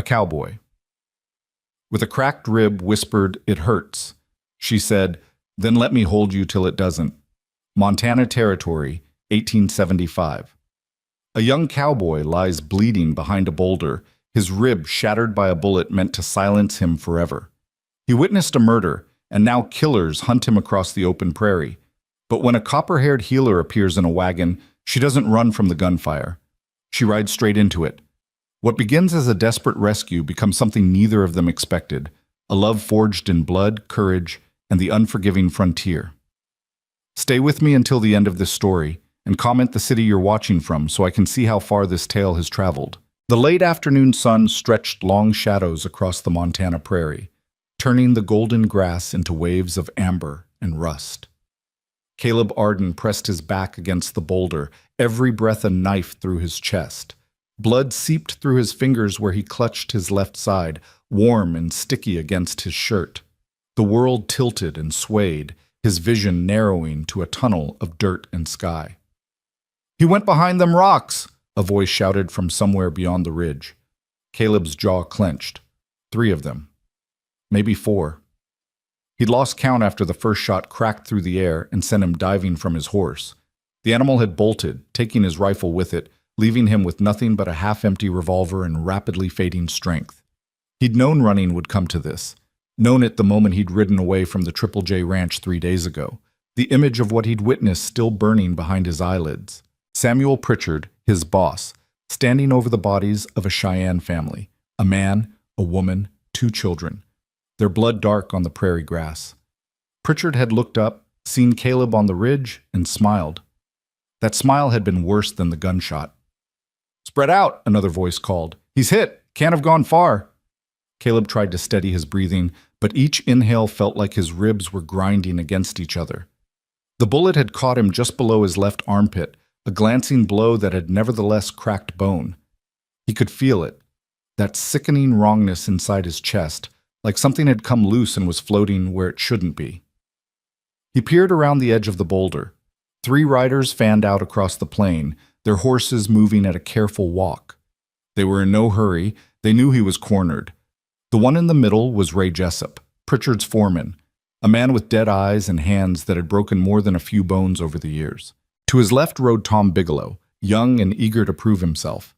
cowboy. With a cracked rib whispered, "It hurts." She said, "Then let me hold you till it doesn't." Montana Territory, 1875. A young cowboy lies bleeding behind a boulder, his rib shattered by a bullet meant to silence him forever. He witnessed a murder, and now killers hunt him across the open prairie. But when a copper-haired healer appears in a wagon, she doesn't run from the gunfire. She rides straight into it. What begins as a desperate rescue becomes something neither of them expected, a love forged in blood, courage, and the unforgiving frontier. Stay with me until the end of this story, and comment the city you're watching from so I can see how far this tale has traveled. The late afternoon sun stretched long shadows across the Montana prairie, turning the golden grass into waves of amber and rust. Caleb Arden pressed his back against the boulder, every breath a knife through his chest. Blood seeped through his fingers where he clutched his left side, warm and sticky against his shirt. The world tilted and swayed, his vision narrowing to a tunnel of dirt and sky. "He went behind them rocks!" a voice shouted from somewhere beyond the ridge. Caleb's jaw clenched. 3 of them. Maybe 4. He'd lost count after the first shot cracked through the air and sent him diving from his horse. The animal had bolted, taking his rifle with it, leaving him with nothing but a half-empty revolver and rapidly fading strength. He'd known running would come to this, known it the moment he'd ridden away from the Triple J Ranch 3 days ago, the image of what he'd witnessed still burning behind his eyelids. Samuel Pritchard, his boss, standing over the bodies of a Cheyenne family, a man, a woman, 2 children, their blood dark on the prairie grass. Pritchard had looked up, seen Caleb on the ridge, and smiled. That smile had been worse than the gunshot. "Spread out," another voice called. "He's hit. Can't have gone far." Caleb tried to steady his breathing, but each inhale felt like his ribs were grinding against each other. The bullet had caught him just below his left armpit, a glancing blow that had nevertheless cracked bone. He could feel it, that sickening wrongness inside his chest, like something had come loose and was floating where it shouldn't be. He peered around the edge of the boulder. 3 riders fanned out across the plain, their horses moving at a careful walk. They were in no hurry. They knew he was cornered. The one in the middle was Ray Jessup, Pritchard's foreman, a man with dead eyes and hands that had broken more than a few bones over the years. To his left rode Tom Bigelow, young and eager to prove himself.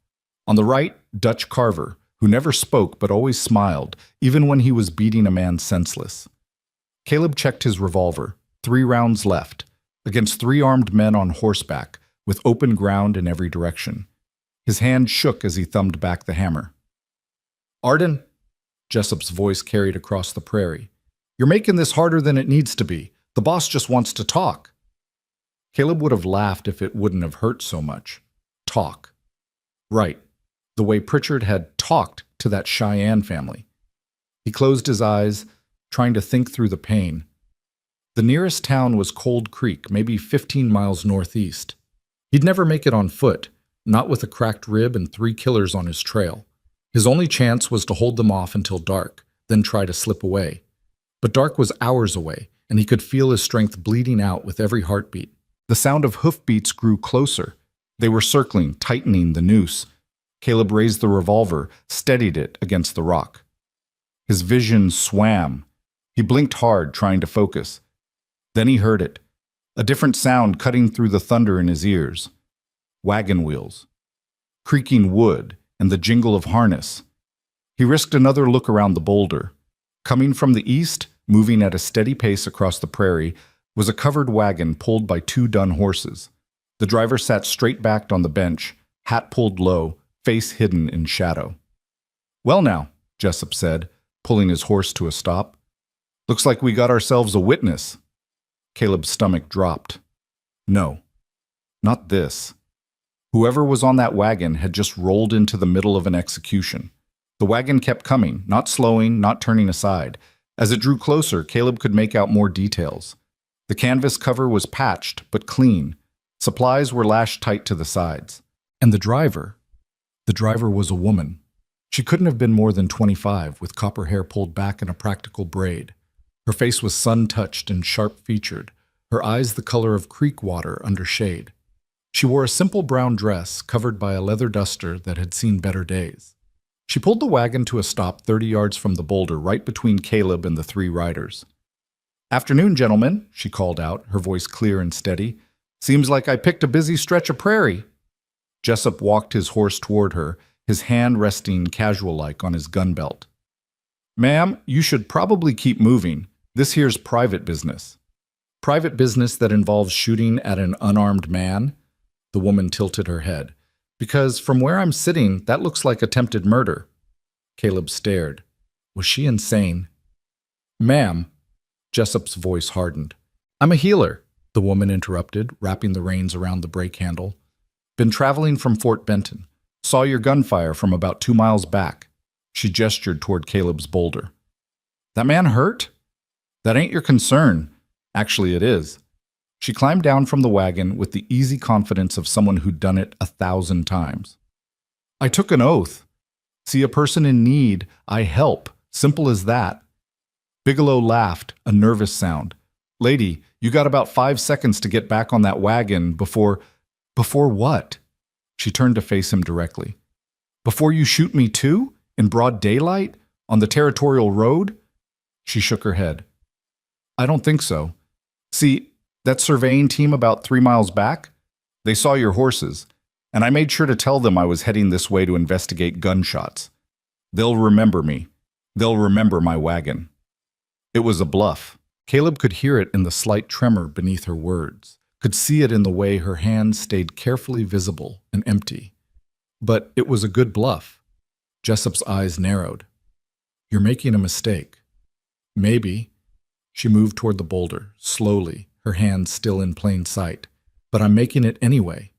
On the right, Dutch Carver, who never spoke but always smiled, even when he was beating a man senseless. Caleb checked his revolver, 3 rounds left, against 3 armed men on horseback, with open ground in every direction. His hand shook as he thumbed back the hammer. "Arden," Jessup's voice carried across the prairie, "you're making this harder than it needs to be. The boss just wants to talk." Caleb would have laughed if it wouldn't have hurt so much. Talk. Right. The way Pritchard had talked to that Cheyenne family. He closed his eyes, trying to think through the pain. The nearest town was Cold Creek, maybe 15 miles northeast. He'd never make it on foot, not with a cracked rib and 3 killers on his trail. His only chance was to hold them off until dark, then try to slip away. But dark was hours away, and he could feel his strength bleeding out with every heartbeat. The sound of hoofbeats grew closer. They were circling, tightening the noose. Caleb raised the revolver, steadied it against the rock. His vision swam. He blinked hard, trying to focus. Then he heard it, a different sound cutting through the thunder in his ears. Wagon wheels, creaking wood, and the jingle of harness. He risked another look around the boulder. Coming from the east, moving at a steady pace across the prairie, was a covered wagon pulled by 2 dun horses. The driver sat straight-backed on the bench, hat pulled low, face hidden in shadow. "Well now," Jessup said, pulling his horse to a stop. "Looks like we got ourselves a witness." Caleb's stomach dropped. No, not this. Whoever was on that wagon had just rolled into the middle of an execution. The wagon kept coming, not slowing, not turning aside. As it drew closer, Caleb could make out more details. The canvas cover was patched, but clean. Supplies were lashed tight to the sides. And the driver was a woman. She couldn't have been more than 25, with copper hair pulled back in a practical braid. Her face was sun-touched and sharp-featured, her eyes the color of creek water under shade. She wore a simple brown dress covered by a leather duster that had seen better days. She pulled the wagon to a stop 30 yards from the boulder, right between Caleb and the three riders. "Afternoon, gentlemen," she called out, her voice clear and steady. "Seems like I picked a busy stretch of prairie." Jessup walked his horse toward her, his hand resting casual-like on his gun belt. "Ma'am, you should probably keep moving. This here's private business." "Private business that involves shooting at an unarmed man?" The woman tilted her head. "Because from where I'm sitting, that looks like attempted murder." Caleb stared. Was she insane? "Ma'am," Jessup's voice hardened. "I'm a healer," the woman interrupted, wrapping the reins around the brake handle. "Been traveling from Fort Benton. Saw your gunfire from about 2 miles back." She gestured toward Caleb's boulder. "That man hurt?" "That ain't your concern. Actually, it is." She climbed down from the wagon with the easy confidence of someone who'd done it 1,000 times. "I took an oath. See a person in need, I help. Simple as that." Bigelow laughed, a nervous sound. "Lady, you got about 5 seconds to get back on that wagon before..." "Before what?" She turned to face him directly. "Before you shoot me too? In broad daylight? On the territorial road?" She shook her head. "I don't think so. See, that surveying team about 3 miles back? They saw your horses, and I made sure to tell them I was heading this way to investigate gunshots. They'll remember me. They'll remember my wagon." It was a bluff. Caleb could hear it in the slight tremor beneath her words, could see it in the way her hands stayed carefully visible and empty. But it was a good bluff. Jessup's eyes narrowed. "You're making a mistake." "Maybe." She moved toward the boulder, slowly, her hands still in plain sight. "But I'm making it anyway."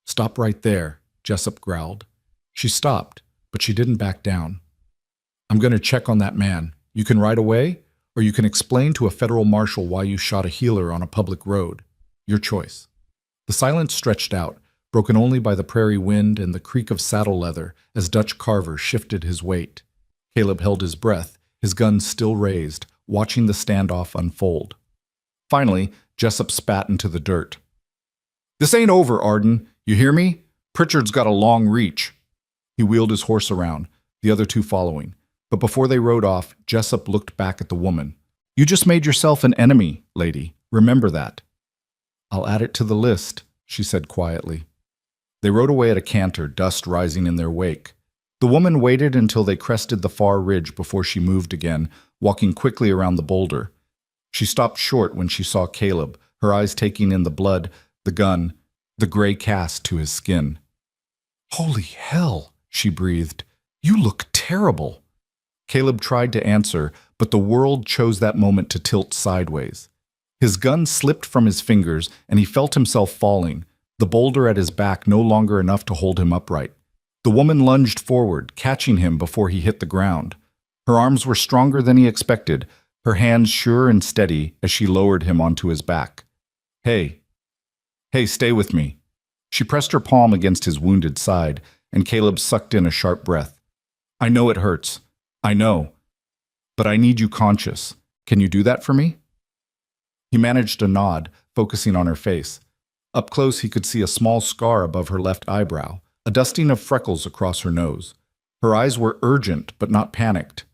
"Stop right there," Jessup growled. She stopped, but she didn't back down. "I'm going to check on that man. You can ride away, or you can explain to a federal marshal why you shot a healer on a public road. Your choice." The silence stretched out, broken only by the prairie wind and the creak of saddle leather as Dutch Carver shifted his weight. Caleb held his breath, his gun still raised, watching the standoff unfold. Finally, Jessup spat into the dirt. "This ain't over, Arden. You hear me? Pritchard's got a long reach." He wheeled his horse around, the other two following. But before they rode off, Jessup looked back at the woman. "You just made yourself an enemy, lady. Remember that." "I'll add it to the list," she said quietly. They rode away at a canter, dust rising in their wake. The woman waited until they crested the far ridge before she moved again, walking quickly around the boulder. She stopped short when she saw Caleb, her eyes taking in the blood, the gun, the gray cast to his skin. "Holy hell," she breathed. "You look terrible." Caleb tried to answer, but the world chose that moment to tilt sideways. His gun slipped from his fingers, and he felt himself falling, the boulder at his back no longer enough to hold him upright. The woman lunged forward, catching him before he hit the ground. Her arms were stronger than he expected, her hands sure and steady as she lowered him onto his back. Hey, stay with me." She pressed her palm against his wounded side, and Caleb sucked in a sharp breath. "I know it hurts. I know. But I need you conscious. Can you do that for me?" He managed a nod, focusing on her face. Up close, he could see a small scar above her left eyebrow, a dusting of freckles across her nose. Her eyes were urgent, but not panicked.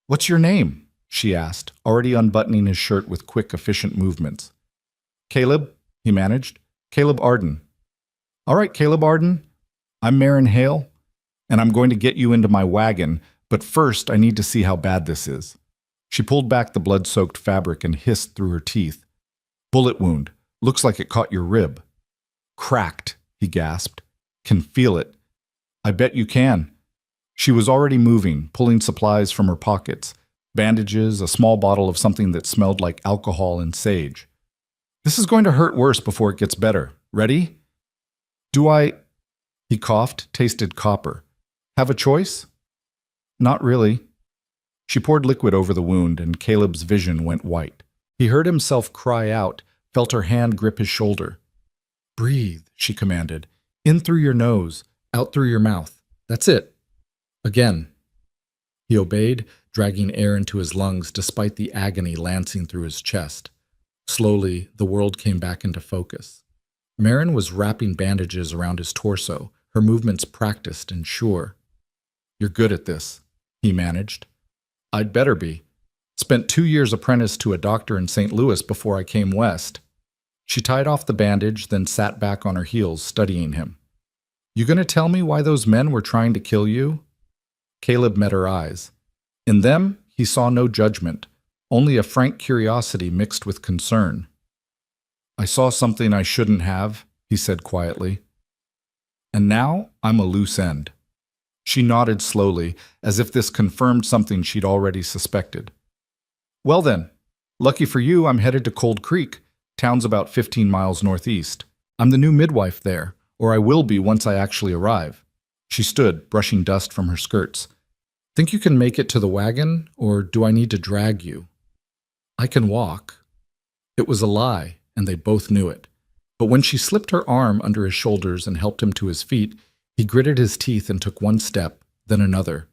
"What's your name?" she asked, already unbuttoning his shirt with quick, efficient movements. "Caleb," he managed. "Caleb Arden." "All right, Caleb Arden. I'm Marin Hale, and I'm going to get you into my wagon, but first I need to see how bad this is." She pulled back the blood-soaked fabric and hissed through her teeth. "Bullet wound. Looks like it caught your rib." "Cracked," he gasped. "Can feel it." "I bet you can." She was already moving, pulling supplies from her pockets. Bandages, a small bottle of something that smelled like alcohol and sage. "This is going to hurt worse before it gets better. Ready?" "Do I..." He coughed, tasted copper. "Have a choice?" "Not really." She poured liquid over the wound, and Caleb's vision went white. He heard himself cry out, felt her hand grip his shoulder. "Breathe," she commanded. "In through your nose, out through your mouth. That's it. Again." He obeyed, dragging air into his lungs despite the agony lancing through his chest. Slowly, the world came back into focus. Marin was wrapping bandages around his torso, her movements practiced and sure. You're good at this, he managed. I'd better be. Spent 2 years apprentice to a doctor in St. Louis before I came west. She tied off the bandage, then sat back on her heels, studying him. You gonna tell me why those men were trying to kill you? Caleb met her eyes. In them, he saw no judgment, only a frank curiosity mixed with concern. I saw something I shouldn't have, he said quietly. And now I'm a loose end. She nodded slowly, as if this confirmed something she'd already suspected. Well then, lucky for you, I'm headed to Cold Creek. Town's about 15 miles northeast. I'm the new midwife there, or I will be once I actually arrive. She stood, brushing dust from her skirts. Think you can make it to the wagon, or do I need to drag you? I can walk. It was a lie, and they both knew it. But when she slipped her arm under his shoulders and helped him to his feet, he gritted his teeth and took one step, then another.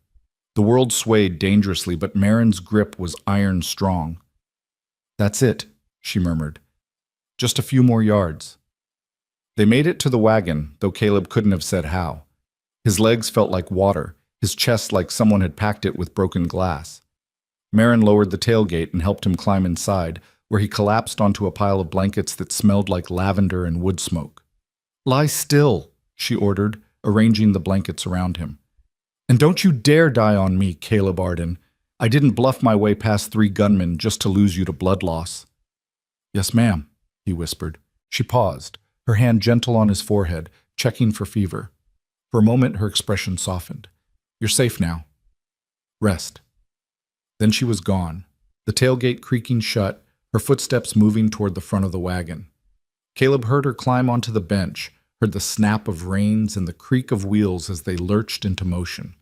The world swayed dangerously, but Marin's grip was iron strong. That's it, she murmured. Just a few more yards. They made it to the wagon, though Caleb couldn't have said how. His legs felt like water, his chest like someone had packed it with broken glass. Marin lowered the tailgate and helped him climb inside, where he collapsed onto a pile of blankets that smelled like lavender and wood smoke. Lie still, she ordered, arranging the blankets around him. And don't you dare die on me, Caleb Arden. I didn't bluff my way past 3 gunmen just to lose you to blood loss. Yes, ma'am, he whispered. She paused, her hand gentle on his forehead, checking for fever. For a moment, her expression softened. You're safe now. Rest. Then she was gone, the tailgate creaking shut, her footsteps moving toward the front of the wagon. Caleb heard her climb onto the bench, heard the snap of reins and the creak of wheels as they lurched into motion.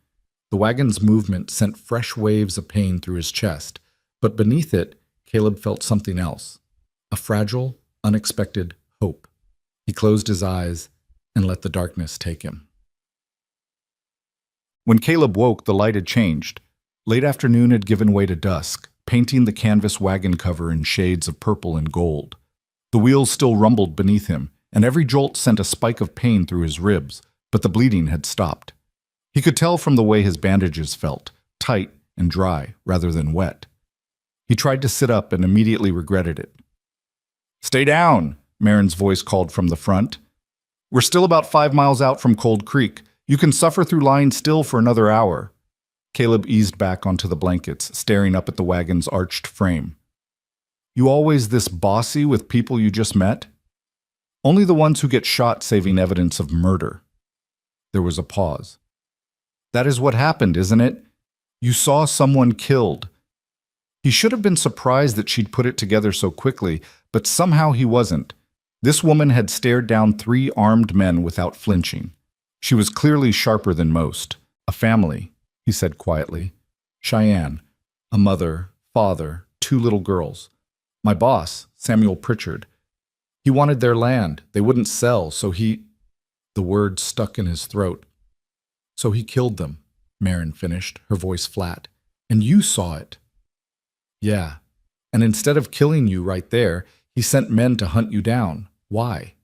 The wagon's movement sent fresh waves of pain through his chest, but beneath it, Caleb felt something else, a fragile, unexpected hope. He closed his eyes and let the darkness take him. When Caleb woke, the light had changed. Late afternoon had given way to dusk, painting the canvas wagon cover in shades of purple and gold. The wheels still rumbled beneath him, and every jolt sent a spike of pain through his ribs, but the bleeding had stopped. He could tell from the way his bandages felt, tight and dry rather than wet. He tried to sit up and immediately regretted it. Stay down, Marin's voice called from the front. We're still about 5 miles out from Cold Creek. You can suffer through lying still for another hour. Caleb eased back onto the blankets, staring up at the wagon's arched frame. You always this bossy with people you just met? Only the ones who get shot saving evidence of murder. There was a pause. That is what happened, isn't it? You saw someone killed. He should have been surprised that she'd put it together so quickly, but somehow he wasn't. This woman had stared down 3 armed men without flinching. She was clearly sharper than most. A family, he said quietly. Cheyenne, a mother, father, 2 little girls. My boss, Samuel Pritchard. He wanted their land. They wouldn't sell, so he... The word stuck in his throat. So he killed them, Marin finished, her voice flat. And you saw it. Yeah. And instead of killing you right there, he sent men to hunt you down. Why?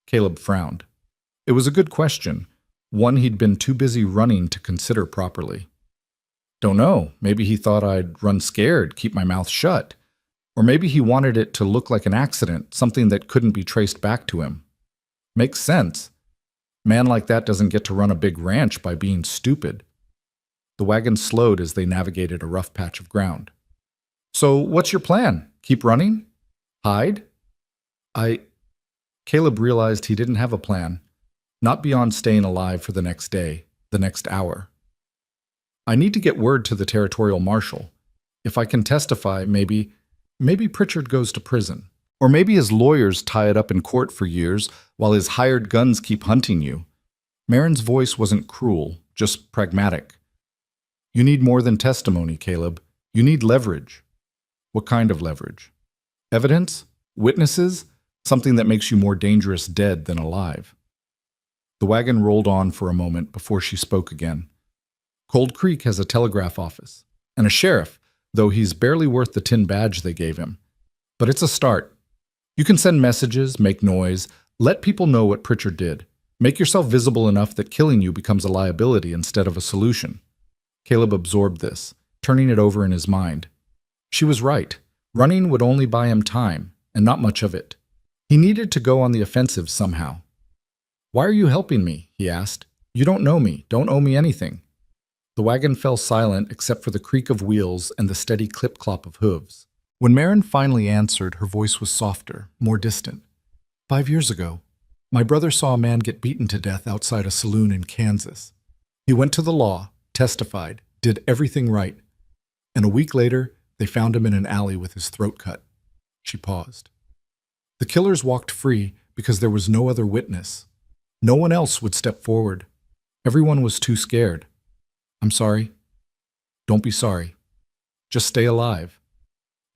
Caleb frowned. It was a good question, one he'd been too busy running to consider properly. Don't know, maybe he thought I'd run scared, keep my mouth shut. Or maybe he wanted it to look like an accident, something that couldn't be traced back to him. Makes sense. Man like that doesn't get to run a big ranch by being stupid. The wagon slowed as they navigated a rough patch of ground. So what's your plan? Keep running? Hide? Caleb realized he didn't have a plan. Not beyond staying alive for the next day, the next hour. I need to get word to the territorial marshal. If I can testify, maybe Pritchard goes to prison. Or maybe his lawyers tie it up in court for years while his hired guns keep hunting you. Marin's voice wasn't cruel, just pragmatic. You need more than testimony, Caleb. You need leverage. What kind of leverage? Evidence? Witnesses? Something that makes you more dangerous dead than alive. The wagon rolled on for a moment before she spoke again. Cold Creek has a telegraph office, and a sheriff, though he's barely worth the tin badge they gave him. But it's a start. You can send messages, make noise, let people know what Pritchard did. Make yourself visible enough that killing you becomes a liability instead of a solution. Caleb absorbed this, turning it over in his mind. She was right. Running would only buy him time, and not much of it. He needed to go on the offensive somehow. "Why are you helping me?" he asked. "You don't know me, don't owe me anything." The wagon fell silent except for the creak of wheels and the steady clip-clop of hooves. When Marin finally answered, her voice was softer, more distant. 5 years ago, my brother saw a man get beaten to death outside a saloon in Kansas. He went to the law, testified, did everything right, and a week later, they found him in an alley with his throat cut. She paused. The killers walked free because there was no other witness. No one else would step forward. Everyone was too scared. "I'm sorry." "Don't be sorry. Just stay alive.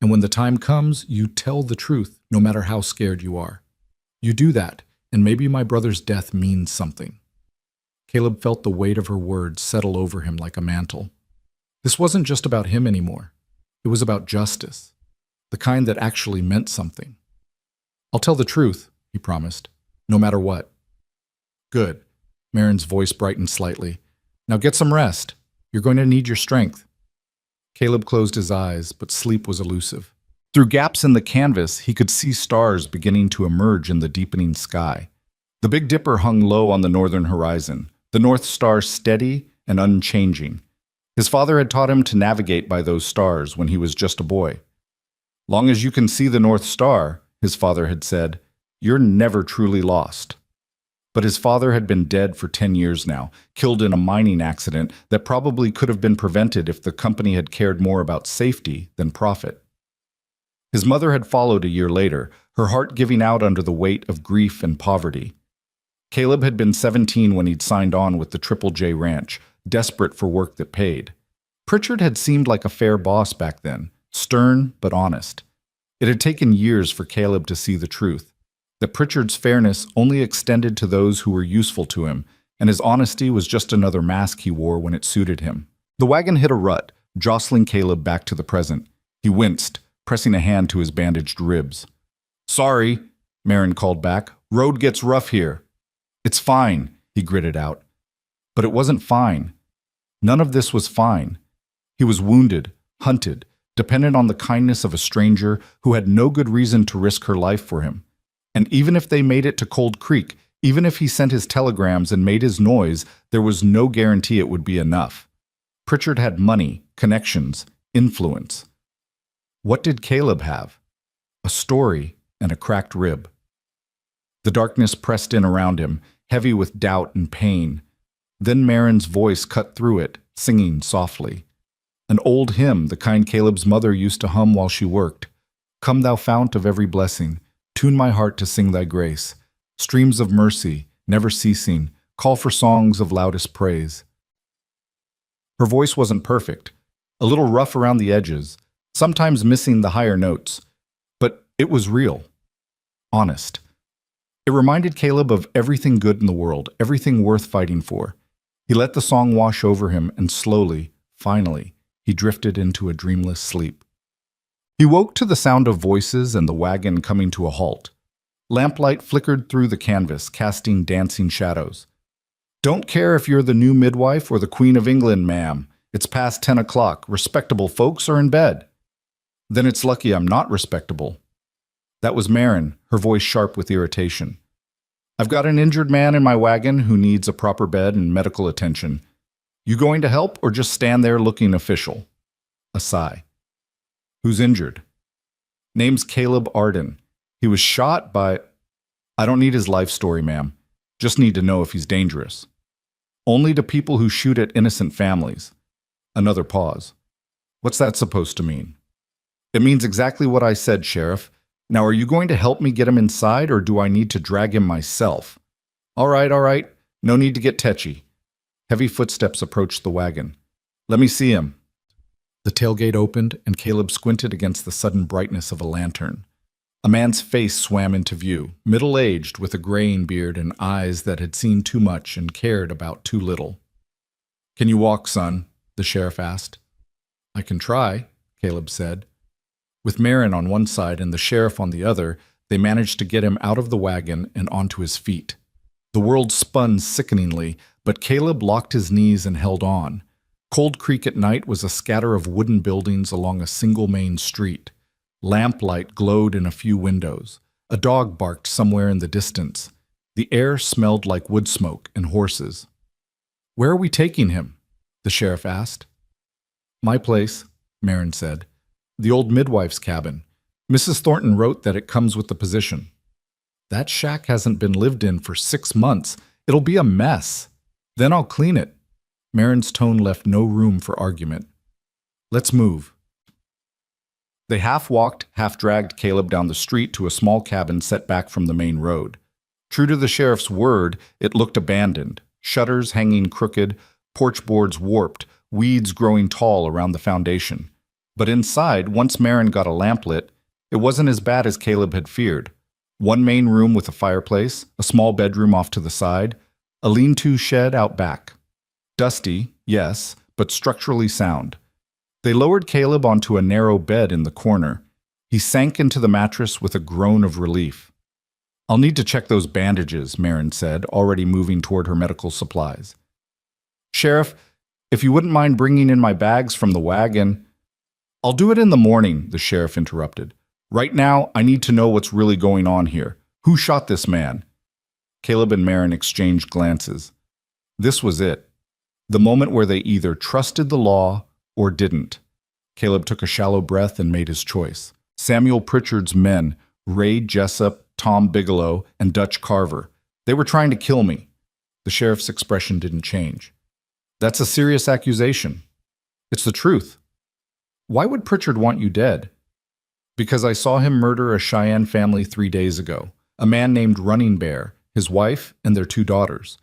And when the time comes, you tell the truth, no matter how scared you are. You do that, and maybe my brother's death means something." Caleb felt the weight of her words settle over him like a mantle. This wasn't just about him anymore. It was about justice, the kind that actually meant something. "I'll tell the truth," he promised, "no matter what." "Good." Marin's voice brightened slightly. "Now get some rest. You're going to need your strength." Caleb closed his eyes, but sleep was elusive. Through gaps in the canvas, he could see stars beginning to emerge in the deepening sky. The Big Dipper hung low on the northern horizon, the North Star steady and unchanging. His father had taught him to navigate by those stars when he was just a boy. "Long as you can see the North Star," his father had said, "you're never truly lost." But his father had been dead for 10 years now, killed in a mining accident that probably could have been prevented if the company had cared more about safety than profit. His mother had followed a year later, her heart giving out under the weight of grief and poverty. Caleb had been 17 when he'd signed on with the Triple J Ranch, desperate for work that paid. Pritchard had seemed like a fair boss back then, stern but honest. It had taken years for Caleb to see the truth, that Pritchard's fairness only extended to those who were useful to him, and his honesty was just another mask he wore when it suited him. The wagon hit a rut, jostling Caleb back to the present. He winced, pressing a hand to his bandaged ribs. "Sorry," Marin called back. "Road gets rough here." "It's fine," he gritted out. But it wasn't fine. None of this was fine. He was wounded, hunted, dependent on the kindness of a stranger who had no good reason to risk her life for him. And even if they made it to Cold Creek, even if he sent his telegrams and made his noise, there was no guarantee it would be enough. Pritchard had money, connections, influence. What did Caleb have? A story and a cracked rib. The darkness pressed in around him, heavy with doubt and pain. Then Marin's voice cut through it, singing softly. An old hymn, the kind Caleb's mother used to hum while she worked. "Come thou fount of every blessing, tune my heart to sing thy grace. Streams of mercy, never ceasing, call for songs of loudest praise." Her voice wasn't perfect, a little rough around the edges, sometimes missing the higher notes, but it was real, honest. It reminded Caleb of everything good in the world, everything worth fighting for. He let the song wash over him, and slowly, finally, he drifted into a dreamless sleep. He woke to the sound of voices and the wagon coming to a halt. Lamplight flickered through the canvas, casting dancing shadows. "Don't care if you're the new midwife or the Queen of England, ma'am. It's past 10 o'clock. Respectable folks are in bed." "Then it's lucky I'm not respectable." That was Marin, her voice sharp with irritation. "I've got an injured man in my wagon who needs a proper bed and medical attention. You going to help or just stand there looking official?" A sigh. "Who's injured?" "Name's Caleb Arden. He was shot by—" "I don't need his life story, ma'am. Just need to know if he's dangerous." "Only to people who shoot at innocent families." Another pause. "What's that supposed to mean?" "It means exactly what I said, Sheriff. Now, are you going to help me get him inside, or do I need to drag him myself?" All right. No need to get tetchy." Heavy footsteps approached the wagon. "Let me see him." The tailgate opened, and Caleb squinted against the sudden brightness of a lantern. A man's face swam into view, middle-aged, with a graying beard and eyes that had seen too much and cared about too little. "Can you walk, son?" the sheriff asked. "I can try," Caleb said. With Marin on one side and the sheriff on the other, they managed to get him out of the wagon and onto his feet. The world spun sickeningly, but Caleb locked his knees and held on. Cold Creek at night was a scatter of wooden buildings along a single main street. Lamplight glowed in a few windows. A dog barked somewhere in the distance. The air smelled like wood smoke and horses. "Where are we taking him?" the sheriff asked. "My place," Marin said. "The old midwife's cabin. Mrs. Thornton wrote that it comes with the position." "That shack hasn't been lived in for 6 months. It'll be a mess. Then I'll clean it." Marin's tone left no room for argument. "Let's move." They half-walked, half-dragged Caleb down the street to a small cabin set back from the main road. True to the sheriff's word, it looked abandoned. Shutters hanging crooked, porch boards warped, weeds growing tall around the foundation. But inside, once Marin got a lamp lit, it wasn't as bad as Caleb had feared. One main room with a fireplace, a small bedroom off to the side, a lean-to shed out back. Dusty, yes, but structurally sound. They lowered Caleb onto a narrow bed in the corner. He sank into the mattress with a groan of relief. "I'll need to check those bandages," Marin said, already moving toward her medical supplies. "Sheriff, if you wouldn't mind bringing in my bags from the wagon—" "I'll do it in the morning," the sheriff interrupted. "Right now, I need to know what's really going on here. Who shot this man?" Caleb and Marin exchanged glances. This was it. The moment where they either trusted the law or didn't. Caleb took a shallow breath and made his choice. Samuel Pritchard's men, Ray Jessup, Tom Bigelow, and Dutch Carver. They were trying to kill me. The sheriff's expression didn't change. "That's a serious accusation." "It's the truth." "Why would Pritchard want you dead?" "Because I saw him murder a Cheyenne family 3 days ago. A man named Running Bear, his wife, and their 2 daughters.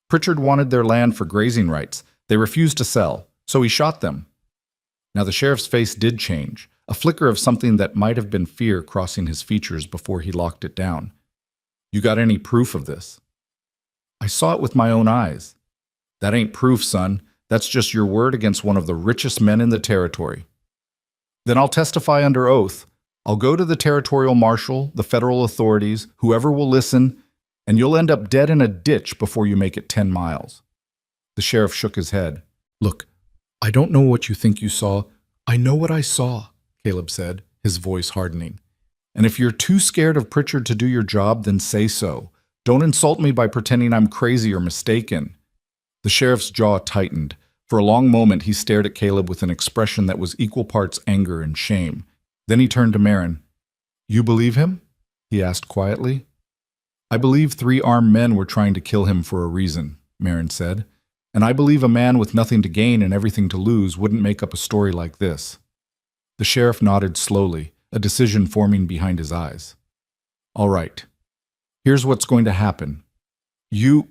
Pritchard wanted their land for grazing rights. They refused to sell, so he shot them." Now the sheriff's face did change, a flicker of something that might have been fear crossing his features before he locked it down. "You got any proof of this?" "I saw it with my own eyes." "That ain't proof, son. That's just your word against one of the richest men in the territory." "Then I'll testify under oath. I'll go to the territorial marshal, the federal authorities, whoever will listen, and you'll end up dead in a ditch before you make it 10 miles. The sheriff shook his head. "Look, I don't know what you think you saw. I know what I saw," Caleb said, his voice hardening. "And if you're too scared of Pritchard to do your job, then say so. Don't insult me by pretending I'm crazy or mistaken." The sheriff's jaw tightened. For a long moment, he stared at Caleb with an expression that was equal parts anger and shame. Then he turned to Marin. "You believe him?" he asked quietly. "I believe 3 armed men were trying to kill him for a reason," Marin said. "And I believe a man with nothing to gain and everything to lose wouldn't make up a story like this." The sheriff nodded slowly, a decision forming behind his eyes. "All right. Here's what's going to happen. You,"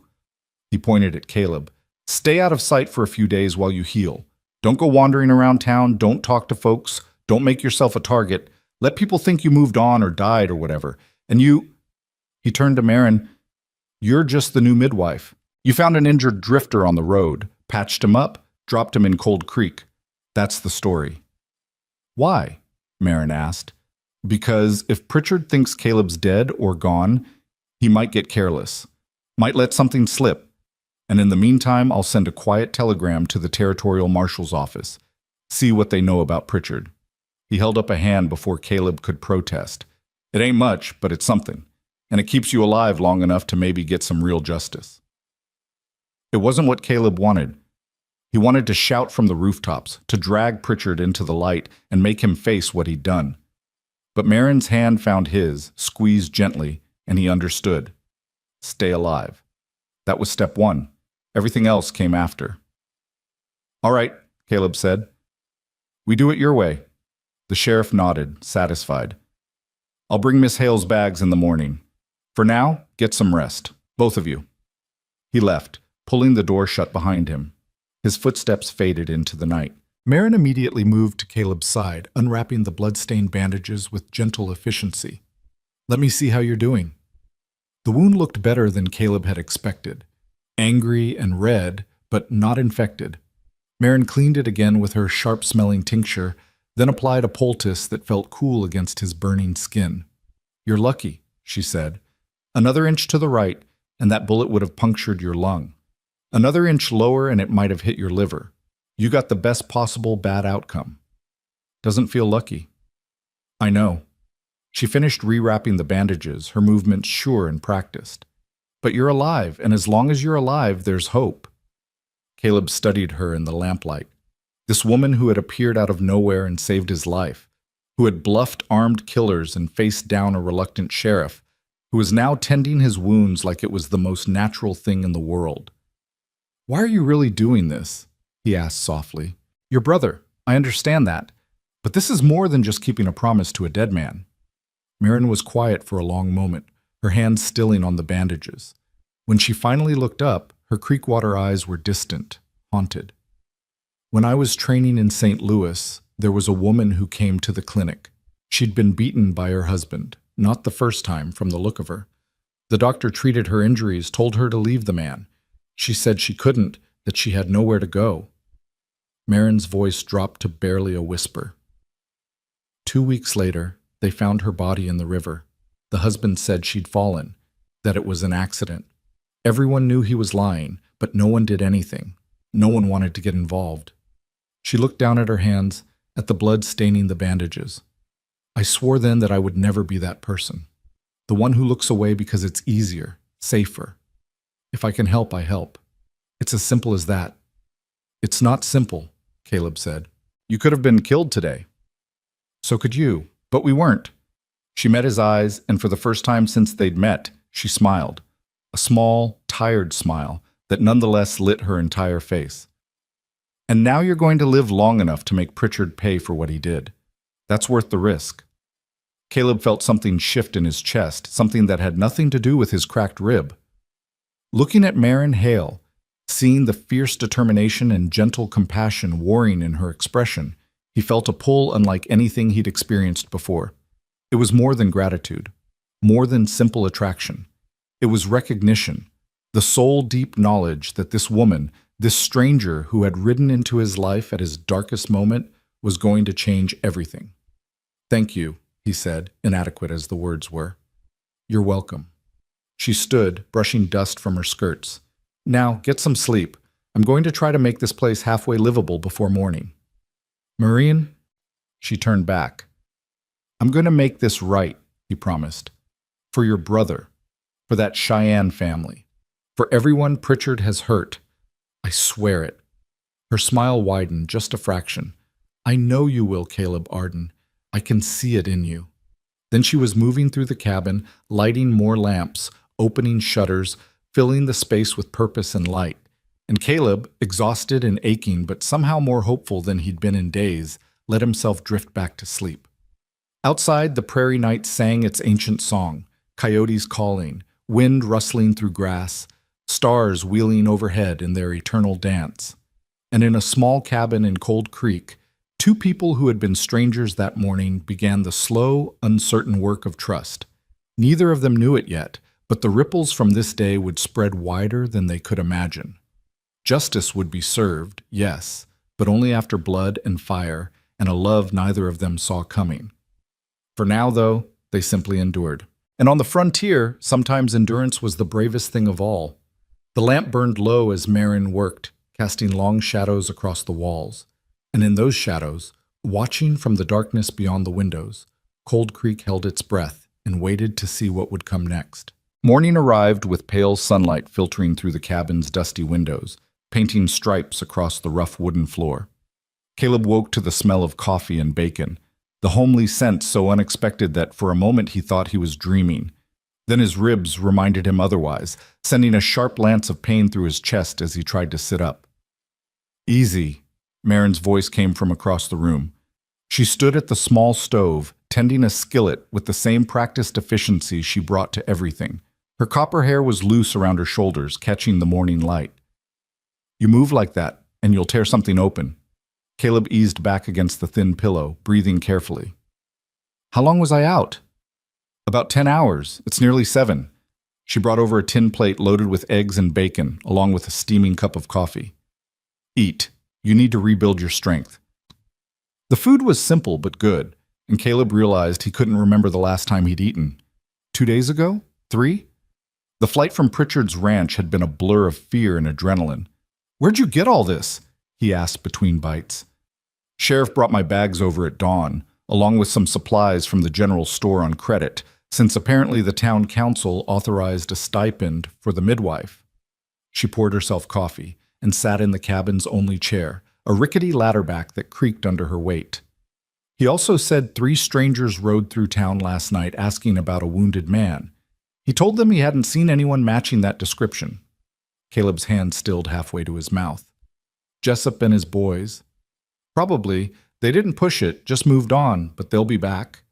he pointed at Caleb, "stay out of sight for a few days while you heal. Don't go wandering around town, don't talk to folks, don't make yourself a target. Let people think you moved on or died or whatever. And you," he turned to Marin, "you're just the new midwife. You found an injured drifter on the road, patched him up, dropped him in Cold Creek. That's the story." "Why?" Marin asked. "Because if Pritchard thinks Caleb's dead or gone, he might get careless, might let something slip. And in the meantime, I'll send a quiet telegram to the territorial marshal's office. See what they know about Pritchard." He held up a hand before Caleb could protest. "It ain't much, but it's something. And it keeps you alive long enough to maybe get some real justice." It wasn't what Caleb wanted. He wanted to shout from the rooftops, to drag Pritchard into the light and make him face what he'd done. But Marin's hand found his, squeezed gently, and he understood. Stay alive. That was step 1. Everything else came after. "All right," Caleb said. "We do it your way." The sheriff nodded, satisfied. "I'll bring Miss Hale's bags in the morning. For now, get some rest, both of you." He left, pulling the door shut behind him. His footsteps faded into the night. Marin immediately moved to Caleb's side, unwrapping the blood-stained bandages with gentle efficiency. "Let me see how you're doing." The wound looked better than Caleb had expected. Angry and red, but not infected. Marin cleaned it again with her sharp-smelling tincture, then applied a poultice that felt cool against his burning skin. "You're lucky," she said. "Another inch to the right, and that bullet would have punctured your lung. Another inch lower, and it might have hit your liver. You got the best possible bad outcome. Doesn't feel lucky. I know. She finished rewrapping the bandages, her movements sure and practiced. But you're alive, and as long as you're alive, there's hope. Caleb studied her in the lamplight. This woman who had appeared out of nowhere and saved his life, who had bluffed armed killers and faced down a reluctant sheriff, who was now tending his wounds like it was the most natural thing in the world. Why are you really doing this? He asked softly. Your brother, I understand that. But this is more than just keeping a promise to a dead man. Marin was quiet for a long moment, her hands stilling on the bandages. When she finally looked up, her Creekwater eyes were distant, haunted. When I was training in St. Louis, there was a woman who came to the clinic. She'd been beaten by her husband, not the first time from the look of her. The doctor treated her injuries, told her to leave the man. She said she couldn't, that she had nowhere to go. Marin's voice dropped to barely a whisper. 2 weeks later, they found her body in the river. The husband said she'd fallen, that it was an accident. Everyone knew he was lying, but no one did anything. No one wanted to get involved. She looked down at her hands, at the blood staining the bandages. I swore then that I would never be that person. The one who looks away because it's easier, safer. If I can help, I help. It's as simple as that. It's not simple, Caleb said. You could have been killed today. So could you, but we weren't. She met his eyes, and for the first time since they'd met, she smiled. A small, tired smile that nonetheless lit her entire face. And now you're going to live long enough to make Pritchard pay for what he did. That's worth the risk. Caleb felt something shift in his chest, something that had nothing to do with his cracked rib. Looking at Marin Hale, seeing the fierce determination and gentle compassion warring in her expression, he felt a pull unlike anything he'd experienced before. It was more than gratitude, more than simple attraction. It was recognition, the soul-deep knowledge that this woman, this stranger who had ridden into his life at his darkest moment, was going to change everything. Thank you, he said, inadequate as the words were. You're welcome. She stood, brushing dust from her skirts. Now, get some sleep. I'm going to try to make this place halfway livable before morning. Maureen? She turned back. I'm going to make this right, he promised. For your brother. For that Cheyenne family. For everyone Pritchard has hurt. I swear it. Her smile widened just a fraction. I know you will, Caleb Arden. I can see it in you. Then she was moving through the cabin, lighting more lamps, opening shutters, filling the space with purpose and light. And Caleb, exhausted and aching but somehow more hopeful than he'd been in days, let himself drift back to sleep. Outside, the prairie night sang its ancient song, coyotes calling, wind rustling through grass, stars wheeling overhead in their eternal dance. And in a small cabin in Cold Creek, two people who had been strangers that morning began the slow, uncertain work of trust. Neither of them knew it yet, but the ripples from this day would spread wider than they could imagine. Justice would be served, yes, but only after blood and fire and a love neither of them saw coming. For now, though, they simply endured. And on the frontier, sometimes endurance was the bravest thing of all. The lamp burned low as Marin worked, casting long shadows across the walls. And in those shadows, watching from the darkness beyond the windows, Cold Creek held its breath and waited to see what would come next. Morning arrived with pale sunlight filtering through the cabin's dusty windows, painting stripes across the rough wooden floor. Caleb woke to the smell of coffee and bacon, the homely scent so unexpected that for a moment he thought he was dreaming. Then his ribs reminded him otherwise, sending a sharp lance of pain through his chest as he tried to sit up. Easy, Marin's voice came from across the room. She stood at the small stove, tending a skillet with the same practiced efficiency she brought to everything. Her copper hair was loose around her shoulders, catching the morning light. You move like that, and you'll tear something open. Caleb eased back against the thin pillow, breathing carefully. How long was I out? About 10 hours. It's nearly 7. She brought over a tin plate loaded with eggs and bacon, along with a steaming cup of coffee. Eat. You need to rebuild your strength. The food was simple but good, and Caleb realized he couldn't remember the last time he'd eaten. 2 days ago? 3? The flight from Pritchard's ranch had been a blur of fear and adrenaline. Where'd you get all this? he asked between bites. Sheriff brought my bags over at dawn, along with some supplies from the general store on credit, since apparently the town council authorized a stipend for the midwife. She poured herself coffee and sat in the cabin's only chair, a rickety ladderback that creaked under her weight. He also said 3 strangers rode through town last night asking about a wounded man. He told them he hadn't seen anyone matching that description. Caleb's hand stilled halfway to his mouth. Jessup and his boys. Probably. They didn't push it, just moved on, but they'll be back.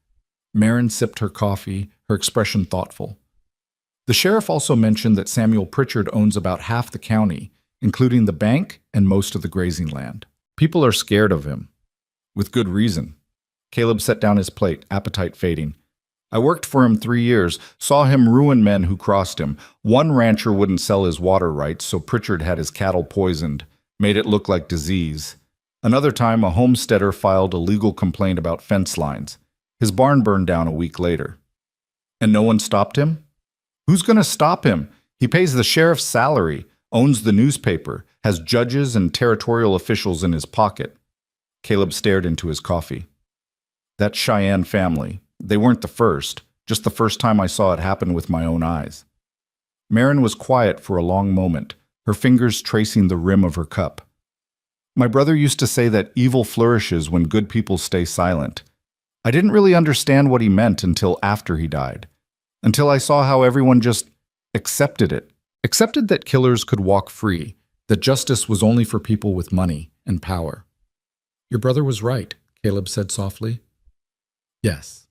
Marin sipped her coffee, her expression thoughtful. The sheriff also mentioned that Samuel Pritchard owns about half the county, including the bank and most of the grazing land. People are scared of him. With good reason. Caleb set down his plate, appetite fading. I worked for him 3 years, saw him ruin men who crossed him. One rancher wouldn't sell his water rights, so Pritchard had his cattle poisoned, made it look like disease. Another time, a homesteader filed a legal complaint about fence lines. His barn burned down a week later. And no one stopped him? Who's going to stop him? He pays the sheriff's salary, owns the newspaper, has judges and territorial officials in his pocket. Caleb stared into his coffee. That Cheyenne family, they weren't the first, just the first time I saw it happen with my own eyes. Marin was quiet for a long moment, her fingers tracing the rim of her cup. My brother used to say that evil flourishes when good people stay silent. I didn't really understand what he meant until after he died, until I saw how everyone just accepted it, accepted that killers could walk free, that justice was only for people with money and power. Your brother was right, Caleb said softly. Yes,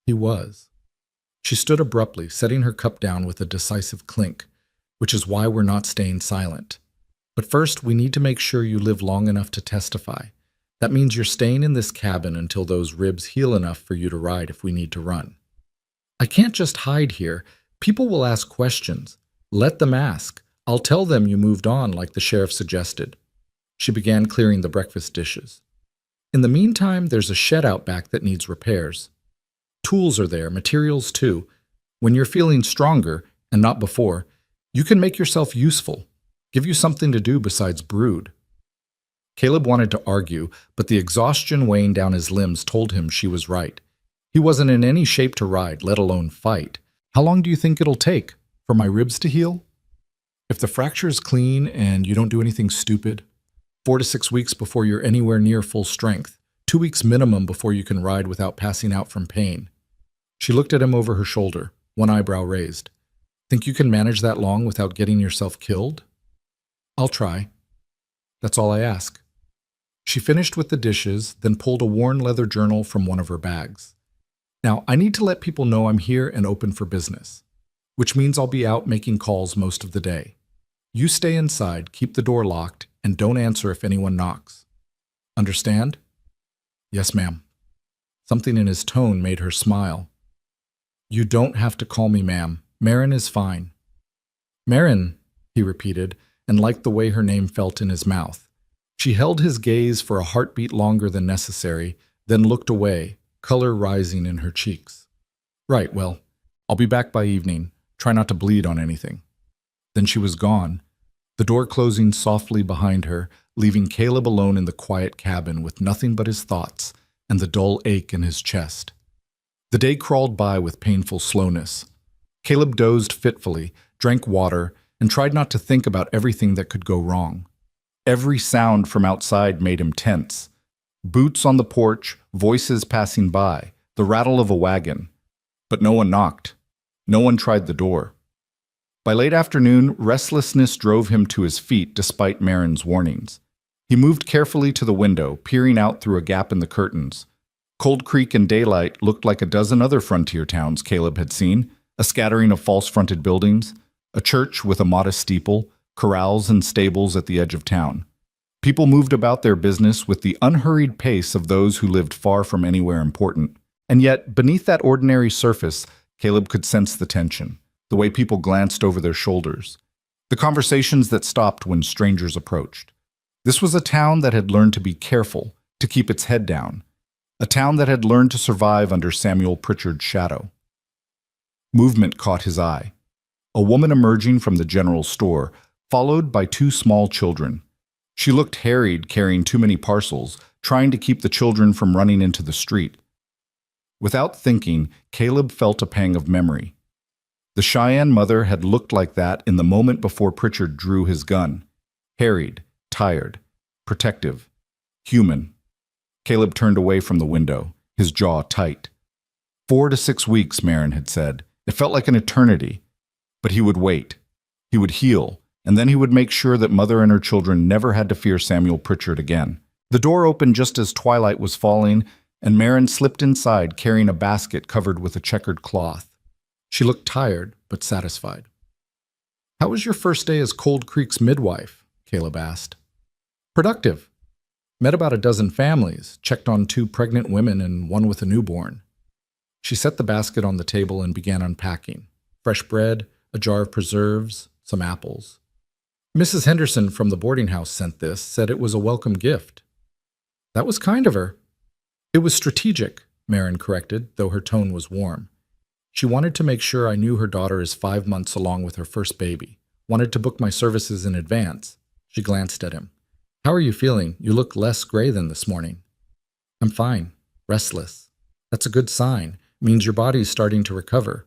he was. She stood abruptly, setting her cup down with a decisive clink, which is why we're not staying silent. But first, we need to make sure you live long enough to testify. That means you're staying in this cabin until those ribs heal enough for you to ride if we need to run. I can't just hide here. People will ask questions. Let them ask. I'll tell them you moved on, like the sheriff suggested. She began clearing the breakfast dishes. In the meantime, there's a shed out back that needs repairs. Tools are there, materials too. When you're feeling stronger, and not before, you can make yourself useful. Give you something to do besides brood. Caleb wanted to argue, but the exhaustion weighing down his limbs told him she was right. He wasn't in any shape to ride, let alone fight. How long do you think it'll take for my ribs to heal? If the fracture is clean and you don't do anything stupid, 4 to 6 weeks before you're anywhere near full strength, 2 weeks minimum before you can ride without passing out from pain. She looked at him over her shoulder, one eyebrow raised. Think you can manage that long without getting yourself killed? I'll try. That's all I ask. She finished with the dishes, then pulled a worn leather journal from one of her bags. Now, I need to let people know I'm here and open for business, which means I'll be out making calls most of the day. You stay inside, keep the door locked, and don't answer if anyone knocks. Understand? Yes, ma'am. Something in his tone made her smile. You don't have to call me ma'am. Marin is fine. Marin, he repeated, and liked the way her name felt in his mouth. She held his gaze for a heartbeat longer than necessary, then looked away, color rising in her cheeks. Right, well, I'll be back by evening. Try not to bleed on anything. Then she was gone, the door closing softly behind her, leaving Caleb alone in the quiet cabin with nothing but his thoughts and the dull ache in his chest. The day crawled by with painful slowness. Caleb dozed fitfully, drank water, and tried not to think about everything that could go wrong. Every sound from outside made him tense. Boots on the porch, voices passing by, the rattle of a wagon. But no one knocked. No one tried the door. By late afternoon, restlessness drove him to his feet despite Marin's warnings. He moved carefully to the window, peering out through a gap in the curtains. Cold Creek in daylight looked like a dozen other frontier towns Caleb had seen, a scattering of false-fronted buildings, a church with a modest steeple, corrals and stables at the edge of town. People moved about their business with the unhurried pace of those who lived far from anywhere important. And yet, beneath that ordinary surface, Caleb could sense the tension, the way people glanced over their shoulders, the conversations that stopped when strangers approached. This was a town that had learned to be careful, to keep its head down, a town that had learned to survive under Samuel Pritchard's shadow. Movement caught his eye. A woman emerging from the general store, followed by 2 small children. She looked harried, carrying too many parcels, trying to keep the children from running into the street. Without thinking, Caleb felt a pang of memory. The Cheyenne mother had looked like that in the moment before Pritchard drew his gun. Harried, tired, protective, human. Caleb turned away from the window, his jaw tight. 4 to 6 weeks, Marin had said. It felt like an eternity. But he would wait. He would heal, and then he would make sure that Mother and her children never had to fear Samuel Pritchard again. The door opened just as twilight was falling, and Marin slipped inside carrying a basket covered with a checkered cloth. She looked tired, but satisfied. "How was your first day as Cold Creek's midwife?" Caleb asked. "Productive. Met about a dozen families, checked on 2 pregnant women and 1 with a newborn." She set the basket on the table and began unpacking. Fresh bread, a jar of preserves, some apples. "Mrs. Henderson from the boarding house sent this, said it was a welcome gift." "That was kind of her." "It was strategic," Marin corrected, though her tone was warm. "She wanted to make sure I knew her daughter is 5 months along with her first baby. Wanted to book my services in advance." She glanced at him. "How are you feeling? You look less gray than this morning." "I'm fine. Restless." "That's a good sign. Means your body's starting to recover."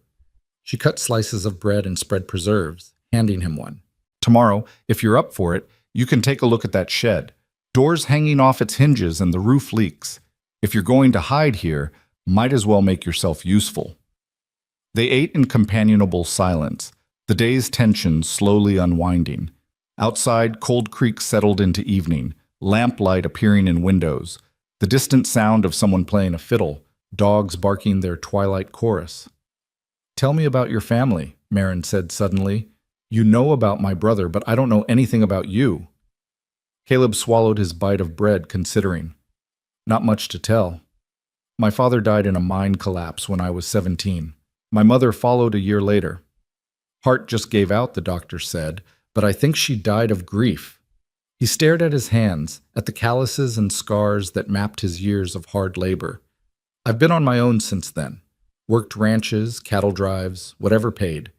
She cut slices of bread and spread preserves, handing him one. "Tomorrow, if you're up for it, you can take a look at that shed. Doors hanging off its hinges and the roof leaks. If you're going to hide here, might as well make yourself useful." They ate in companionable silence, the day's tension slowly unwinding. Outside, Cold Creek settled into evening, lamplight appearing in windows, the distant sound of someone playing a fiddle, dogs barking their twilight chorus. "Tell me about your family," Marin said suddenly. "You know about my brother, but I don't know anything about you." Caleb swallowed his bite of bread, considering. "Not much to tell. My father died in a mine collapse when I was 17. My mother followed a year later. Heart just gave out, the doctor said, but I think she died of grief." He stared at his hands, at the calluses and scars that mapped his years of hard labor. "I've been on my own since then. Worked ranches, cattle drives, whatever paid.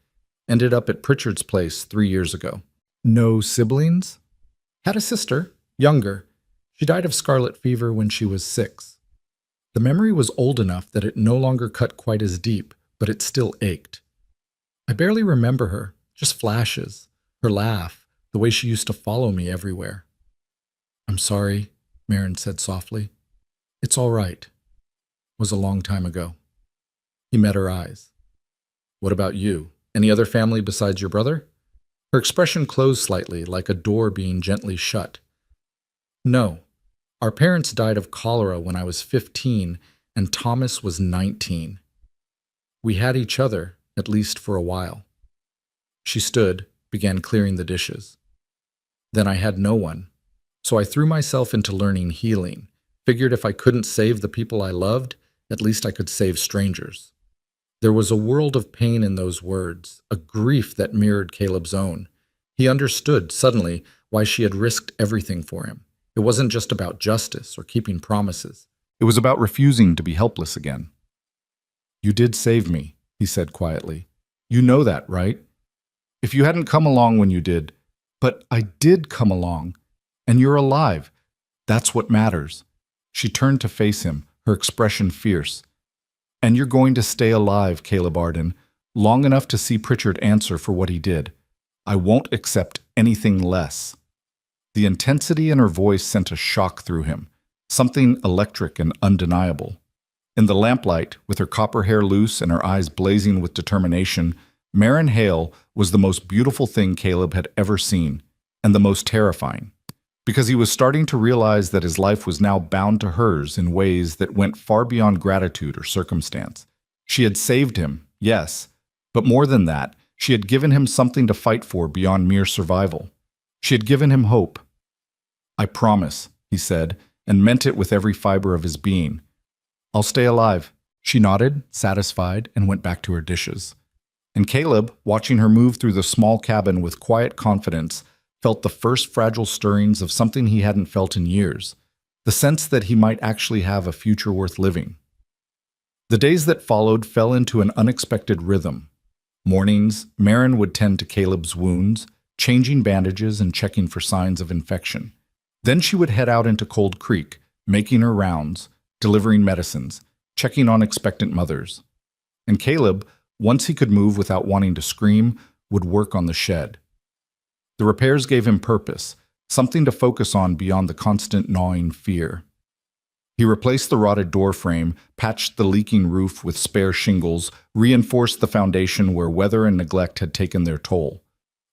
Ended up at Pritchard's place 3 years ago." "No siblings?" "Had a sister, younger. She died of scarlet fever when she was 6. The memory was old enough that it no longer cut quite as deep, but it still ached. I barely remember her, just flashes, her laugh, the way she used to follow me everywhere." "I'm sorry," Marin said softly. "It's all right. Was a long time ago." He met her eyes. "What about you? Any other family besides your brother?" Her expression closed slightly, like a door being gently shut. "No. Our parents died of cholera when I was 15, and Thomas was 19. We had each other, at least for a while." She stood, began clearing the dishes. "Then I had no one. So I threw myself into learning healing. Figured if I couldn't save the people I loved, at least I could save strangers." There was a world of pain in those words, a grief that mirrored Caleb's own. He understood, suddenly, why she had risked everything for him. It wasn't just about justice or keeping promises. It was about refusing to be helpless again. "You did save me," he said quietly. "You know that, right? If you hadn't come along when you did, but I did come along, and you're alive. That's what matters." She turned to face him, her expression fierce. "And you're going to stay alive, Caleb Arden, long enough to see Pritchard answer for what he did. I won't accept anything less." The intensity in her voice sent a shock through him, something electric and undeniable. In the lamplight, with her copper hair loose and her eyes blazing with determination, Marin Hale was the most beautiful thing Caleb had ever seen, and the most terrifying, because he was starting to realize that his life was now bound to hers in ways that went far beyond gratitude or circumstance. She had saved him, yes, but more than that, she had given him something to fight for beyond mere survival. She had given him hope. "I promise," he said, and meant it with every fiber of his being. "I'll stay alive." She nodded, satisfied, and went back to her dishes. And Caleb, watching her move through the small cabin with quiet confidence, felt the first fragile stirrings of something he hadn't felt in years, the sense that he might actually have a future worth living. The days that followed fell into an unexpected rhythm. Mornings, Marin would tend to Caleb's wounds, changing bandages and checking for signs of infection. Then she would head out into Cold Creek, making her rounds, delivering medicines, checking on expectant mothers. And Caleb, once he could move without wanting to scream, would work on the shed. The repairs gave him purpose, something to focus on beyond the constant gnawing fear. He replaced the rotted door frame, patched the leaking roof with spare shingles, reinforced the foundation where weather and neglect had taken their toll.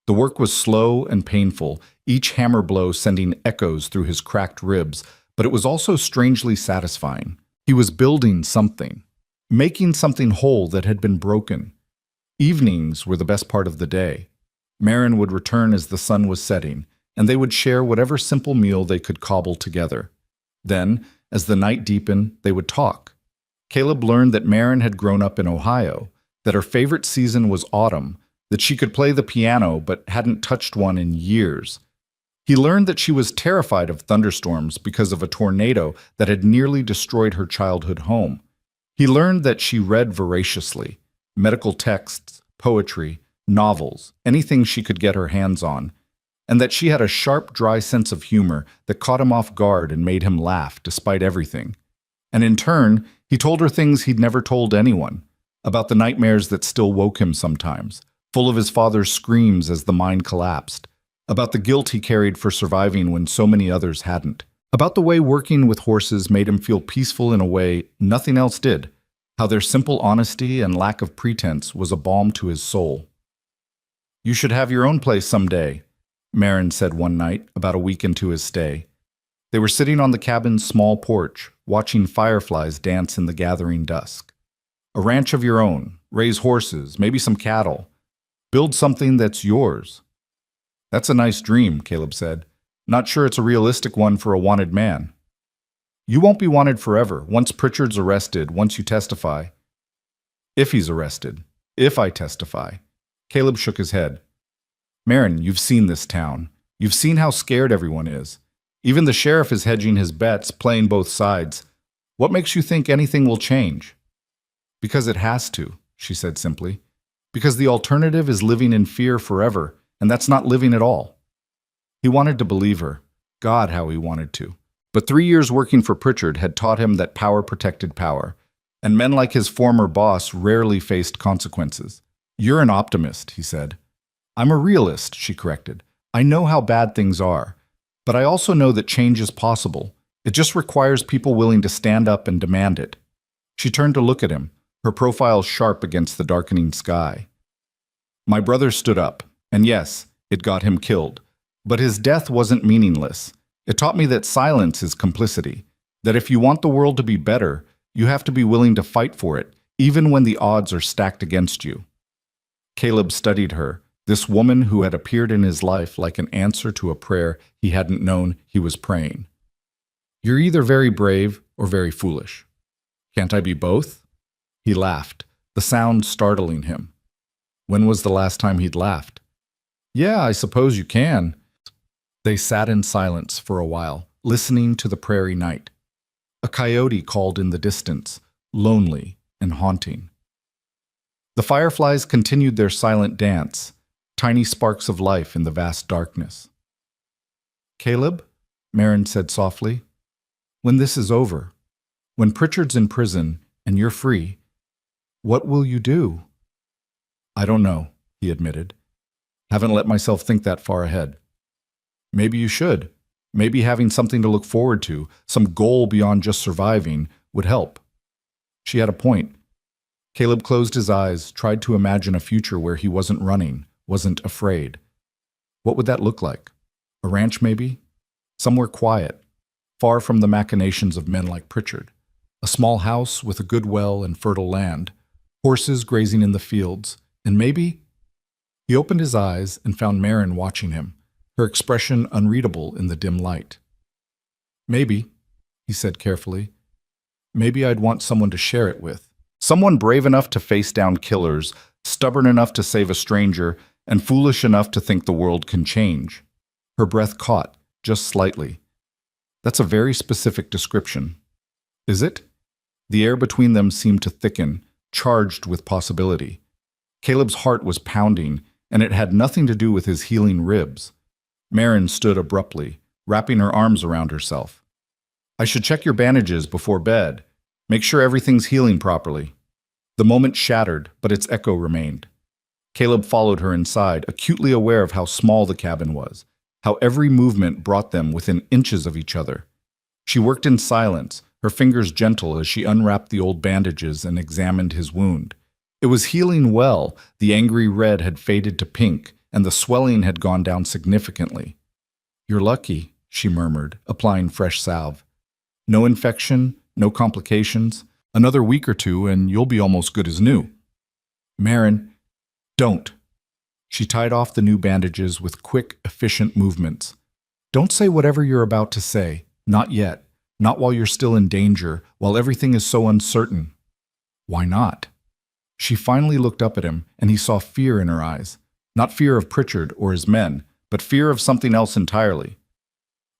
The work was slow and painful, each hammer blow sending echoes through his cracked ribs, but it was also strangely satisfying. He was building something, making something whole that had been broken. Evenings were the best part of the day. Marin would return as the sun was setting, and they would share whatever simple meal they could cobble together. Then, as the night deepened, they would talk. Caleb learned that Marin had grown up in Ohio, that her favorite season was autumn, that she could play the piano but hadn't touched one in years. He learned that she was terrified of thunderstorms because of a tornado that had nearly destroyed her childhood home. He learned that she read voraciously, medical texts, poetry, novels, anything she could get her hands on, and that she had a sharp, dry sense of humor that caught him off guard and made him laugh despite everything. And in turn, he told her things he'd never told anyone, about the nightmares that still woke him sometimes, full of his father's screams as the mine collapsed, about the guilt he carried for surviving when so many others hadn't, about the way working with horses made him feel peaceful in a way nothing else did, how their simple honesty and lack of pretense was a balm to his soul. "You should have your own place someday," Marin said one night, about a week into his stay. They were sitting on the cabin's small porch, watching fireflies dance in the gathering dusk. "A ranch of your own, raise horses, maybe some cattle. Build something that's yours." "That's a nice dream," Caleb said. "Not sure it's a realistic one for a wanted man." "You won't be wanted forever, once Pritchard's arrested, once you testify." "If he's arrested. If I testify." Caleb shook his head. "Marin, you've seen this town. You've seen how scared everyone is. Even the sheriff is hedging his bets, playing both sides. What makes you think anything will change?" "Because it has to," she said simply. "Because the alternative is living in fear forever, and that's not living at all." He wanted to believe her. God, how he wanted to. But 3 years working for Pritchard had taught him that power protected power, and men like his former boss rarely faced consequences. "You're an optimist," he said. "I'm a realist," she corrected. "I know how bad things are, but I also know that change is possible. It just requires people willing to stand up and demand it." She turned to look at him, her profile sharp against the darkening sky. "My brother stood up, and yes, it got him killed. But his death wasn't meaningless. It taught me that silence is complicity, that if you want the world to be better, you have to be willing to fight for it, even when the odds are stacked against you." Caleb studied her, this woman who had appeared in his life like an answer to a prayer he hadn't known he was praying. "You're either very brave or very foolish. Can't I be both?" He laughed, the sound startling him. When was the last time he'd laughed? "Yeah, I suppose you can." They sat in silence for a while, listening to the prairie night. A coyote called in the distance, lonely and haunting. The fireflies continued their silent dance, tiny sparks of life in the vast darkness. "Caleb," Marin said softly, "when this is over, when Pritchard's in prison and you're free, what will you do?" "I don't know," he admitted. "Haven't let myself think that far ahead." "Maybe you should. Maybe having something to look forward to, some goal beyond just surviving, would help." She had a point. Caleb closed his eyes, tried to imagine a future where he wasn't running, wasn't afraid. What would that look like? A ranch, maybe? Somewhere quiet, far from the machinations of men like Pritchard. A small house with a good well and fertile land, horses grazing in the fields, and maybe... He opened his eyes and found Marin watching him, her expression unreadable in the dim light. "Maybe," he said carefully, "maybe I'd want someone to share it with. Someone brave enough to face down killers, stubborn enough to save a stranger, and foolish enough to think the world can change." Her breath caught, just slightly. "That's a very specific description." "Is it?" The air between them seemed to thicken, charged with possibility. Caleb's heart was pounding, and it had nothing to do with his healing ribs. Marin stood abruptly, wrapping her arms around herself. I should check your bandages before bed. Make sure everything's healing properly. The moment shattered, but its echo remained. Caleb followed her inside, acutely aware of how small the cabin was, how every movement brought them within inches of each other. She worked in silence, her fingers gentle as she unwrapped the old bandages and examined his wound. It was healing well. The angry red had faded to pink, and the swelling had gone down significantly. "You're lucky," she murmured, applying fresh salve. "No infection, no complications. Another week or two, and you'll be almost good as new." "Marin, don't." She tied off the new bandages with quick, efficient movements. "Don't say whatever you're about to say. Not yet. Not while you're still in danger, while everything is so uncertain." "Why not?" She finally looked up at him, and he saw fear in her eyes. Not fear of Pritchard or his men, but fear of something else entirely.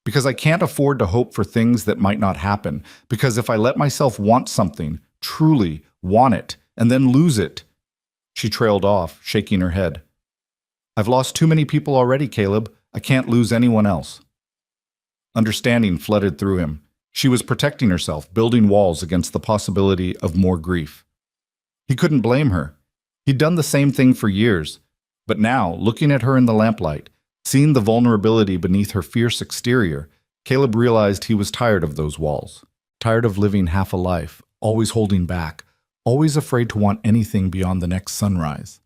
"Because I can't afford to hope for things that might not happen. Because if I let myself want something, truly want it, and then lose it..." She trailed off, shaking her head. "I've lost too many people already, Caleb. I can't lose anyone else." Understanding flooded through him. She was protecting herself, building walls against the possibility of more grief. He couldn't blame her. He'd done the same thing for years. But now, looking at her in the lamplight, seeing the vulnerability beneath her fierce exterior, Caleb realized he was tired of those walls. Tired of living half a life, always holding back, always afraid to want anything beyond the next sunrise.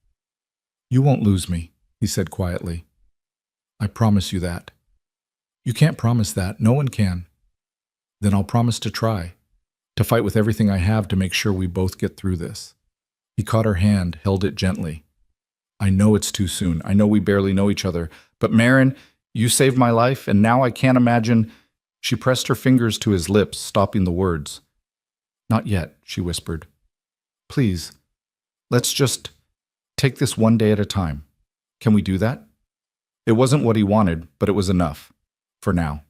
"You won't lose me," he said quietly. "I promise you that." "You can't promise that. No one can." "Then I'll promise to try. To fight with everything I have to make sure we both get through this." He caught her hand, held it gently. "I know it's too soon. I know we barely know each other. But Marin, you saved my life, and now I can't imagine..." She pressed her fingers to his lips, stopping the words. "Not yet," she whispered. "Please, let's just take this one day at a time. Can we do that?" It wasn't what he wanted, but it was enough. For now.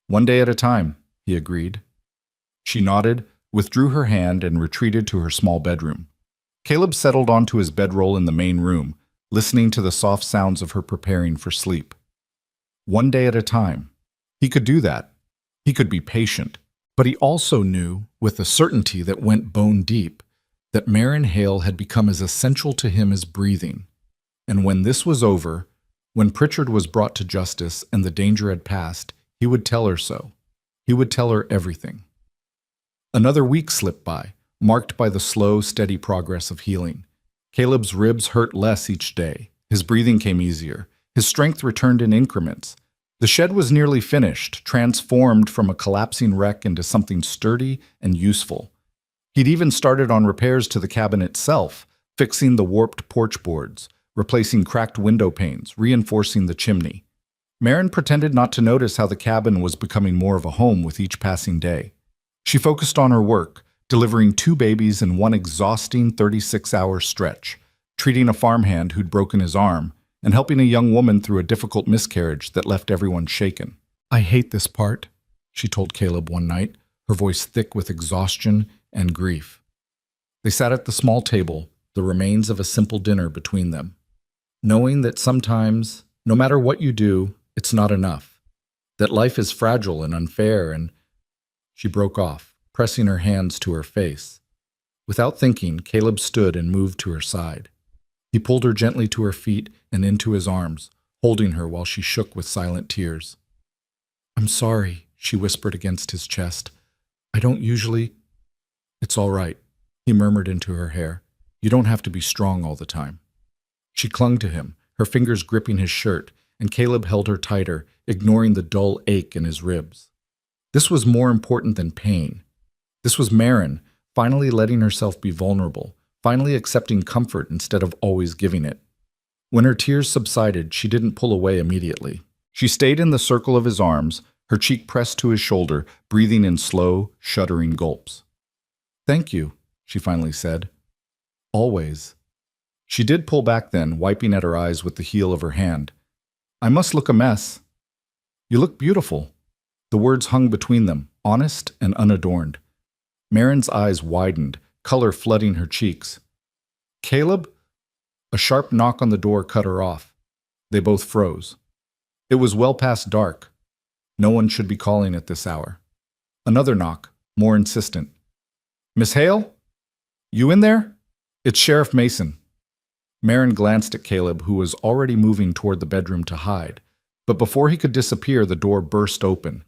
"One day at a time," he agreed. She nodded, withdrew her hand, and retreated to her small bedroom. Caleb settled onto his bedroll in the main room, listening to the soft sounds of her preparing for sleep. One day at a time. He could do that. He could be patient. But he also knew, with a certainty that went bone deep, that Marin Hale had become as essential to him as breathing. And when this was over, when Pritchard was brought to justice and the danger had passed, he would tell her so. He would tell her everything. Another week slipped by, marked by the slow, steady progress of healing. Caleb's ribs hurt less each day. His breathing came easier. His strength returned in increments. The shed was nearly finished, transformed from a collapsing wreck into something sturdy and useful. He'd even started on repairs to the cabin itself, fixing the warped porch boards, replacing cracked window panes, reinforcing the chimney. Marin pretended not to notice how the cabin was becoming more of a home with each passing day. She focused on her work, delivering 2 babies in one exhausting 36-hour stretch, treating a farmhand who'd broken his arm, and helping a young woman through a difficult miscarriage that left everyone shaken. "I hate this part," she told Caleb one night, her voice thick with exhaustion and grief. They sat at the small table, the remains of a simple dinner between them, knowing that sometimes, no matter what you do, it's not enough, that life is fragile and unfair, and... She broke off, pressing her hands to her face. Without thinking, Caleb stood and moved to her side. He pulled her gently to her feet and into his arms, holding her while she shook with silent tears. "I'm sorry," she whispered against his chest. "I don't usually..." "It's all right," he murmured into her hair. "You don't have to be strong all the time." She clung to him, her fingers gripping his shirt, and Caleb held her tighter, ignoring the dull ache in his ribs. This was more important than pain. This was Marin, finally letting herself be vulnerable, finally accepting comfort instead of always giving it. When her tears subsided, she didn't pull away immediately. She stayed in the circle of his arms, her cheek pressed to his shoulder, breathing in slow, shuddering gulps. "Thank you," she finally said. "Always." She did pull back then, wiping at her eyes with the heel of her hand. "I must look a mess." "You look beautiful." The words hung between them, honest and unadorned. Marin's eyes widened, color flooding her cheeks. "Caleb?" A sharp knock on the door cut her off. They both froze. It was well past dark. No one should be calling at this hour. Another knock, more insistent. Miss Hale? You in there? It's Sheriff Mason. Marin glanced at Caleb, who was already moving toward the bedroom to hide. But before he could disappear, the door burst open.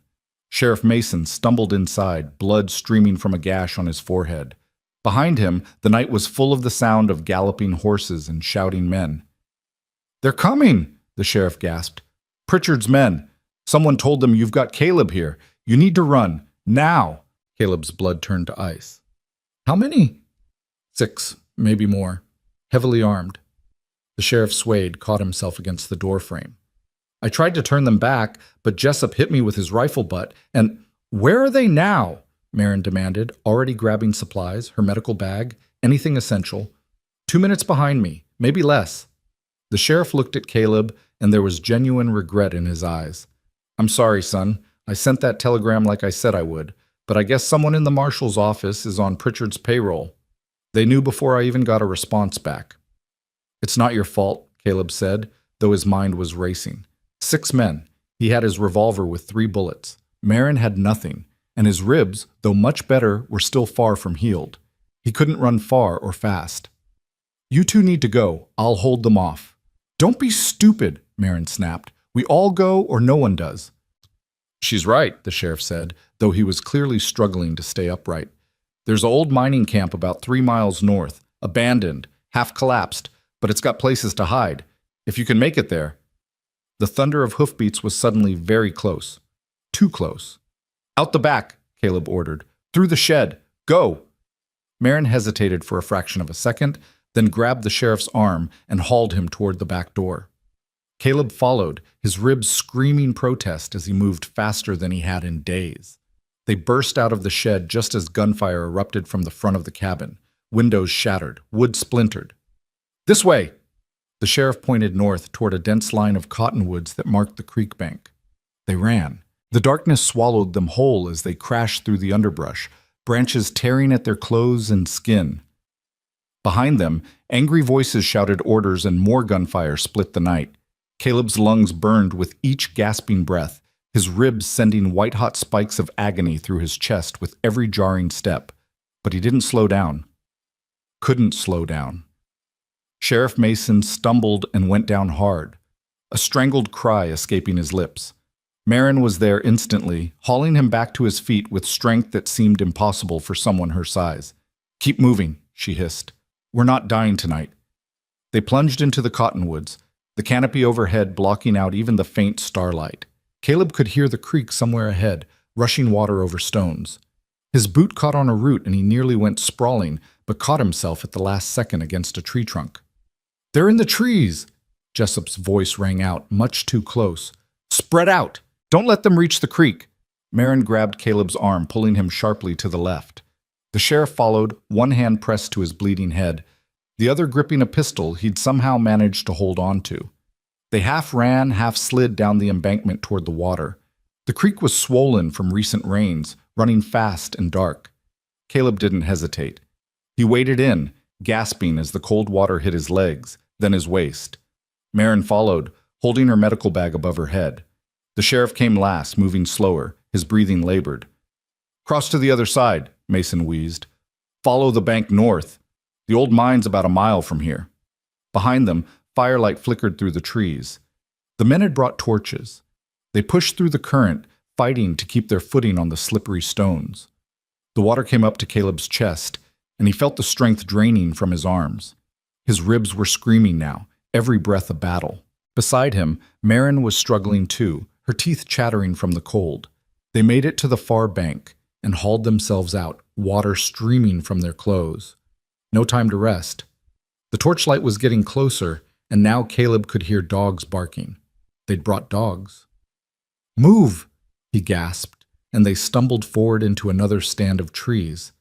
Sheriff Mason stumbled inside, blood streaming from a gash on his forehead. Behind him, the night was full of the sound of galloping horses and shouting men. They're coming, the sheriff gasped. Pritchard's men. Someone told them you've got Caleb here. You need to run. Now. Caleb's blood turned to ice. How many? 6, maybe more. Heavily armed. The sheriff swayed, caught himself against the doorframe. I tried to turn them back, but Jessup hit me with his rifle butt, and where are they now? Marin demanded, already grabbing supplies, her medical bag, anything essential. 2 minutes behind me, maybe less. The sheriff looked at Caleb, and there was genuine regret in his eyes. I'm sorry, son. I sent that telegram like I said I would, but I guess someone in the marshal's office is on Pritchard's payroll. They knew before I even got a response back. It's not your fault, Caleb said, though his mind was racing. 6 men. He had his revolver with 3 bullets. Marin had nothing, and his ribs, though much better, were still far from healed. He couldn't run far or fast. You two need to go. I'll hold them off. Don't be stupid, Marin snapped. We all go or no one does. She's right, the sheriff said, though he was clearly struggling to stay upright. There's an old mining camp about 3 miles north, abandoned, half collapsed, but it's got places to hide. If you can make it there. The thunder of hoofbeats was suddenly very close. Too close. Out the back, Caleb ordered. Through the shed. Go! Marin hesitated for a fraction of a second, then grabbed the sheriff's arm and hauled him toward the back door. Caleb followed, his ribs screaming protest as he moved faster than he had in days. They burst out of the shed just as gunfire erupted from the front of the cabin. Windows shattered, wood splintered. This way! The sheriff pointed north toward a dense line of cottonwoods that marked the creek bank. They ran. The darkness swallowed them whole as they crashed through the underbrush, branches tearing at their clothes and skin. Behind them, angry voices shouted orders and more gunfire split the night. Caleb's lungs burned with each gasping breath, his ribs sending white-hot spikes of agony through his chest with every jarring step. But he didn't slow down. Couldn't slow down. Sheriff Mason stumbled and went down hard, a strangled cry escaping his lips. Marin was there instantly, hauling him back to his feet with strength that seemed impossible for someone her size. Keep moving, she hissed. We're not dying tonight. They plunged into the cottonwoods, the canopy overhead blocking out even the faint starlight. Caleb could hear the creek somewhere ahead, rushing water over stones. His boot caught on a root and he nearly went sprawling, but caught himself at the last second against a tree trunk. They're in the trees! Jessup's voice rang out, much too close. Spread out! Don't let them reach the creek! Marin grabbed Caleb's arm, pulling him sharply to the left. The sheriff followed, one hand pressed to his bleeding head, the other gripping a pistol he'd somehow managed to hold on to. They half ran, half slid down the embankment toward the water. The creek was swollen from recent rains, running fast and dark. Caleb didn't hesitate. He waded in, gasping as the cold water hit his legs, then his waist. Marin followed, holding her medical bag above her head. The sheriff came last, moving slower, his breathing labored. Cross to the other side, Mason wheezed. Follow the bank north. The old mine's about a mile from here. Behind them, firelight flickered through the trees. The men had brought torches. They pushed through the current, fighting to keep their footing on the slippery stones. The water came up to Caleb's chest, and he felt the strength draining from his arms. His ribs were screaming now, every breath a battle. Beside him, Marin was struggling too, her teeth chattering from the cold. They made it to the far bank and hauled themselves out, water streaming from their clothes. No time to rest. The torchlight was getting closer, and now Caleb could hear dogs barking. They'd brought dogs. Move, he gasped, and they stumbled forward into another stand of trees.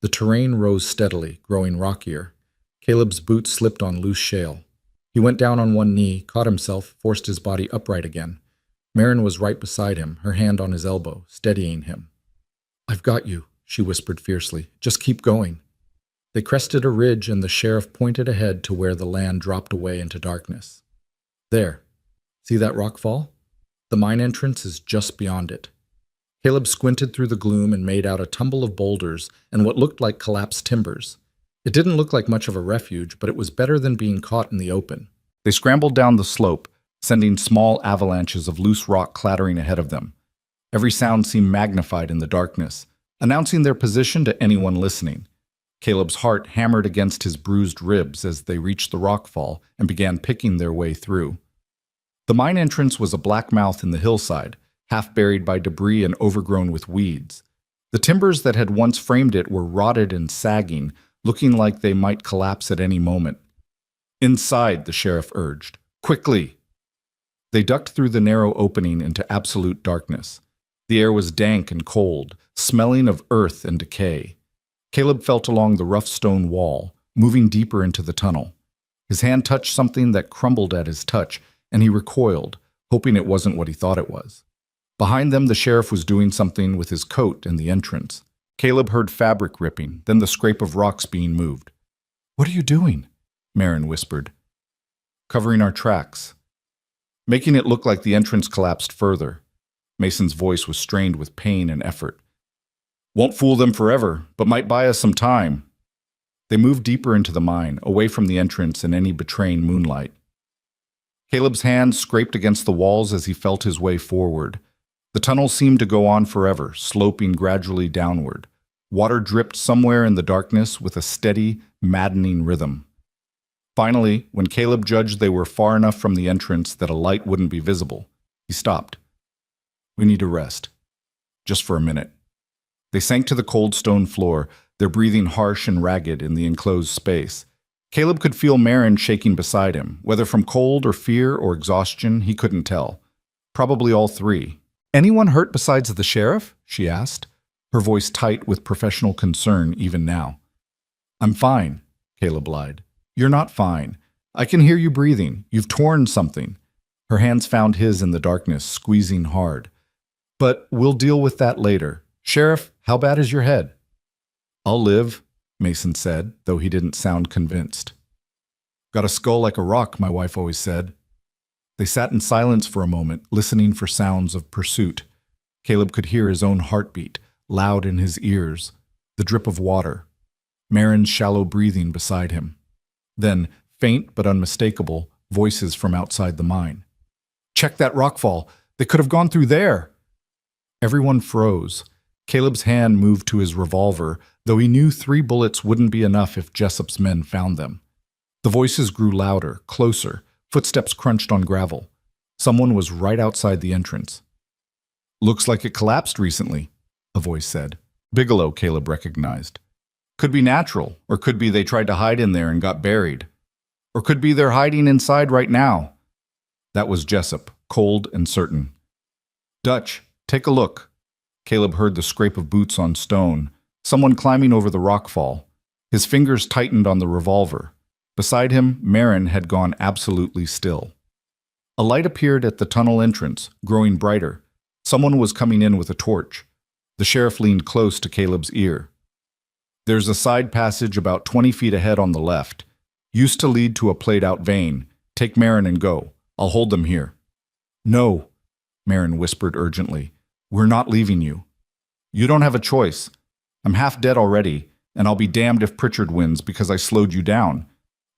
The terrain rose steadily, growing rockier. Caleb's boots slipped on loose shale. He went down on one knee, caught himself, forced his body upright again. Marin was right beside him, her hand on his elbow, steadying him. I've got you, she whispered fiercely. Just keep going. They crested a ridge, and the sheriff pointed ahead to where the land dropped away into darkness. There. See that rock fall? The mine entrance is just beyond it. Caleb squinted through the gloom and made out a tumble of boulders and what looked like collapsed timbers. It didn't look like much of a refuge, but it was better than being caught in the open. They scrambled down the slope, sending small avalanches of loose rock clattering ahead of them. Every sound seemed magnified in the darkness, announcing their position to anyone listening. Caleb's heart hammered against his bruised ribs as they reached the rockfall and began picking their way through. The mine entrance was a black mouth in the hillside, half buried by debris and overgrown with weeds. The timbers that had once framed it were rotted and sagging, looking like they might collapse at any moment. "Inside," the sheriff urged. "Quickly!" They ducked through the narrow opening into absolute darkness. The air was dank and cold, smelling of earth and decay. Caleb felt along the rough stone wall, moving deeper into the tunnel. His hand touched something that crumbled at his touch, and he recoiled, hoping it wasn't what he thought it was. Behind them, the sheriff was doing something with his coat in the entrance. Caleb heard fabric ripping, then the scrape of rocks being moved. "What are you doing?" Marin whispered. "Covering our tracks. Making it look like the entrance collapsed further." Mason's voice was strained with pain and effort. "Won't fool them forever, but might buy us some time." They moved deeper into the mine, away from the entrance and any betraying moonlight. Caleb's hand scraped against the walls as he felt his way forward. The tunnel seemed to go on forever, sloping gradually downward. Water dripped somewhere in the darkness with a steady, maddening rhythm. Finally, when Caleb judged they were far enough from the entrance that a light wouldn't be visible, he stopped. "We need to rest. Just for a minute." They sank to the cold stone floor, their breathing harsh and ragged in the enclosed space. Caleb could feel Marin shaking beside him, whether from cold or fear or exhaustion, he couldn't tell. Probably all three. "Anyone hurt besides the sheriff?" she asked, her voice tight with professional concern even now. "I'm fine," Caleb lied. "You're not fine. I can hear you breathing. You've torn something." Her hands found his in the darkness, squeezing hard. "But we'll deal with that later. Sheriff, how bad is your head?" "I'll live," Mason said, though he didn't sound convinced. "Got a skull like a rock," my wife always said. They sat in silence for a moment, listening for sounds of pursuit. Caleb could hear his own heartbeat, loud in his ears, the drip of water, Marin's shallow breathing beside him. Then, faint but unmistakable, voices from outside the mine. "Check that rockfall! They could have gone through there!" Everyone froze. Caleb's hand moved to his revolver, though he knew 3 bullets wouldn't be enough if Jessup's men found them. The voices grew louder, closer. Footsteps crunched on gravel. Someone was right outside the entrance. "Looks like it collapsed recently," a voice said. Bigelow, Caleb recognized. Could be natural, or could be they tried to hide in there and got buried. Or could be they're hiding inside right now. That was Jessup, cold and certain. "Dutch, take a look." Caleb heard the scrape of boots on stone, someone climbing over the rockfall. His fingers tightened on the revolver. Beside him, Marin had gone absolutely still. A light appeared at the tunnel entrance, growing brighter. Someone was coming in with a torch. The sheriff leaned close to Caleb's ear. "There's a side passage about 20 feet ahead on the left. Used to lead to a played-out vein. Take Marin and go. I'll hold them here." "No," Marin whispered urgently. "We're not leaving you. You don't have a choice. I'm half dead already, and I'll be damned if Pritchard wins because I slowed you down."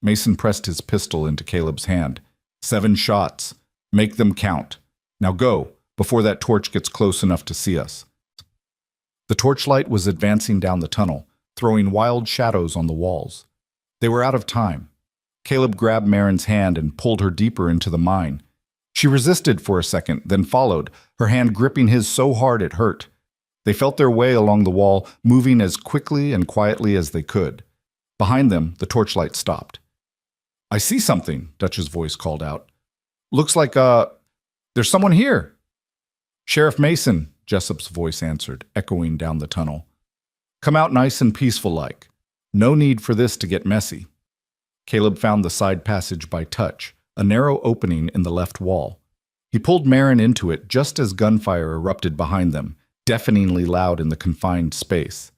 Mason pressed his pistol into Caleb's hand. 7 shots. Make them count. Now go, before that torch gets close enough to see us. The torchlight was advancing down the tunnel, throwing wild shadows on the walls. They were out of time. Caleb grabbed Marin's hand and pulled her deeper into the mine. She resisted for a second, then followed, her hand gripping his so hard it hurt. They felt their way along the wall, moving as quickly and quietly as they could. Behind them, the torchlight stopped. "I see something," Dutch's voice called out. "Looks like, there's someone here." "Sheriff Mason," Jessup's voice answered, echoing down the tunnel. "Come out nice and peaceful-like. No need for this to get messy." Caleb found the side passage by touch, a narrow opening in the left wall. He pulled Marin into it just as gunfire erupted behind them, deafeningly loud in the confined space.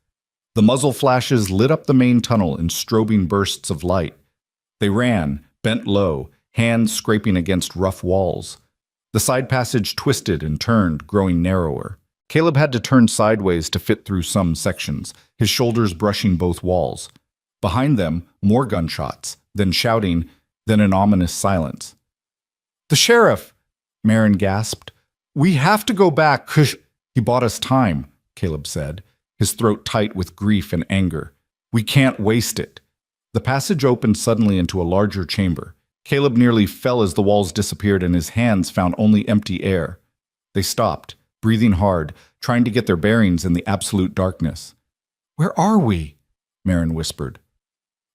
The muzzle flashes lit up the main tunnel in strobing bursts of light. They ran, bent low, hands scraping against rough walls. The side passage twisted and turned, growing narrower. Caleb had to turn sideways to fit through some sections, his shoulders brushing both walls. Behind them, more gunshots, then shouting, then an ominous silence. "The sheriff!" Marin gasped. "We have to go back. He bought us time," Caleb said, his throat tight with grief and anger. "We can't waste it." The passage opened suddenly into a larger chamber. Caleb nearly fell as the walls disappeared and his hands found only empty air. They stopped, breathing hard, trying to get their bearings in the absolute darkness. "Where are we?" Marin whispered.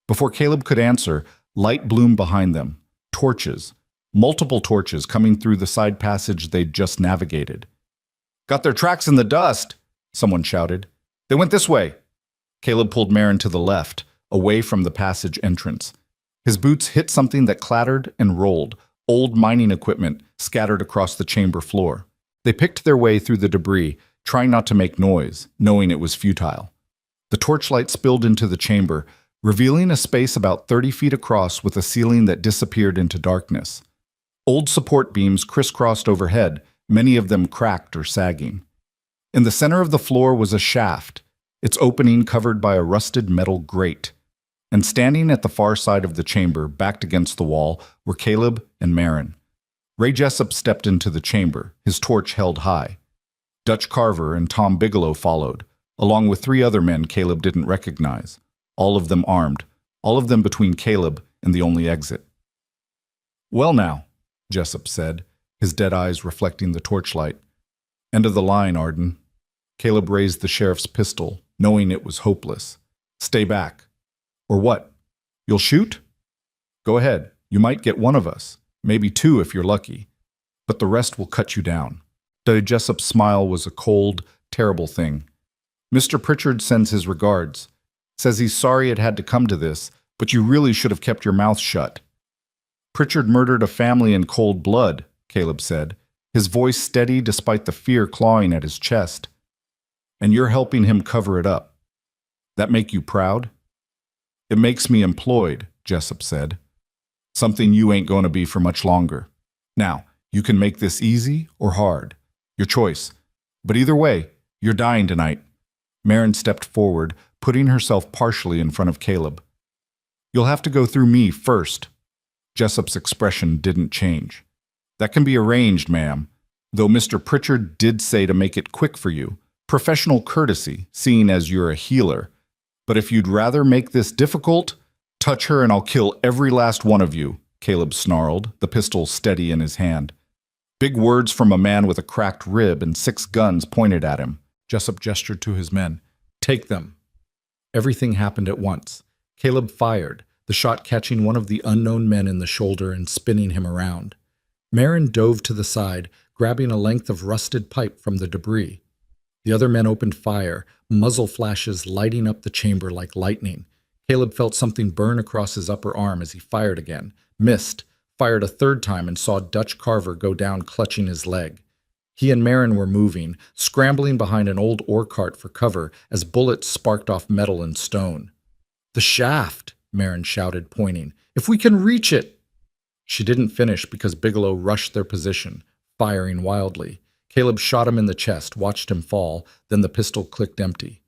Before Caleb could answer, light bloomed behind them. Torches. Multiple torches coming through the side passage they'd just navigated. "Got their tracks in the dust," someone shouted. "They went this way." Caleb pulled Marin to the left, away from the passage entrance. His boots hit something that clattered and rolled, old mining equipment scattered across the chamber floor. They picked their way through the debris, trying not to make noise, knowing it was futile. The torchlight spilled into the chamber, revealing a space about 30 feet across with a ceiling that disappeared into darkness. Old support beams crisscrossed overhead, many of them cracked or sagging. In the center of the floor was a shaft, its opening covered by a rusted metal grate. And standing at the far side of the chamber, backed against the wall, were Caleb and Marin. Ray Jessup stepped into the chamber, his torch held high. Dutch Carver and Tom Bigelow followed, along with 3 other men Caleb didn't recognize, all of them armed, all of them between Caleb and the only exit. "Well now," Jessup said, his dead eyes reflecting the torchlight. "End of the line, Arden." Caleb raised the sheriff's pistol, knowing it was hopeless. "Stay back." "Or what? You'll shoot?" "Go ahead. You might get one of us, maybe 2 if you're lucky. But the rest will cut you down." Jessup's smile was a cold, terrible thing. "Mr. Pritchard sends his regards. Says he's sorry it had to come to this, but you really should have kept your mouth shut." "Pritchard murdered a family in cold blood," Caleb said, his voice steady despite the fear clawing at his chest. "And you're helping him cover it up. That make you proud?" "It makes me employed," Jessup said. "Something you ain't going to be for much longer. Now, you can make this easy or hard. Your choice. But either way, you're dying tonight." Marin stepped forward, putting herself partially in front of Caleb. "You'll have to go through me first." Jessup's expression didn't change. "That can be arranged, ma'am, though Mr. Pritchard did say to make it quick for you. Professional courtesy, seeing as you're a healer. But if you'd rather make this difficult, touch her and I'll kill every last one of you," Caleb snarled, the pistol steady in his hand. Big words from a man with a cracked rib and 6 guns pointed at him. Jessup gestured to his men. "Take them." Everything happened at once. Caleb fired, the shot catching one of the unknown men in the shoulder and spinning him around. Marin dove to the side, grabbing a length of rusted pipe from the debris. The other men opened fire, muzzle flashes lighting up the chamber like lightning. Caleb felt something burn across his upper arm as he fired again, missed, fired a 3rd time and saw Dutch Carver go down clutching his leg. He and Marin were moving, scrambling behind an old ore cart for cover as bullets sparked off metal and stone. "The shaft!" Marin shouted, pointing. "If we can reach it!" She didn't finish because Bigelow rushed their position, firing wildly. Caleb shot him in the chest, watched him fall, then the pistol clicked empty.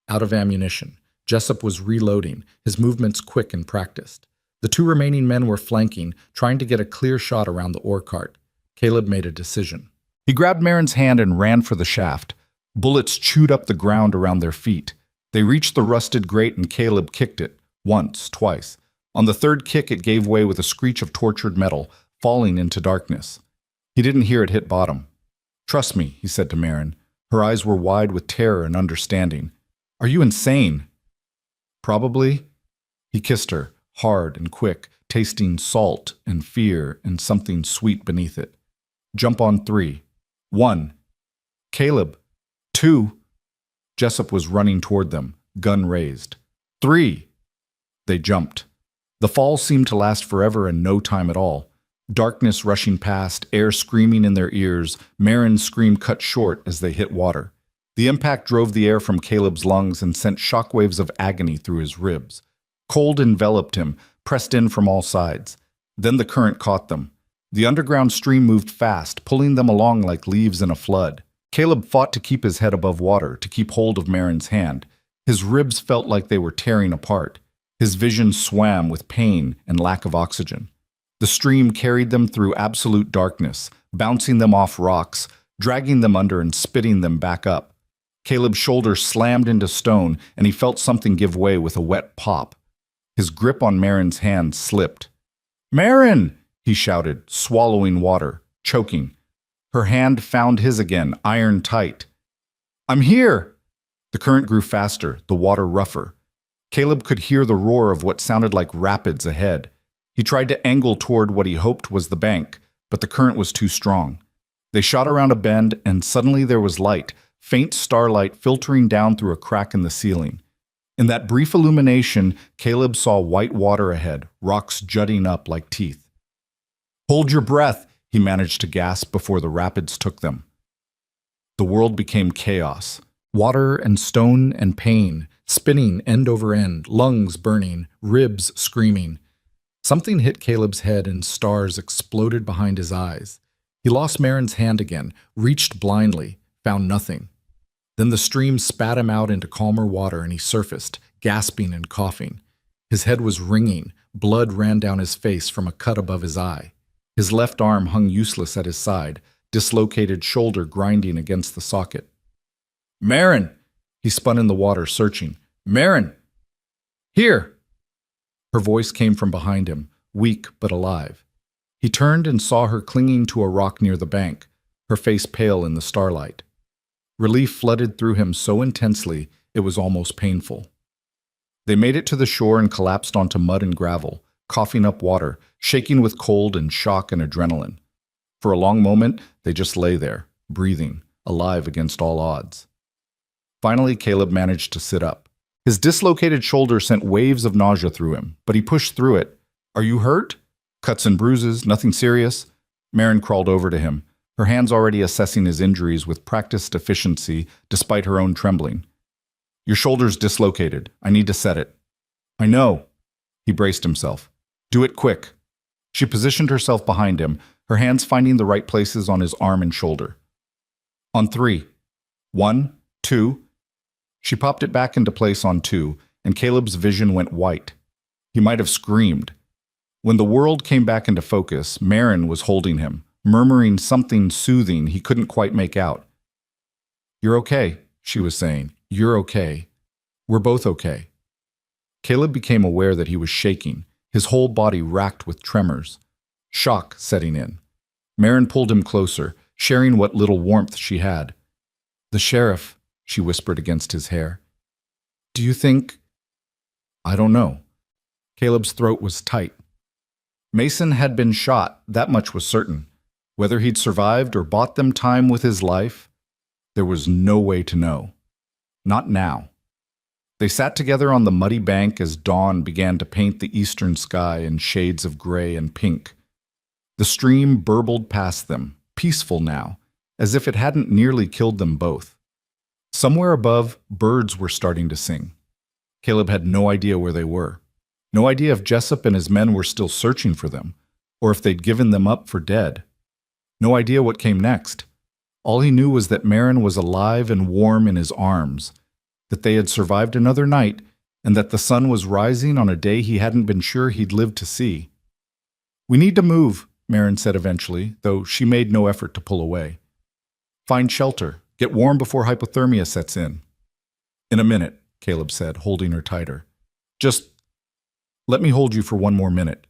Out of ammunition. Jessup was reloading, his movements quick and practiced. The 2 remaining men were flanking, trying to get a clear shot around the ore cart. Caleb made a decision. He grabbed Marin's hand and ran for the shaft. Bullets chewed up the ground around their feet. They reached the rusted grate and Caleb kicked it, once, twice. On the 3rd kick it gave way with a screech of tortured metal, falling into darkness. He didn't hear it hit bottom. "Trust me," he said to Marin. Her eyes were wide with terror and understanding. "Are you insane?" "Probably." He kissed her, hard and quick, tasting salt and fear and something sweet beneath it. "Jump on 3. 1. Caleb. 2. Jessup was running toward them, gun raised. 3. They jumped. The fall seemed to last forever and no time at all. Darkness rushing past, air screaming in their ears, Marin's scream cut short as they hit water. The impact drove the air from Caleb's lungs and sent shockwaves of agony through his ribs. Cold enveloped him, pressed in from all sides. Then the current caught them. The underground stream moved fast, pulling them along like leaves in a flood. Caleb fought to keep his head above water, to keep hold of Marin's hand. His ribs felt like they were tearing apart. His vision swam with pain and lack of oxygen. The stream carried them through absolute darkness, bouncing them off rocks, dragging them under and spitting them back up. Caleb's shoulder slammed into stone, and he felt something give way with a wet pop. His grip on Marin's hand slipped. "Marin!" he shouted, swallowing water, choking. Her hand found his again, iron tight. "I'm here!" The current grew faster, the water rougher. Caleb could hear the roar of what sounded like rapids ahead. He tried to angle toward what he hoped was the bank, but the current was too strong. They shot around a bend, and suddenly there was light, faint starlight filtering down through a crack in the ceiling. In that brief illumination, Caleb saw white water ahead, rocks jutting up like teeth. "Hold your breath," he managed to gasp before the rapids took them. The world became chaos. Water and stone and pain, spinning end over end, lungs burning, ribs screaming. Something hit Caleb's head and stars exploded behind his eyes. He lost Marin's hand again, reached blindly, found nothing. Then the stream spat him out into calmer water and he surfaced, gasping and coughing. His head was ringing, blood ran down his face from a cut above his eye. His left arm hung useless at his side, dislocated shoulder grinding against the socket. "Marin!" He spun in the water, searching. "Marin! Here!" Her voice came from behind him, weak but alive. He turned and saw her clinging to a rock near the bank, her face pale in the starlight. Relief flooded through him so intensely it was almost painful. They made it to the shore and collapsed onto mud and gravel, coughing up water, shaking with cold and shock and adrenaline. For a long moment, they just lay there, breathing, alive against all odds. Finally, Caleb managed to sit up. His dislocated shoulder sent waves of nausea through him, but he pushed through it. "Are you hurt?" "Cuts and bruises, nothing serious." Marin crawled over to him, her hands already assessing his injuries with practiced efficiency despite her own trembling. "Your shoulder's dislocated. I need to set it." "I know." He braced himself. "Do it quick." She positioned herself behind him, her hands finding the right places on his arm and shoulder. "On 3. 1, 2. She popped it back into place on 2, and Caleb's vision went white. He might have screamed. When the world came back into focus, Marin was holding him, murmuring something soothing he couldn't quite make out. "You're okay," she was saying. "You're okay. We're both okay." Caleb became aware that he was shaking, his whole body racked with tremors. Shock setting in. Marin pulled him closer, sharing what little warmth she had. "The sheriff," she whispered against his hair. "Do you think—" "I don't know." Caleb's throat was tight. Mason had been shot, that much was certain. Whether he'd survived or bought them time with his life, there was no way to know. Not now. They sat together on the muddy bank as dawn began to paint the eastern sky in shades of gray and pink. The stream burbled past them, peaceful now, as if it hadn't nearly killed them both. Somewhere above, birds were starting to sing. Caleb had no idea where they were. No idea if Jessup and his men were still searching for them, or if they'd given them up for dead. No idea what came next. All he knew was that Marin was alive and warm in his arms, that they had survived another night, and that the sun was rising on a day he hadn't been sure he'd live to see. "We need to move," Marin said eventually, though she made no effort to pull away. "Find shelter. Get warm before hypothermia sets in." "In a minute," Caleb said, holding her tighter. "Just let me hold you for one more minute."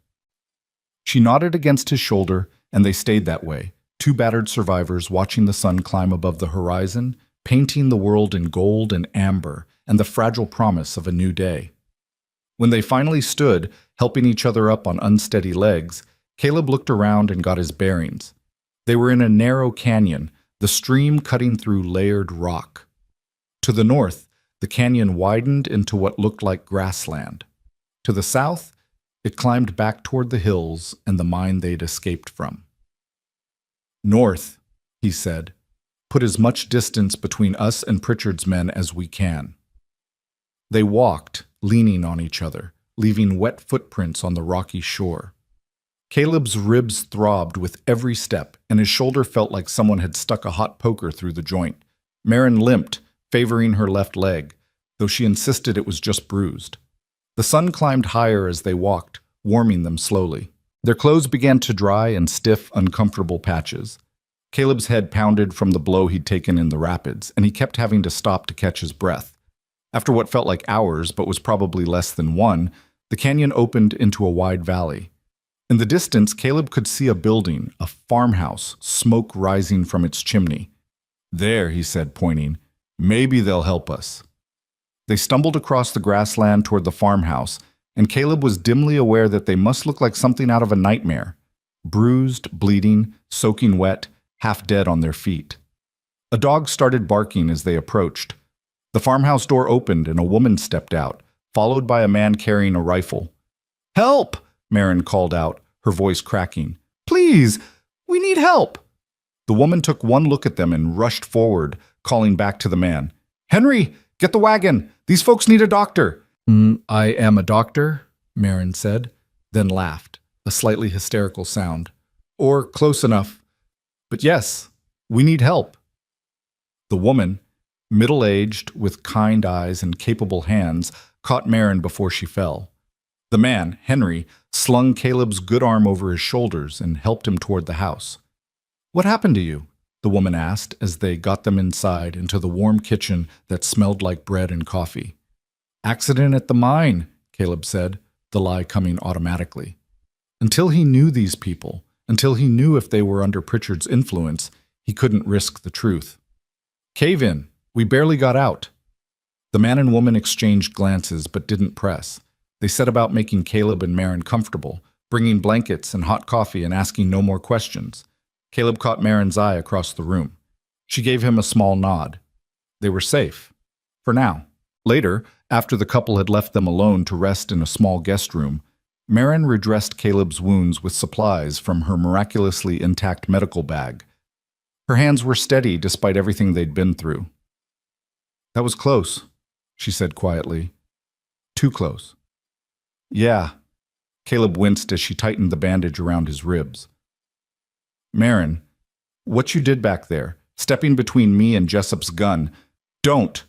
She nodded against his shoulder, and they stayed that way, two battered survivors watching the sun climb above the horizon, painting the world in gold and amber and the fragile promise of a new day. When they finally stood, helping each other up on unsteady legs, Caleb looked around and got his bearings. They were in a narrow canyon, the stream cutting through layered rock. To the north, the canyon widened into what looked like grassland. To the south, it climbed back toward the hills and the mine they'd escaped from. "North," he said. "Put as much distance between us and Pritchard's men as we can." They walked, leaning on each other, leaving wet footprints on the rocky shore. Caleb's ribs throbbed with every step, and his shoulder felt like someone had stuck a hot poker through the joint. Marin limped, favoring her left leg, though she insisted it was just bruised. The sun climbed higher as they walked, warming them slowly. Their clothes began to dry in stiff, uncomfortable patches. Caleb's head pounded from the blow he'd taken in the rapids, and he kept having to stop to catch his breath. After what felt like hours, but was probably less than one, the canyon opened into a wide valley. In the distance, Caleb could see a building, a farmhouse, smoke rising from its chimney. "There," he said, pointing. "Maybe they'll help us." They stumbled across the grassland toward the farmhouse, and Caleb was dimly aware that they must look like something out of a nightmare. Bruised, bleeding, soaking wet, half dead on their feet. A dog started barking as they approached. The farmhouse door opened and a woman stepped out, followed by a man carrying a rifle. "Help!" Marin called out, her voice cracking. "Please, we need help!" The woman took one look at them and rushed forward, calling back to the man. "Henry, get the wagon! These folks need a doctor!" "I am a doctor," Marin said, then laughed, a slightly hysterical sound. "Or close enough. But yes, we need help." The woman, middle-aged, with kind eyes and capable hands, caught Marin before she fell. The man, Henry, slung Caleb's good arm over his shoulders and helped him toward the house. "What happened to you?" the woman asked as they got them inside into the warm kitchen that smelled like bread and coffee. "Accident at the mine," Caleb said, the lie coming automatically. Until he knew these people, until he knew if they were under Pritchard's influence, he couldn't risk the truth. "Cave in. We barely got out." The man and woman exchanged glances but didn't press. They set about making Caleb and Marin comfortable, bringing blankets and hot coffee and asking no more questions. Caleb caught Marin's eye across the room. She gave him a small nod. They were safe. For now. Later, after the couple had left them alone to rest in a small guest room, Marin redressed Caleb's wounds with supplies from her miraculously intact medical bag. Her hands were steady despite everything they'd been through. "That was close," she said quietly. "Too close." "Yeah." Caleb winced as she tightened the bandage around his ribs. "Marin, what you did back there, stepping between me and Jessup's gun, don't!"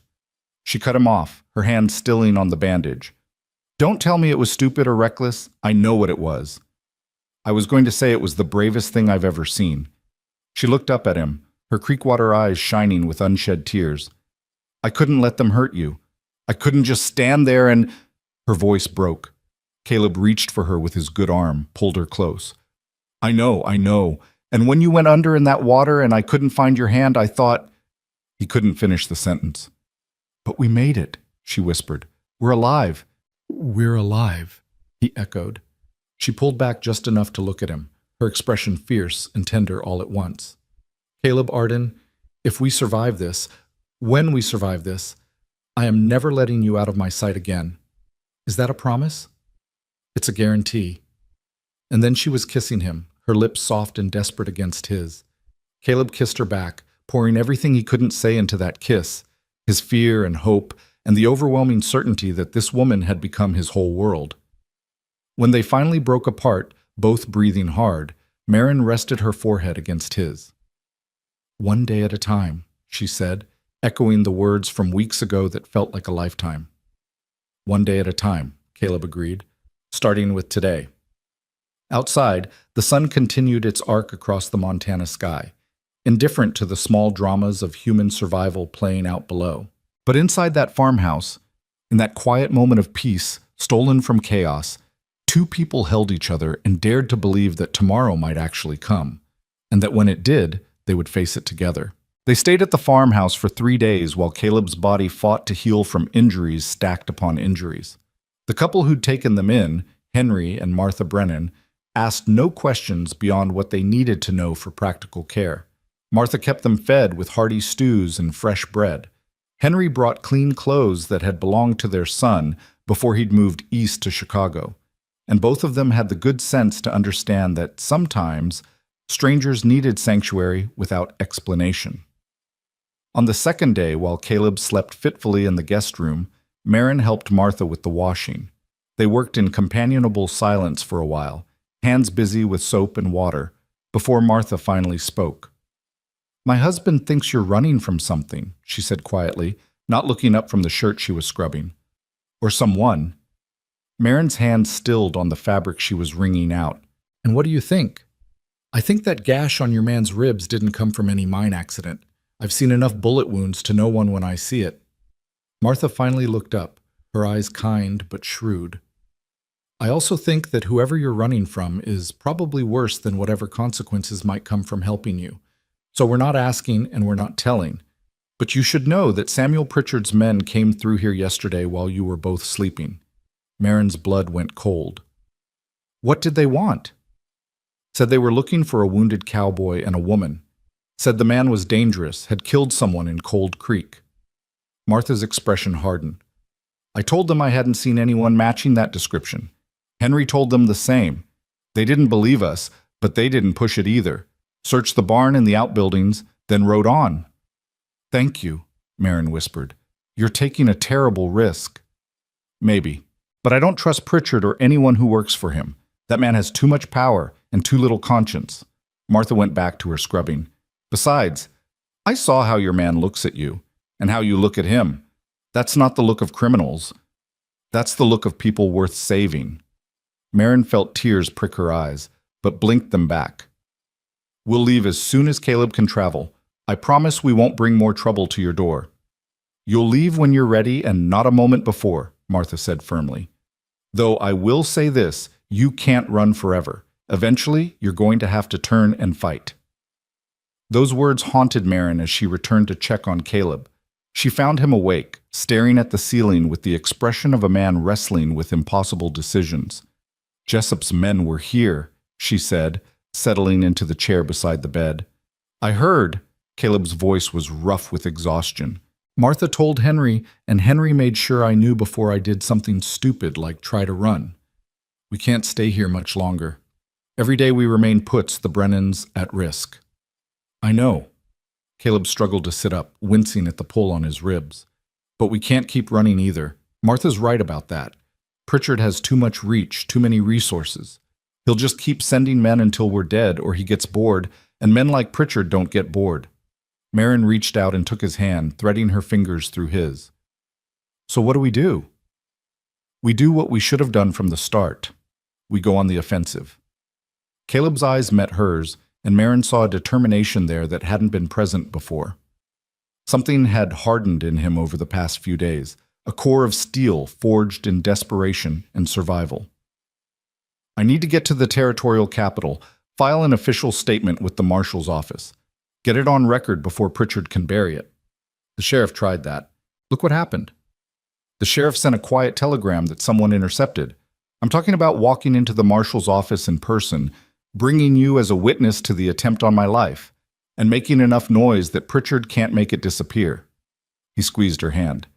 She cut him off, her hand stilling on the bandage. "Don't tell me it was stupid or reckless. I know what it was." "I was going to say it was the bravest thing I've ever seen." She looked up at him, her creekwater eyes shining with unshed tears. "I couldn't let them hurt you. I couldn't just stand there and—" Her voice broke. Caleb reached for her with his good arm, pulled her close. I know. And when you went under in that water and I couldn't find your hand, I thought—" He couldn't finish the sentence. "But we made it," she whispered. "We're alive." "We're alive," he echoed. She pulled back just enough to look at him, her expression fierce and tender all at once. "Caleb Arden, if we survive this, when we survive this, I am never letting you out of my sight again. Is that a promise?" "It's a guarantee." And then she was kissing him, her lips soft and desperate against his. Caleb kissed her back, pouring everything he couldn't say into that kiss, his fear and hope, and the overwhelming certainty that this woman had become his whole world. When they finally broke apart, both breathing hard, Marin rested her forehead against his. "One day at a time," she said, echoing the words from weeks ago that felt like a lifetime. "One day at a time," Caleb agreed, "starting with today." Outside, the sun continued its arc across the Montana sky, indifferent to the small dramas of human survival playing out below. But inside that farmhouse, in that quiet moment of peace, stolen from chaos, two people held each other and dared to believe that tomorrow might actually come, and that when it did, they would face it together. They stayed at the farmhouse for 3 days while Caleb's body fought to heal from injuries stacked upon injuries. The couple who'd taken them in, Henry and Martha Brennan, asked no questions beyond what they needed to know for practical care. Martha kept them fed with hearty stews and fresh bread. Henry brought clean clothes that had belonged to their son before he'd moved east to Chicago. And both of them had the good sense to understand that sometimes strangers needed sanctuary without explanation. On the second day, while Caleb slept fitfully in the guest room, Marin helped Martha with the washing. They worked in companionable silence for a while, hands busy with soap and water, before Martha finally spoke. "My husband thinks you're running from something," she said quietly, not looking up from the shirt she was scrubbing. "Or someone." Marin's hand stilled on the fabric she was wringing out. "And what do you think?" "I think that gash on your man's ribs didn't come from any mine accident. I've seen enough bullet wounds to know one when I see it." Martha finally looked up, her eyes kind but shrewd. "I also think that whoever you're running from is probably worse than whatever consequences might come from helping you. So we're not asking and we're not telling. But you should know that Samuel Pritchard's men came through here yesterday while you were both sleeping." Marin's blood went cold. "What did they want?" "Said they were looking for a wounded cowboy and a woman. Said the man was dangerous, had killed someone in Cold Creek." Martha's expression hardened. "I told them I hadn't seen anyone matching that description. Henry told them the same. They didn't believe us, but they didn't push it either. Searched the barn and the outbuildings, then rode on." "Thank you," Marin whispered. "You're taking a terrible risk." "Maybe. But I don't trust Pritchard or anyone who works for him. That man has too much power and too little conscience." Martha went back to her scrubbing. "Besides, I saw how your man looks at you, and how you look at him. That's not the look of criminals. That's the look of people worth saving." Marin felt tears prick her eyes, but blinked them back. "We'll leave as soon as Caleb can travel. I promise we won't bring more trouble to your door." "You'll leave when you're ready and not a moment before," Martha said firmly. "Though I will say this, you can't run forever. Eventually, you're going to have to turn and fight." Those words haunted Marin as she returned to check on Caleb. She found him awake, staring at the ceiling with the expression of a man wrestling with impossible decisions. "Jessup's men were here," she said, settling into the chair beside the bed. "I heard." Caleb's voice was rough with exhaustion. "Martha told Henry, and Henry made sure I knew before I did something stupid like try to run. We can't stay here much longer. Every day we remain puts the Brennans at risk." "I know." Caleb struggled to sit up, wincing at the pull on his ribs. "But we can't keep running either. Martha's right about that. Pritchard has too much reach, too many resources. He'll just keep sending men until we're dead or he gets bored, and men like Pritchard don't get bored." Marin reached out and took his hand, threading her fingers through his. "So what do we do?" "We do what we should have done from the start. We go on the offensive." Caleb's eyes met hers, and Marin saw a determination there that hadn't been present before. Something had hardened in him over the past few days, a core of steel forged in desperation and survival. "I need to get to the territorial capital, file an official statement with the marshal's office. Get it on record before Pritchard can bury it." The sheriff tried that. Look what happened. The sheriff sent a quiet telegram that someone intercepted. I'm talking about walking into the marshal's office in person, bringing you as a witness to the attempt on my life, and making enough noise that Pritchard can't make it disappear. He squeezed her hand.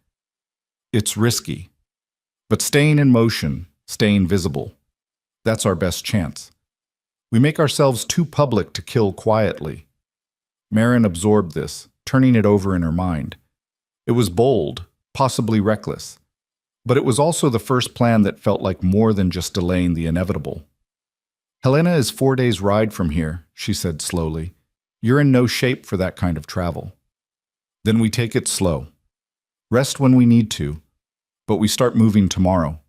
"It's risky. But staying in motion, staying visible, that's our best chance. We make ourselves too public to kill quietly." Marin absorbed this, turning it over in her mind. It was bold, possibly reckless, but it was also the first plan that felt like more than just delaying the inevitable. "Helena is 4 days' ride from here," she said slowly. "You're in no shape for that kind of travel. Then we take it slow. Rest when we need to, but we start moving tomorrow."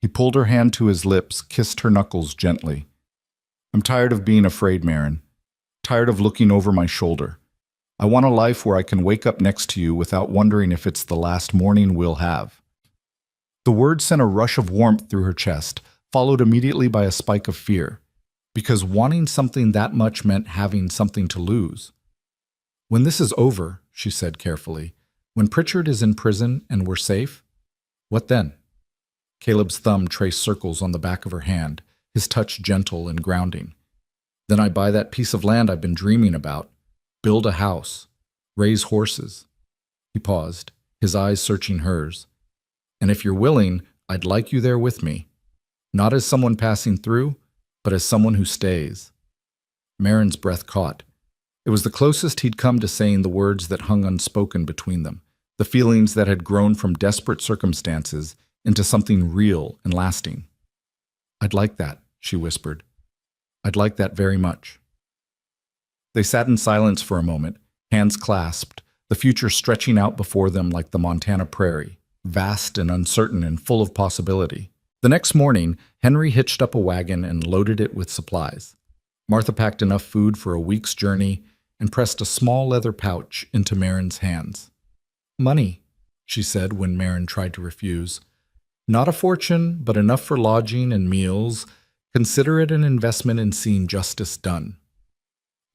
He pulled her hand to his lips, kissed her knuckles gently. "I'm tired of being afraid, Marin. Tired of looking over my shoulder. I want a life where I can wake up next to you without wondering if it's the last morning we'll have." The word sent a rush of warmth through her chest, followed immediately by a spike of fear, because wanting something that much meant having something to lose. "When this is over," she said carefully, "when Pritchard is in prison and we're safe, what then?" Caleb's thumb traced circles on the back of her hand, his touch gentle and grounding. "Then I buy that piece of land I've been dreaming about, build a house, raise horses." He paused, his eyes searching hers. "And if you're willing, I'd like you there with me. Not as someone passing through, but as someone who stays." Marin's breath caught. It was the closest he'd come to saying the words that hung unspoken between them, the feelings that had grown from desperate circumstances into something real and lasting. "I'd like that," she whispered. I'd like that very much. They sat in silence for a moment, hands clasped, the future stretching out before them like the Montana prairie, vast and uncertain and full of possibility. The next morning, Henry hitched up a wagon and loaded it with supplies. Martha packed enough food for a week's journey and pressed a small leather pouch into Marin's hands. "Money," she said when Marin tried to refuse. "Not a fortune, but enough for lodging and meals. Consider it an investment in seeing justice done."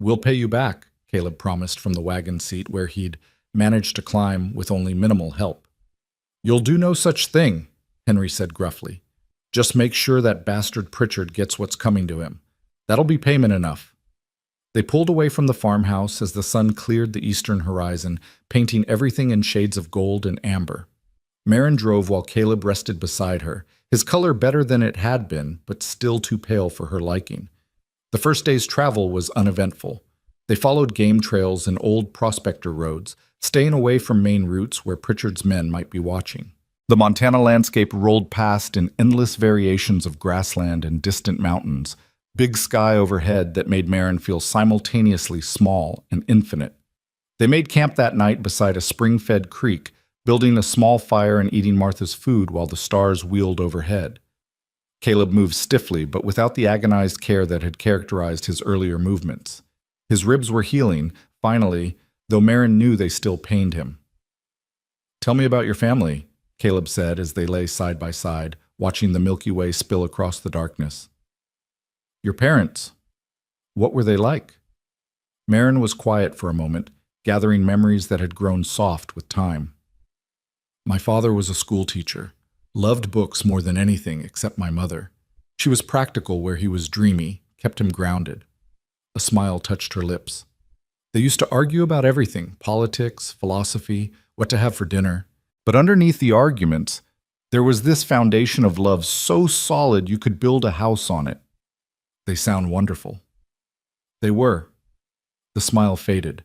"We'll pay you back," Caleb promised from the wagon seat where he'd managed to climb with only minimal help. "You'll do no such thing," Henry said gruffly. "Just make sure that bastard Pritchard gets what's coming to him. That'll be payment enough." They pulled away from the farmhouse as the sun cleared the eastern horizon, painting everything in shades of gold and amber. Marin drove while Caleb rested beside her, his color better than it had been, but still too pale for her liking. The first day's travel was uneventful. They followed game trails and old prospector roads, staying away from main routes where Pritchard's men might be watching. The Montana landscape rolled past in endless variations of grassland and distant mountains, big sky overhead that made Marin feel simultaneously small and infinite. They made camp that night beside a spring-fed creek, building a small fire and eating Martha's food while the stars wheeled overhead. Caleb moved stiffly, but without the agonized care that had characterized his earlier movements. His ribs were healing, finally, though Marin knew they still pained him. "Tell me about your family," Caleb said as they lay side by side, watching the Milky Way spill across the darkness. "Your parents, what were they like?" Marin was quiet for a moment, gathering memories that had grown soft with time. "My father was a school teacher, loved books more than anything except my mother. She was practical where he was dreamy, kept him grounded." A smile touched her lips. "They used to argue about everything, politics, philosophy, what to have for dinner. But underneath the arguments, there was this foundation of love so solid you could build a house on it." "They sound wonderful." They were. The smile faded.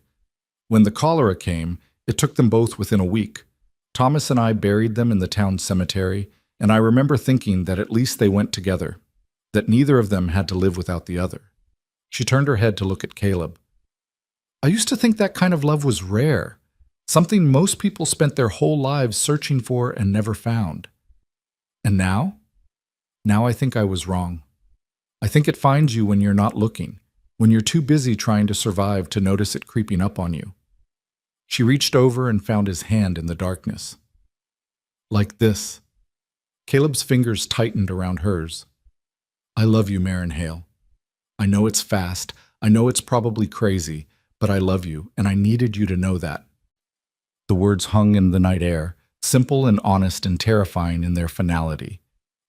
When the cholera came, it took them both within a week. Thomas and I buried them in the town cemetery, and I remember thinking that at least they went together, that neither of them had to live without the other. She turned her head to look at Caleb. "I used to think that kind of love was rare, something most people spent their whole lives searching for and never found. And now? Now I think I was wrong. I think it finds you when you're not looking, when you're too busy trying to survive to notice it creeping up on you." She reached over and found his hand in the darkness. "Like this." Caleb's fingers tightened around hers. "I love you, Marin Hale. I know it's fast, I know it's probably crazy, but I love you, and I needed you to know that." The words hung in the night air, simple and honest and terrifying in their finality.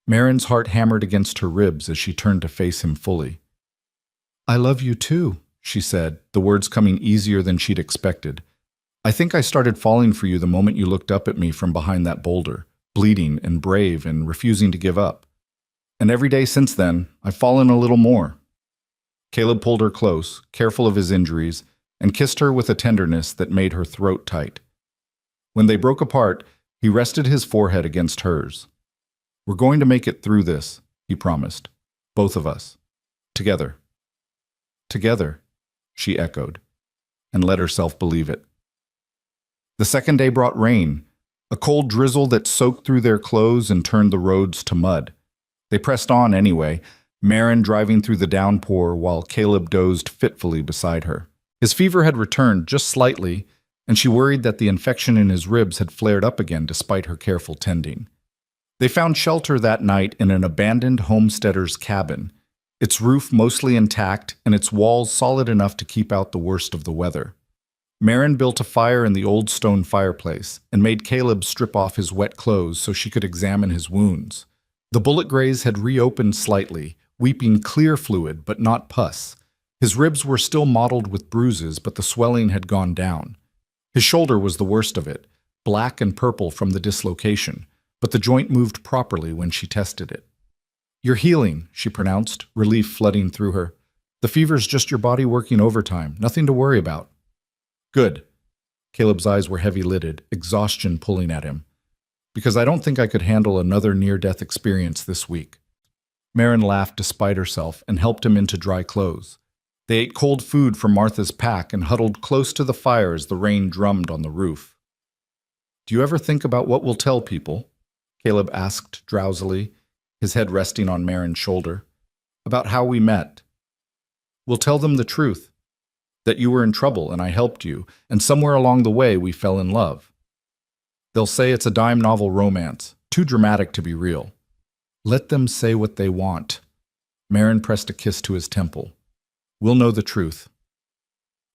Marin's heart hammered against her ribs as she turned to face him fully. "I love you too," she said, the words coming easier than she'd expected. "I think I started falling for you the moment you looked up at me from behind that boulder, bleeding and brave and refusing to give up. And every day since then, I've fallen a little more." Caleb pulled her close, careful of his injuries, and kissed her with a tenderness that made her throat tight. When they broke apart, he rested his forehead against hers. "We're going to make it through this," he promised. "Both of us. Together." "Together," she echoed, and let herself believe it. The second day brought rain, a cold drizzle that soaked through their clothes and turned the roads to mud. They pressed on anyway, Marin driving through the downpour while Caleb dozed fitfully beside her. His fever had returned just slightly, and she worried that the infection in his ribs had flared up again despite her careful tending. They found shelter that night in an abandoned homesteader's cabin, its roof mostly intact and its walls solid enough to keep out the worst of the weather. Marin built a fire in the old stone fireplace and made Caleb strip off his wet clothes so she could examine his wounds. The bullet graze had reopened slightly, weeping clear fluid but not pus. His ribs were still mottled with bruises, but the swelling had gone down. His shoulder was the worst of it, black and purple from the dislocation, but the joint moved properly when she tested it. "You're healing," she pronounced, relief flooding through her. "The fever's just your body working overtime, nothing to worry about." "Good." Caleb's eyes were heavy-lidded, exhaustion pulling at him. "Because I don't think I could handle another near-death experience this week." Marin laughed despite herself and helped him into dry clothes. They ate cold food from Martha's pack and huddled close to the fire as the rain drummed on the roof. "Do you ever think about what we'll tell people?" Caleb asked drowsily, his head resting on Marin's shoulder. "About how we met. We'll tell them the truth, that you were in trouble and I helped you, and somewhere along the way we fell in love. They'll say it's a dime novel romance, too dramatic to be real. Let them say what they want." Marin pressed a kiss to his temple. "We'll know the truth."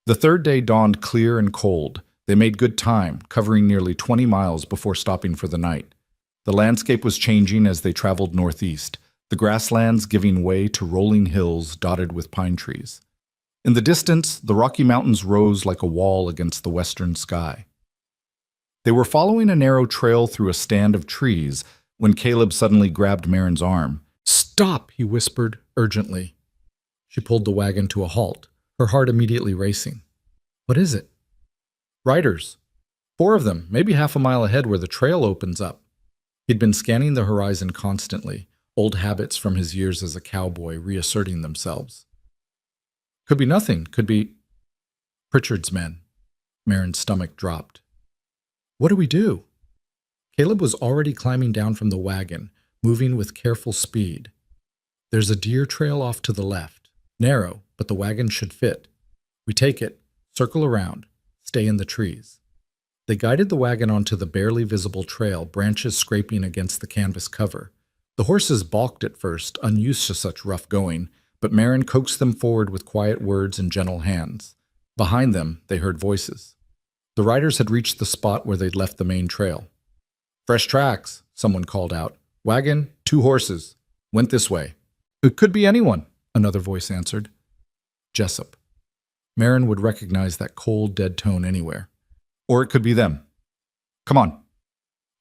The third day dawned clear and cold. They made good time, covering nearly 20 miles before stopping for the night. The landscape was changing as they traveled northeast, the grasslands giving way to rolling hills dotted with pine trees. In the distance, the Rocky Mountains rose like a wall against the western sky. They were following a narrow trail through a stand of trees when Caleb suddenly grabbed Marin's arm. "Stop!" he whispered urgently. She pulled the wagon to a halt, her heart immediately racing. "What is it?" "Riders. 4 of them, maybe half a mile ahead where the trail opens up." He'd been scanning the horizon constantly, old habits from his years as a cowboy reasserting themselves. "Could be nothing, could be—" "Pritchard's men." Marin's stomach dropped. "What do we do?" Caleb was already climbing down from the wagon, moving with careful speed. "There's a deer trail off to the left. Narrow, but the wagon should fit. We take it, circle around, stay in the trees." They guided the wagon onto the barely visible trail, branches scraping against the canvas cover. The horses balked at first, unused to such rough going, but Marin coaxed them forward with quiet words and gentle hands. Behind them, they heard voices. The riders had reached the spot where they'd left the main trail. "Fresh tracks," someone called out. "Wagon, 2 horses. Went this way." "It could be anyone," another voice answered. Jessup. Marin would recognize that cold, dead tone anywhere. Or it could be them. "Come on."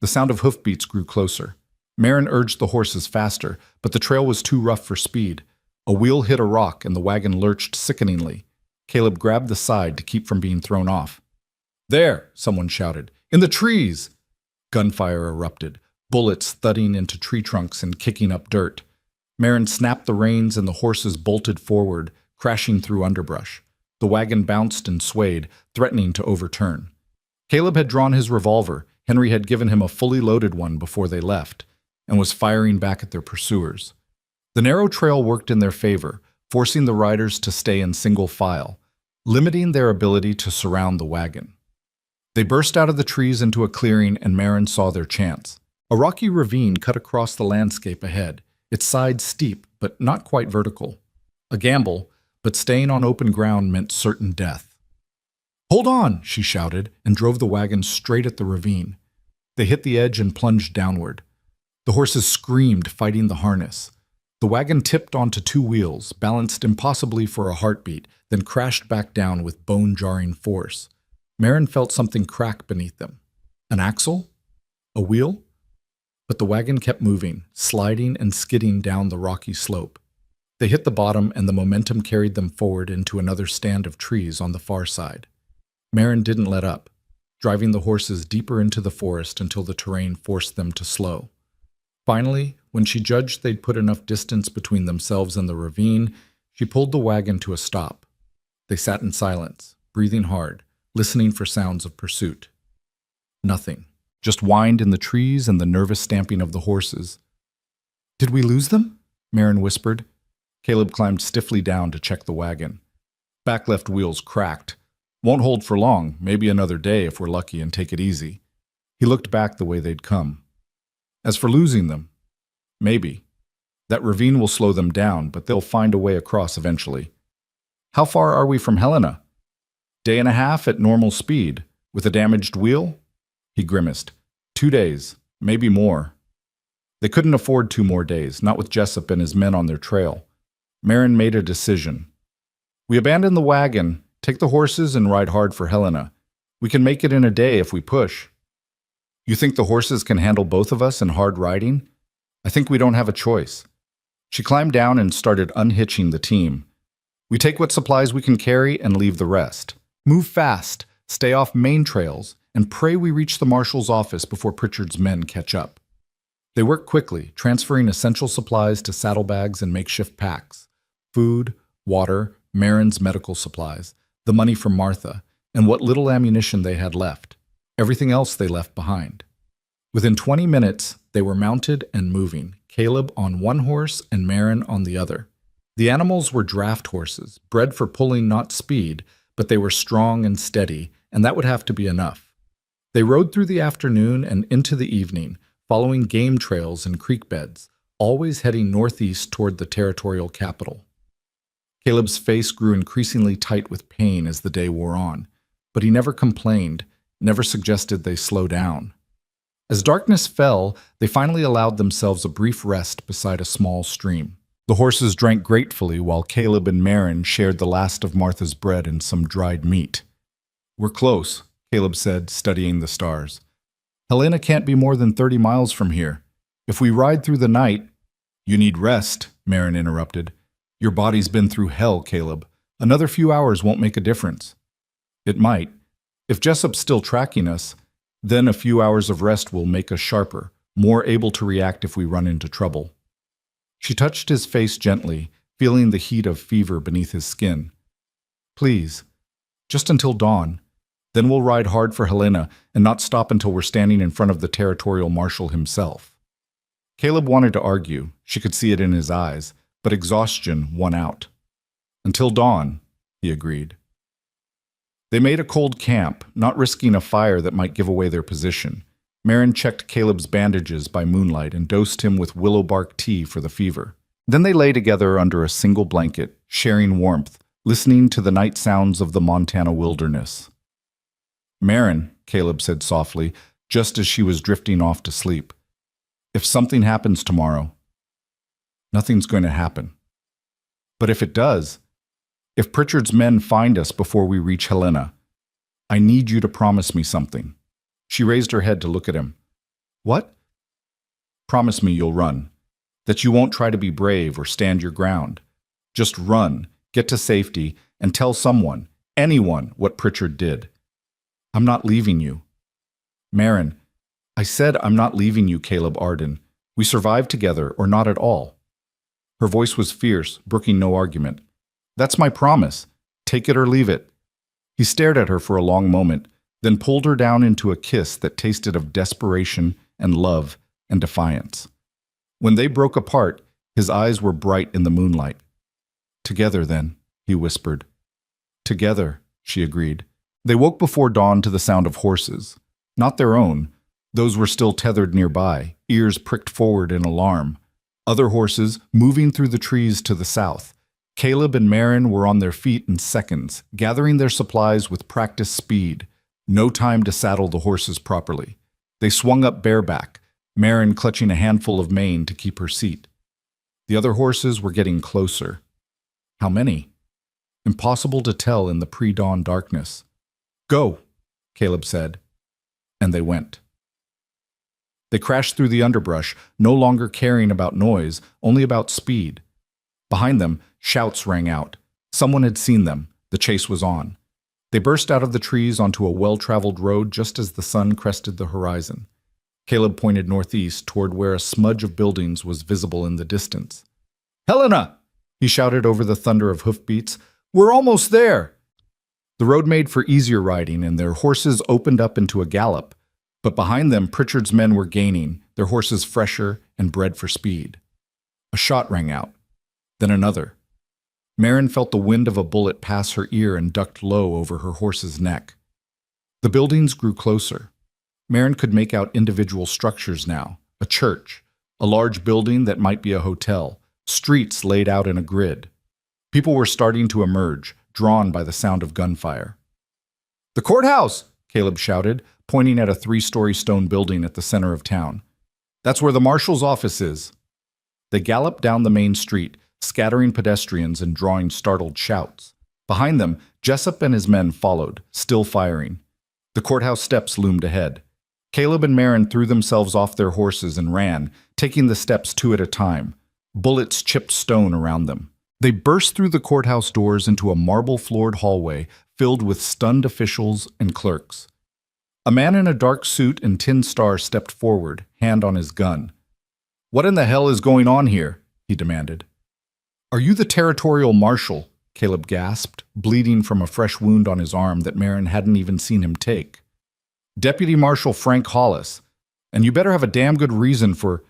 The sound of hoofbeats grew closer. Marin urged the horses faster, but the trail was too rough for speed. A wheel hit a rock and the wagon lurched sickeningly. Caleb grabbed the side to keep from being thrown off. "There!" someone shouted. "In the trees!" Gunfire erupted, bullets thudding into tree trunks and kicking up dirt. Marin snapped the reins and the horses bolted forward, crashing through underbrush. The wagon bounced and swayed, threatening to overturn. Caleb had drawn his revolver. Henry had given him a fully loaded one before they left, and was firing back at their pursuers. The narrow trail worked in their favor, forcing the riders to stay in single file, limiting their ability to surround the wagon. They burst out of the trees into a clearing, and Marin saw their chance. A rocky ravine cut across the landscape ahead, its sides steep but not quite vertical. A gamble, but staying on open ground meant certain death. "Hold on!" she shouted, and drove the wagon straight at the ravine. They hit the edge and plunged downward. The horses screamed, fighting the harness. The wagon tipped onto 2 wheels, balanced impossibly for a heartbeat, then crashed back down with bone-jarring force. Marin felt something crack beneath them. An axle? A wheel? But the wagon kept moving, sliding and skidding down the rocky slope. They hit the bottom, and the momentum carried them forward into another stand of trees on the far side. Marin didn't let up, driving the horses deeper into the forest until the terrain forced them to slow. Finally, when she judged they'd put enough distance between themselves and the ravine, she pulled the wagon to a stop. They sat in silence, breathing hard, listening for sounds of pursuit. Nothing. Just wind in the trees and the nervous stamping of the horses. "Did we lose them?" Marin whispered. Caleb climbed stiffly down to check the wagon. Back left wheels cracked. "Won't hold for long, maybe another day if we're lucky and take it easy." He looked back the way they'd come. "As for losing them, maybe. That ravine will slow them down, but they'll find a way across eventually." "How far are we from Helena?" "Day and a half at normal speed. With a damaged wheel?" He grimaced. 2 days, maybe more." They couldn't afford 2 more days, not with Jessup and his men on their trail. Marin made a decision. "We abandon the wagon, take the horses, and ride hard for Helena. We can make it in a day if we push." "You think the horses can handle both of us in hard riding?" "I think we don't have a choice." She climbed down and started unhitching the team. "We take what supplies we can carry and leave the rest. Move fast, stay off main trails, and pray we reach the marshal's office before Pritchard's men catch up." They worked quickly, transferring essential supplies to saddlebags and makeshift packs. Food, water, Marin's medical supplies, the money from Martha, and what little ammunition they had left. Everything else they left behind. Within 20 minutes, they were mounted and moving, Caleb on one horse and Marin on the other. The animals were draft horses, bred for pulling, not speed, but they were strong and steady, and that would have to be enough. They rode through the afternoon and into the evening, following game trails and creek beds, always heading northeast toward the territorial capital. Caleb's face grew increasingly tight with pain as the day wore on, but he never complained, never suggested they slow down. As darkness fell, they finally allowed themselves a brief rest beside a small stream. The horses drank gratefully while Caleb and Marin shared the last of Martha's bread and some dried meat. "We're close," Caleb said, studying the stars. "Helena can't be more than 30 miles from here. If we ride through the night—" "You need rest," Marin interrupted. "Your body's been through hell, Caleb. Another few hours won't make a difference." "It might. If Jessup's still tracking us, then a few hours of rest will make us sharper, more able to react if we run into trouble." She touched his face gently, feeling the heat of fever beneath his skin. "Please, just until dawn. Then we'll ride hard for Helena and not stop until we're standing in front of the territorial marshal himself." Caleb wanted to argue. She could see it in his eyes, but exhaustion won out. "Until dawn," he agreed. They made a cold camp, not risking a fire that might give away their position. Marin checked Caleb's bandages by moonlight and dosed him with willow bark tea for the fever. Then they lay together under a single blanket, sharing warmth, listening to the night sounds of the Montana wilderness. "Marin," Caleb said softly, just as she was drifting off to sleep, "if something happens tomorrow—" "Nothing's going to happen." "But if it does, if Pritchard's men find us before we reach Helena, I need you to promise me something." She raised her head to look at him. "What?" "Promise me you'll run, that you won't try to be brave or stand your ground. Just run, get to safety, and tell someone, anyone, what Pritchard did." "I'm not leaving you." "Marin, I said I'm not leaving you, Caleb Arden. We survive together or not at all." Her voice was fierce, brooking no argument. "That's my promise. Take it or leave it." He stared at her for a long moment, then pulled her down into a kiss that tasted of desperation and love and defiance. When they broke apart, his eyes were bright in the moonlight. "Together, then," he whispered. "Together," she agreed. They woke before dawn to the sound of horses. Not their own. Those were still tethered nearby, ears pricked forward in alarm. Other horses, moving through the trees to the south. Caleb and Marin were on their feet in seconds, gathering their supplies with practiced speed. No time to saddle the horses properly. They swung up bareback, Marin clutching a handful of mane to keep her seat. The other horses were getting closer. How many? Impossible to tell in the pre-dawn darkness. "Go," Caleb said, and they went. They crashed through the underbrush, no longer caring about noise, only about speed. Behind them, shouts rang out. Someone had seen them. The chase was on. They burst out of the trees onto a well-traveled road just as the sun crested the horizon. Caleb pointed northeast toward where a smudge of buildings was visible in the distance. "Helena!" he shouted over the thunder of hoofbeats. "We're almost there!" The road made for easier riding, and their horses opened up into a gallop. But behind them, Pritchard's men were gaining, their horses fresher and bred for speed. A shot rang out, then another. Marin felt the wind of a bullet pass her ear and ducked low over her horse's neck. The buildings grew closer. Marin could make out individual structures now, a church, a large building that might be a hotel, streets laid out in a grid. People were starting to emerge, drawn by the sound of gunfire. "The courthouse!" Caleb shouted, pointing at a 3-story stone building at the center of town. "That's where the marshal's office is." They galloped down the main street, scattering pedestrians and drawing startled shouts. Behind them, Jessup and his men followed, still firing. The courthouse steps loomed ahead. Caleb and Marin threw themselves off their horses and ran, taking the steps 2 at a time. Bullets chipped stone around them. They burst through the courthouse doors into a marble-floored hallway filled with stunned officials and clerks. A man in a dark suit and tin star stepped forward, hand on his gun. What in the hell is going on here? He demanded. Are you the territorial marshal? Caleb gasped, bleeding from a fresh wound on his arm that Marin hadn't even seen him take. Deputy Marshal Frank Hollis, and you better have a damn good reason for—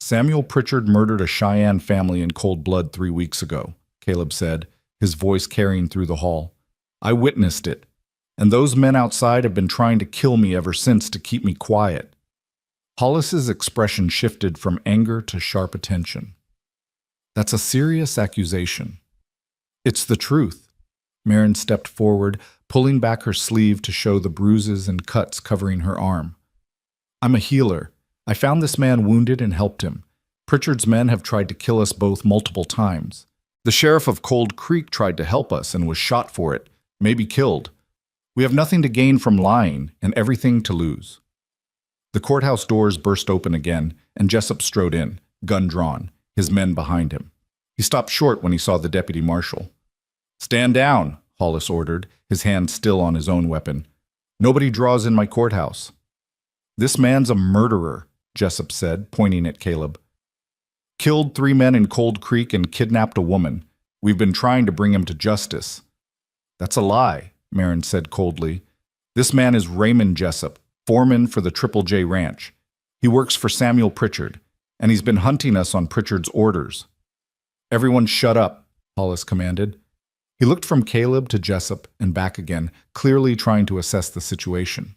Samuel Pritchard murdered a Cheyenne family in cold blood 3 weeks ago, Caleb said, his voice carrying through the hall. I witnessed it, and those men outside have been trying to kill me ever since to keep me quiet. Hollis's expression shifted from anger to sharp attention. That's a serious accusation. It's the truth. Marin stepped forward, pulling back her sleeve to show the bruises and cuts covering her arm. I'm a healer. I found this man wounded and helped him. Pritchard's men have tried to kill us both multiple times. The sheriff of Cold Creek tried to help us and was shot for it, maybe killed. We have nothing to gain from lying and everything to lose. The courthouse doors burst open again, and Jessup strode in, gun drawn, his men behind him. He stopped short when he saw the deputy marshal. Stand down, Hollis ordered, his hand still on his own weapon. Nobody draws in my courthouse. This man's a murderer, Jessup said, pointing at Caleb. Killed 3 men in Cold Creek and kidnapped a woman. We've been trying to bring him to justice. That's a lie, Marin said coldly. This man is Raymond Jessup, foreman for the Triple J Ranch. He works for Samuel Pritchard, and he's been hunting us on Pritchard's orders. Everyone shut up, Hollis commanded. He looked from Caleb to Jessup and back again, clearly trying to assess the situation.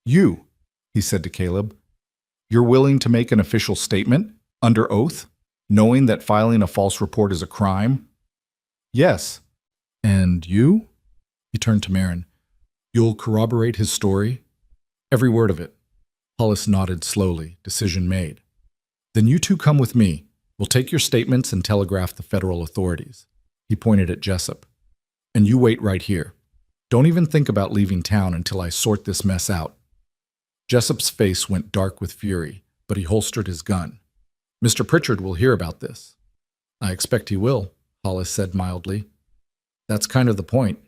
You, he said to Caleb, you're willing to make an official statement, under oath, knowing that filing a false report is a crime? Yes. And you? He turned to Marin. You'll corroborate his story? Every word of it. Hollis nodded slowly, decision made. Then you two come with me. We'll take your statements and telegraph the federal authorities. He pointed at Jessup. And you wait right here. Don't even think about leaving town until I sort this mess out. Jessup's face went dark with fury, but he holstered his gun. Mr. Pritchard will hear about this. I expect he will, Hollis said mildly. That's kind of the point.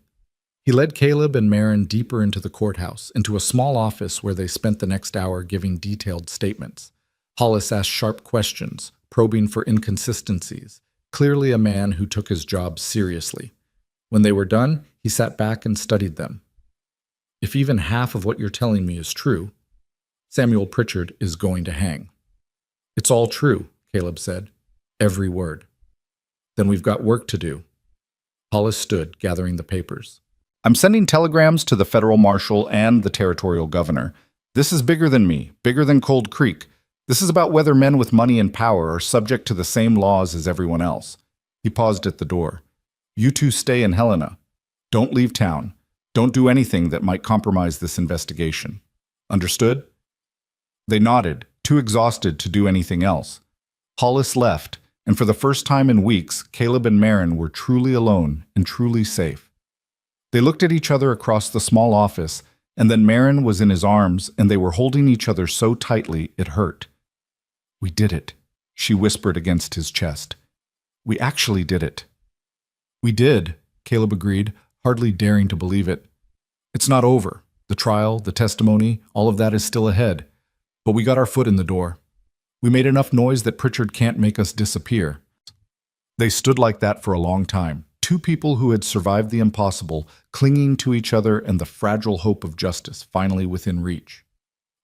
He led Caleb and Marin deeper into the courthouse, into a small office where they spent the next hour giving detailed statements. Hollis asked sharp questions, probing for inconsistencies, clearly a man who took his job seriously. When they were done, he sat back and studied them. If even half of what you're telling me is true, Samuel Pritchard is going to hang. It's all true, Caleb said. Every word. Then we've got work to do. Hollis stood, gathering the papers. I'm sending telegrams to the federal marshal and the territorial governor. This is bigger than me, bigger than Cold Creek. This is about whether men with money and power are subject to the same laws as everyone else. He paused at the door. You two stay in Helena. Don't leave town. Don't do anything that might compromise this investigation. Understood? They nodded, too exhausted to do anything else. Hollis left, and for the first time in weeks, Caleb and Marin were truly alone and truly safe. They looked at each other across the small office, and then Marin was in his arms, and they were holding each other so tightly it hurt. We did it, she whispered against his chest. We actually did it. We did, Caleb agreed, hardly daring to believe it. It's not over. The trial, the testimony, all of that is still ahead. But we got our foot in the door. We made enough noise that Pritchard can't make us disappear. They stood like that for a long time, two people who had survived the impossible, clinging to each other and the fragile hope of justice finally within reach.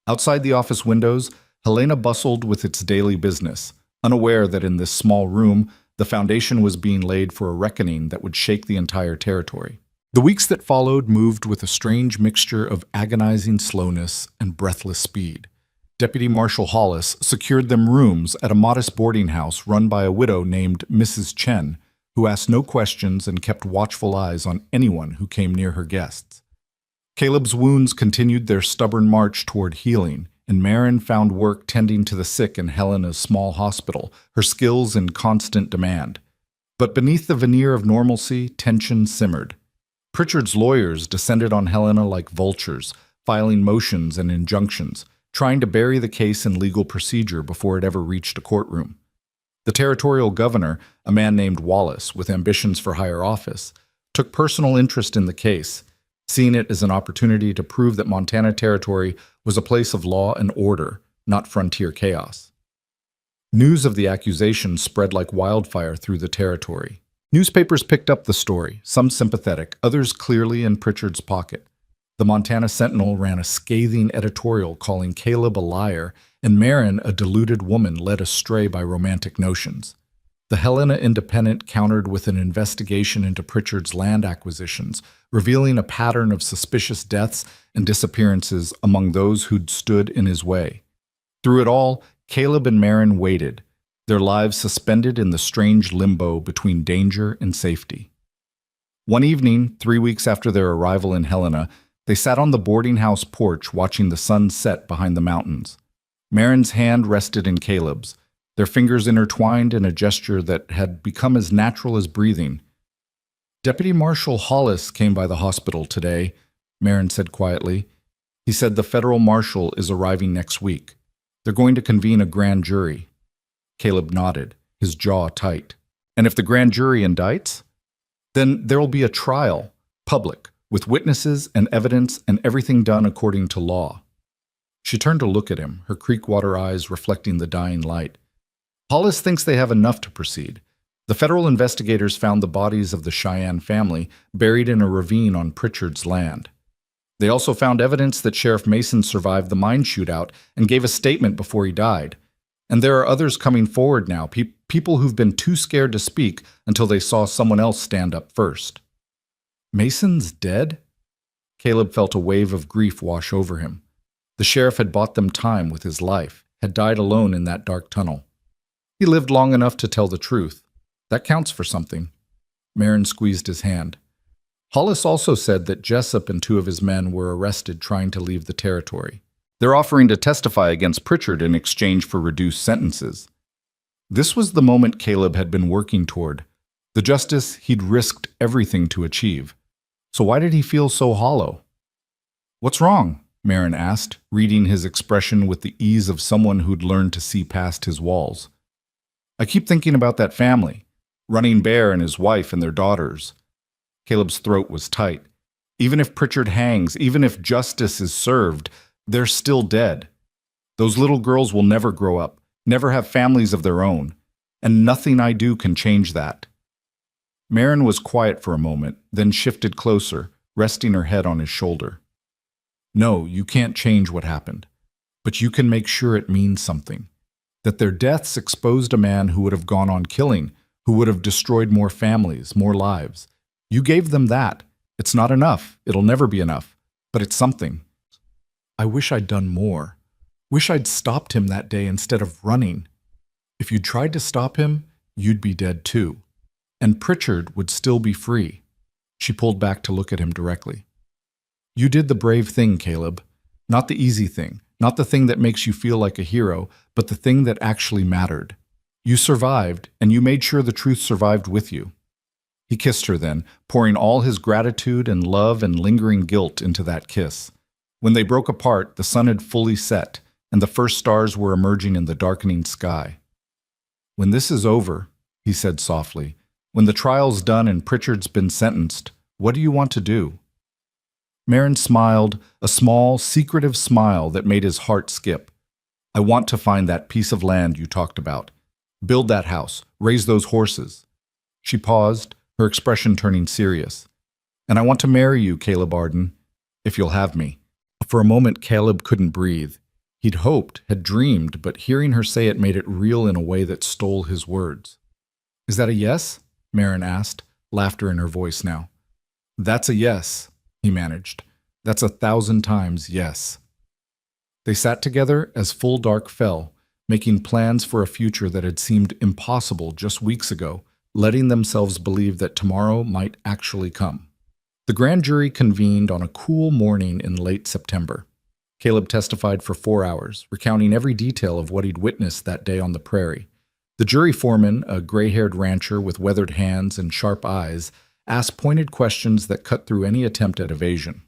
Outside the office windows, Helena bustled with its daily business, unaware that in this small room, the foundation was being laid for a reckoning that would shake the entire territory. The weeks that followed moved with a strange mixture of agonizing slowness and breathless speed. Deputy Marshal Hollis secured them rooms at a modest boarding house run by a widow named Mrs. Chen, who asked no questions and kept watchful eyes on anyone who came near her guests. Caleb's wounds continued their stubborn march toward healing, and Marin found work tending to the sick in Helena's small hospital, her skills in constant demand. But beneath the veneer of normalcy, tension simmered. Pritchard's lawyers descended on Helena like vultures, filing motions and injunctions, trying to bury the case in legal procedure before it ever reached a courtroom. The territorial governor, a man named Wallace with ambitions for higher office, took personal interest in the case, seeing it as an opportunity to prove that Montana Territory was a place of law and order, not frontier chaos. News of the accusation spread like wildfire through the territory. Newspapers picked up the story, some sympathetic, others clearly in Pritchard's pocket. The Montana Sentinel ran a scathing editorial calling Caleb a liar and Marin a deluded woman led astray by romantic notions. The Helena Independent countered with an investigation into Pritchard's land acquisitions, revealing a pattern of suspicious deaths and disappearances among those who'd stood in his way. Through it all, Caleb and Marin waited, their lives suspended in the strange limbo between danger and safety. One evening, 3 weeks after their arrival in Helena, they sat on the boarding house porch watching the sun set behind the mountains. Marin's hand rested in Caleb's, their fingers intertwined in a gesture that had become as natural as breathing. "Deputy Marshal Hollis came by the hospital today," Marin said quietly. "He said the federal marshal is arriving next week. They're going to convene a grand jury." Caleb nodded, his jaw tight. "And if the grand jury indicts? Then there'll be a trial, public, with witnesses and evidence and everything done according to law." She turned to look at him, her creekwater eyes reflecting the dying light. "Hollis thinks they have enough to proceed. The federal investigators found the bodies of the Cheyenne family buried in a ravine on Pritchard's land. They also found evidence that Sheriff Mason survived the mine shootout and gave a statement before he died. And there are others coming forward now, people who've been too scared to speak until they saw someone else stand up first." "Mason's dead?" Caleb felt a wave of grief wash over him. The sheriff had bought them time with his life, had died alone in that dark tunnel. He lived long enough to tell the truth. That counts for something. Marin squeezed his hand. Hollis also said that Jessup and 2 of his men were arrested trying to leave the territory. They're offering to testify against Pritchard in exchange for reduced sentences. This was the moment Caleb had been working toward, the justice he'd risked everything to achieve. So why did he feel so hollow? "What's wrong?" Marin asked, reading his expression with the ease of someone who'd learned to see past his walls. "I keep thinking about that family, Running Bear and his wife and their daughters." Caleb's throat was tight. Even if Pritchard hangs, even if justice is served, they're still dead. Those little girls will never grow up, never have families of their own, and nothing I do can change that. Marin was quiet for a moment, then shifted closer, resting her head on his shoulder. "No, you can't change what happened, but you can make sure it means something. That their deaths exposed a man who would have gone on killing, who would have destroyed more families, more lives. You gave them that. It's not enough. It'll never be enough. But it's something. I wish I'd done more. Wish I'd stopped him that day instead of running. If you'd tried to stop him, you'd be dead too. And Pritchard would still be free." She pulled back to look at him directly. "You did the brave thing, Caleb. Not the easy thing. Not the thing that makes you feel like a hero, but the thing that actually mattered. You survived, and you made sure the truth survived with you." He kissed her then, pouring all his gratitude and love and lingering guilt into that kiss. When they broke apart, the sun had fully set, and the first stars were emerging in the darkening sky. "When this is over," he said softly, "when the trial's done and Pritchard's been sentenced, what do you want to do?" Marin smiled, a small, secretive smile that made his heart skip. "I want to find that piece of land you talked about. Build that house, raise those horses." She paused, her expression turning serious. "And I want to marry you, Caleb Arden, if you'll have me." For a moment, Caleb couldn't breathe. He'd hoped, had dreamed, but hearing her say it made it real in a way that stole his words. "Is that a yes?" Marin asked, laughter in her voice now. "That's a yes," he managed. "That's 1,000 times yes." They sat together as full dark fell, making plans for a future that had seemed impossible just weeks ago, letting themselves believe that tomorrow might actually come. The grand jury convened on a cool morning in late September. Caleb testified for 4 hours, recounting every detail of what he'd witnessed that day on the prairie. The jury foreman, a gray-haired rancher with weathered hands and sharp eyes, asked pointed questions that cut through any attempt at evasion.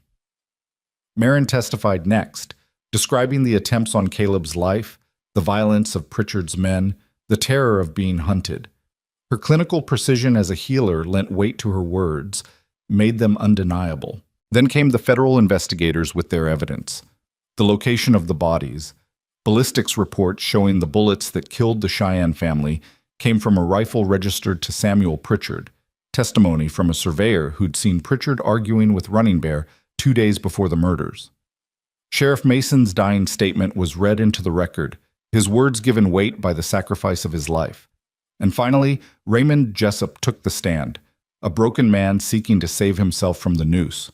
Marin testified next, describing the attempts on Caleb's life, the violence of Pritchard's men, the terror of being hunted. Her clinical precision as a healer lent weight to her words, made them undeniable. Then came the federal investigators with their evidence. The location of the bodies, Ballistics reports showing the bullets that killed the Cheyenne family came from a rifle registered to Samuel Pritchard, testimony from a surveyor who'd seen Pritchard arguing with Running Bear 2 days before the murders. Sheriff Mason's dying statement was read into the record, his words given weight by the sacrifice of his life. And finally, Raymond Jessup took the stand, a broken man seeking to save himself from the noose.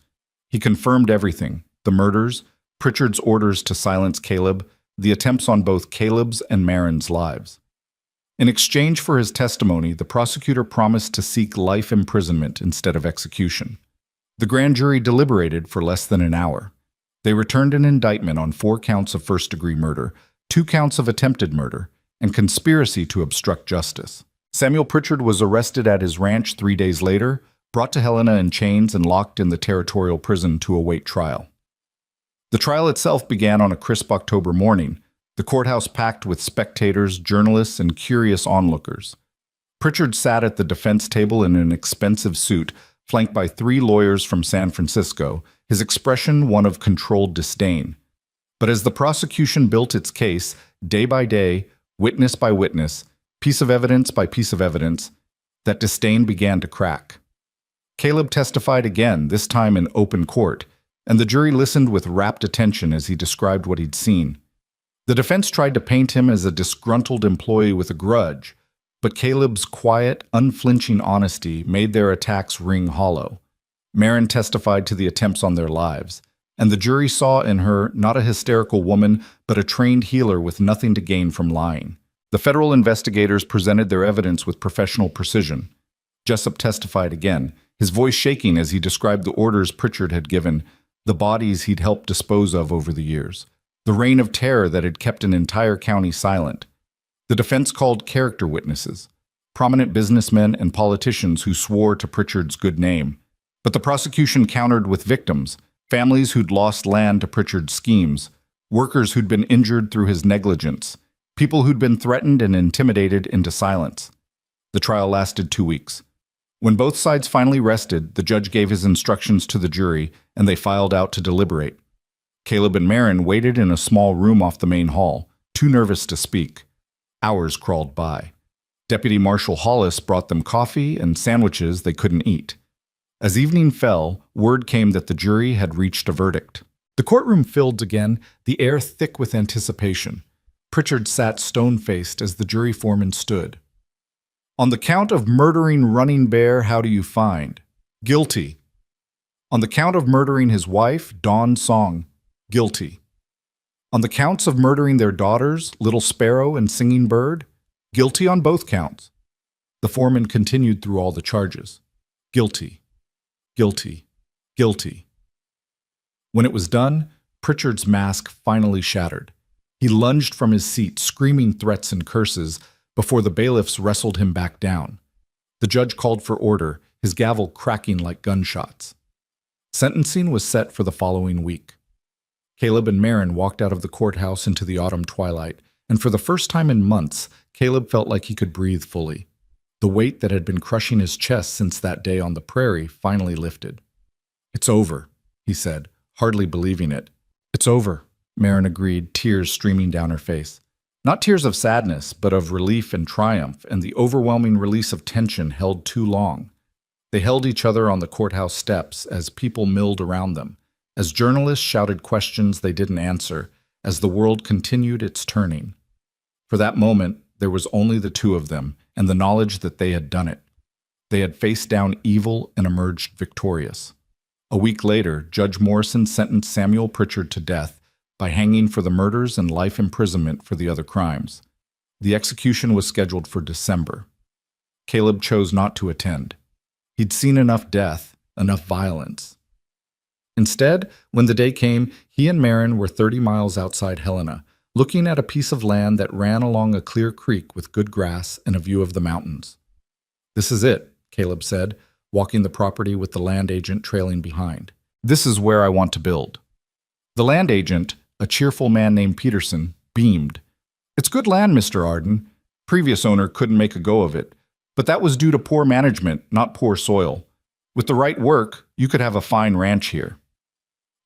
He confirmed everything: the murders, Pritchard's orders to silence Caleb, the attempts on both Caleb's and Marin's lives. In exchange for his testimony, the prosecutor promised to seek life imprisonment instead of execution. The grand jury deliberated for less than an hour. They returned an indictment on 4 counts of first-degree murder, 2 counts of attempted murder, and conspiracy to obstruct justice. Samuel Pritchard was arrested at his ranch 3 days later, brought to Helena in chains, and locked in the territorial prison to await trial. The trial itself began on a crisp October morning, the courthouse packed with spectators, journalists, and curious onlookers. Pritchard sat at the defense table in an expensive suit, flanked by 3 lawyers from San Francisco, his expression one of controlled disdain. But as the prosecution built its case, day by day, witness by witness, piece of evidence by piece of evidence, that disdain began to crack. Caleb testified again, this time in open court, and the jury listened with rapt attention as he described what he'd seen. The defense tried to paint him as a disgruntled employee with a grudge, but Caleb's quiet, unflinching honesty made their attacks ring hollow. Marin testified to the attempts on their lives, and the jury saw in her not a hysterical woman, but a trained healer with nothing to gain from lying. The federal investigators presented their evidence with professional precision. Jessup testified again, his voice shaking as he described the orders Pritchard had given, the bodies he'd helped dispose of over the years, the reign of terror that had kept an entire county silent. The defense called character witnesses, prominent businessmen and politicians who swore to Pritchard's good name. But the prosecution countered with victims, families who'd lost land to Pritchard's schemes, workers who'd been injured through his negligence, people who'd been threatened and intimidated into silence. The trial lasted 2 weeks. When both sides finally rested, the judge gave his instructions to the jury, and they filed out to deliberate. Caleb and Marin waited in a small room off the main hall, too nervous to speak. Hours crawled by. Deputy Marshal Hollis brought them coffee and sandwiches they couldn't eat. As evening fell, word came that the jury had reached a verdict. The courtroom filled again, the air thick with anticipation. Pritchard sat stone-faced as the jury foreman stood. On the count of murdering Running Bear, how do you find? Guilty. On the count of murdering his wife, Dawn Song, guilty. On the counts of murdering their daughters, Little Sparrow and Singing Bird, guilty on both counts. The foreman continued through all the charges. Guilty. Guilty. Guilty. When it was done, Pritchard's mask finally shattered. He lunged from his seat, screaming threats and curses, before the bailiffs wrestled him back down. The judge called for order, his gavel cracking like gunshots. Sentencing was set for the following week. Caleb and Marin walked out of the courthouse into the autumn twilight, and for the first time in months, Caleb felt like he could breathe fully. The weight that had been crushing his chest since that day on the prairie finally lifted. "It's over," he said, hardly believing it. "It's over," Marin agreed, tears streaming down her face. Not tears of sadness, but of relief and triumph, and the overwhelming release of tension held too long. They held each other on the courthouse steps as people milled around them, as journalists shouted questions they didn't answer, as the world continued its turning. For that moment, there was only the two of them, and the knowledge that they had done it. They had faced down evil and emerged victorious. A week later, Judge Morrison sentenced Samuel Pritchard to death by hanging for the murders and life imprisonment for the other crimes. The execution was scheduled for December. Caleb chose not to attend. He'd seen enough death, enough violence. Instead, when the day came, he and Marin were 30 miles outside Helena, looking at a piece of land that ran along a clear creek with good grass and a view of the mountains. "This is it," Caleb said, walking the property with the land agent trailing behind. "This is where I want to build." The land agent, a cheerful man named Peterson, beamed. "It's good land, Mr. Arden. Previous owner couldn't make a go of it, but that was due to poor management, not poor soil. With the right work, you could have a fine ranch here."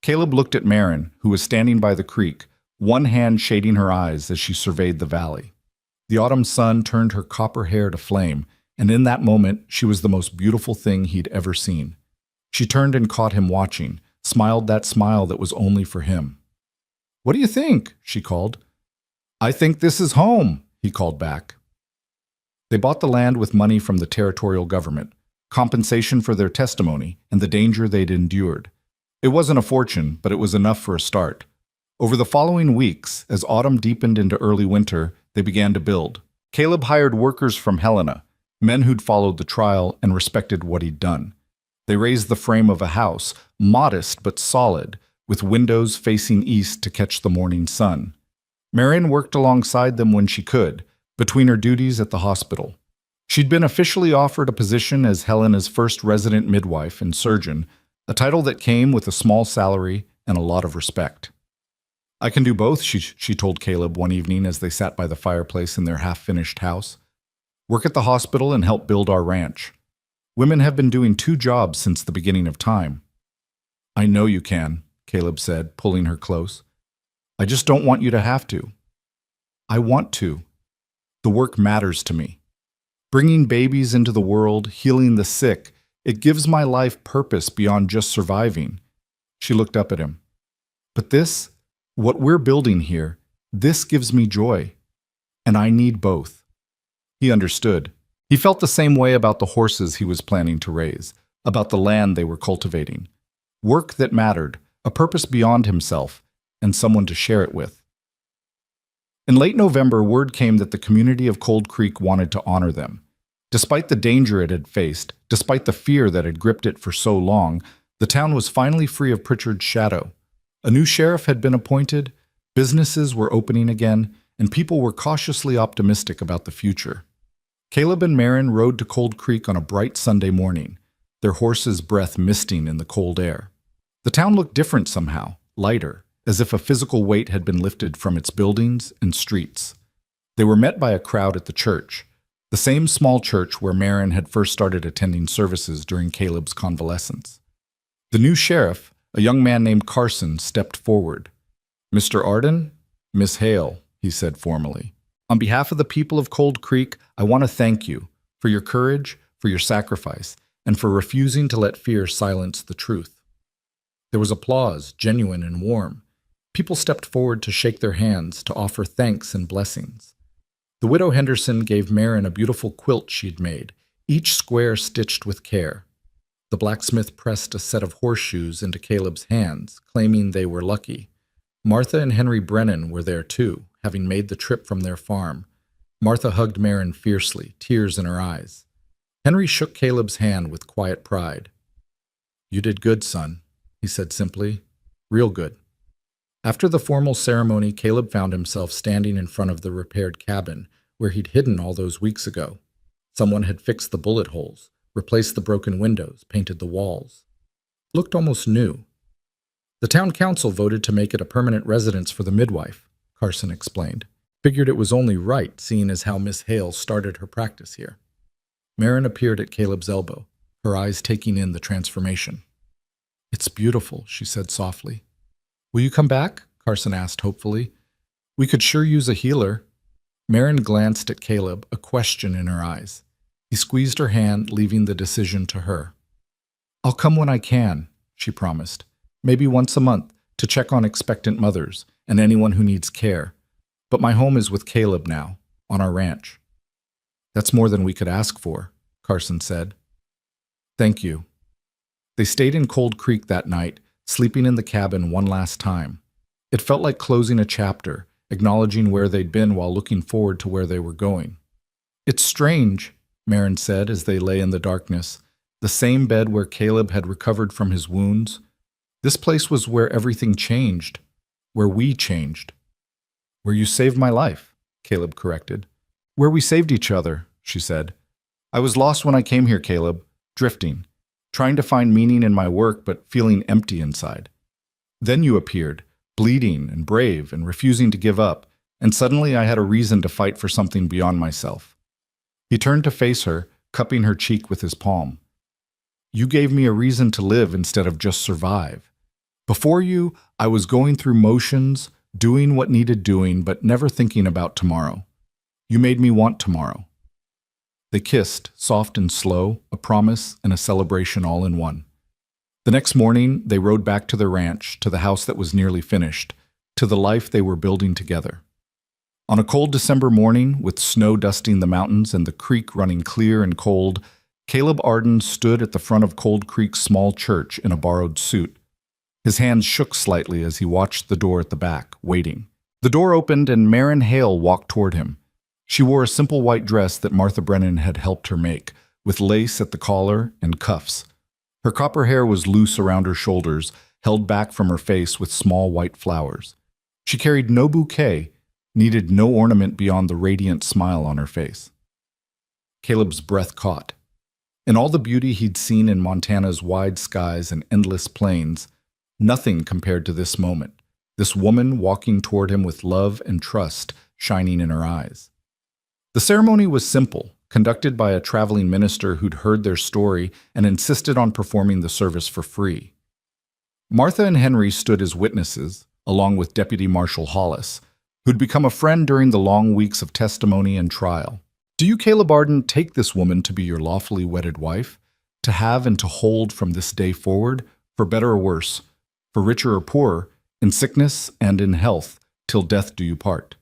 Caleb looked at Marin, who was standing by the creek, one hand shading her eyes as she surveyed the valley. The autumn sun turned her copper hair to flame, and in that moment she was the most beautiful thing he'd ever seen. She turned and caught him watching, smiled that smile that was only for him. "What do you think?" she called. "I think this is home," he called back. They bought the land with money from the territorial government, compensation for their testimony and the danger they'd endured. It wasn't a fortune, but it was enough for a start. Over the following weeks, as autumn deepened into early winter, they began to build. Caleb hired workers from Helena, men who'd followed the trial and respected what he'd done. They raised the frame of a house, modest but solid, with windows facing east to catch the morning sun. Marion worked alongside them when she could, between her duties at the hospital. She'd been officially offered a position as Helena's first resident midwife and surgeon, a title that came with a small salary and a lot of respect. "I can do both," she told Caleb one evening as they sat by the fireplace in their half-finished house. "Work at the hospital and help build our ranch. Women have been doing 2 jobs since the beginning of time." "I know you can," Caleb said, pulling her close. "I just don't want you to have to." "I want to. The work matters to me. Bringing babies into the world, healing the sick, it gives my life purpose beyond just surviving." She looked up at him. "But this, what we're building here, this gives me joy. And I need both." He understood. He felt the same way about the horses he was planning to raise, about the land they were cultivating. Work that mattered, a purpose beyond himself, and someone to share it with. In late November, word came that the community of Cold Creek wanted to honor them. Despite the danger it had faced, despite the fear that had gripped it for so long, the town was finally free of Pritchard's shadow. A new sheriff had been appointed, businesses were opening again, and people were cautiously optimistic about the future. Caleb and Marion rode to Cold Creek on a bright Sunday morning, their horses' breath misting in the cold air. The town looked different somehow, lighter, as if a physical weight had been lifted from its buildings and streets. They were met by a crowd at the church, the same small church where Marion had first started attending services during Caleb's convalescence. The new sheriff, a young man named Carson, stepped forward. "Mr. Arden, Miss Hale," he said formally. "On behalf of the people of Cold Creek, I want to thank you for your courage, for your sacrifice, and for refusing to let fear silence the truth." There was applause, genuine and warm. People stepped forward to shake their hands, to offer thanks and blessings. The widow Henderson gave Marion a beautiful quilt she'd made, each square stitched with care. The blacksmith pressed a set of horseshoes into Caleb's hands, claiming they were lucky. Martha and Henry Brennan were there too, having made the trip from their farm. Martha hugged Marion fiercely, tears in her eyes. Henry shook Caleb's hand with quiet pride. "You did good, son," he said simply. "Real good." After the formal ceremony, Caleb found himself standing in front of the repaired cabin, where he'd hidden all those weeks ago. Someone had fixed the bullet holes, replaced the broken windows, painted the walls. It looked almost new. "The town council voted to make it a permanent residence for the midwife," Carson explained. "Figured it was only right, seeing as how Miss Hale started her practice here." Marion appeared at Caleb's elbow, her eyes taking in the transformation. "It's beautiful," she said softly. "Will you come back?" Carson asked hopefully. "We could sure use a healer." Marion glanced at Caleb, a question in her eyes. He squeezed her hand, leaving the decision to her. "I'll come when I can," she promised. "Maybe once a month, to check on expectant mothers and anyone who needs care. But my home is with Caleb now, on our ranch." "That's more than we could ask for," Carson said. "Thank you." They stayed in Cold Creek that night, sleeping in the cabin one last time. It felt like closing a chapter, acknowledging where they'd been while looking forward to where they were going. "It's strange," Marion said as they lay in the darkness, the same bed where Caleb had recovered from his wounds. "This place was where everything changed, where we changed." "Where you saved my life," Caleb corrected. "Where we saved each other," she said. "I was lost when I came here, Caleb, drifting, trying to find meaning in my work but feeling empty inside. Then you appeared, bleeding and brave and refusing to give up, and suddenly I had a reason to fight for something beyond myself." He turned to face her, cupping her cheek with his palm. "You gave me a reason to live instead of just survive. Before you, I was going through motions, doing what needed doing, but never thinking about tomorrow. You made me want tomorrow. They kissed, soft and slow, a promise and a celebration all in one. The next morning, they rode back to their ranch, to the house that was nearly finished, to the life they were building together. On a cold December morning, with snow dusting the mountains and the creek running clear and cold, Caleb Arden stood at the front of Cold Creek's small church in a borrowed suit. His hands shook slightly as he watched the door at the back, waiting. The door opened and Marin Hale walked toward him. She wore a simple white dress that Martha Brennan had helped her make, with lace at the collar and cuffs. Her copper hair was loose around her shoulders, held back from her face with small white flowers. She carried no bouquet, needed no ornament beyond the radiant smile on her face. Caleb's breath caught. In all the beauty he'd seen in Montana's wide skies and endless plains, nothing compared to this moment, this woman walking toward him with love and trust shining in her eyes. The ceremony was simple, conducted by a traveling minister who'd heard their story and insisted on performing the service for free. Martha and Henry stood as witnesses, along with Deputy Marshal Hollis, who'd become a friend during the long weeks of testimony and trial. Do you, Caleb Arden, take this woman to be your lawfully wedded wife, to have and to hold from this day forward, for better or worse, for richer or poorer, in sickness and in health, till death do you part?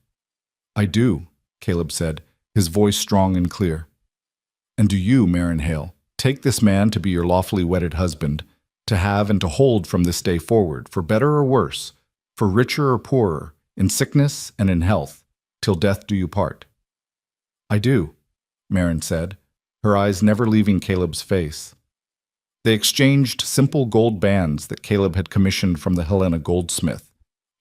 I do, Caleb said, his voice strong and clear. And do you, Marin Hale, take this man to be your lawfully wedded husband, to have and to hold from this day forward, for better or worse, for richer or poorer, in sickness and in health, till death do you part? I do, Marin said, her eyes never leaving Caleb's face. They exchanged simple gold bands that Caleb had commissioned from the Helena goldsmith,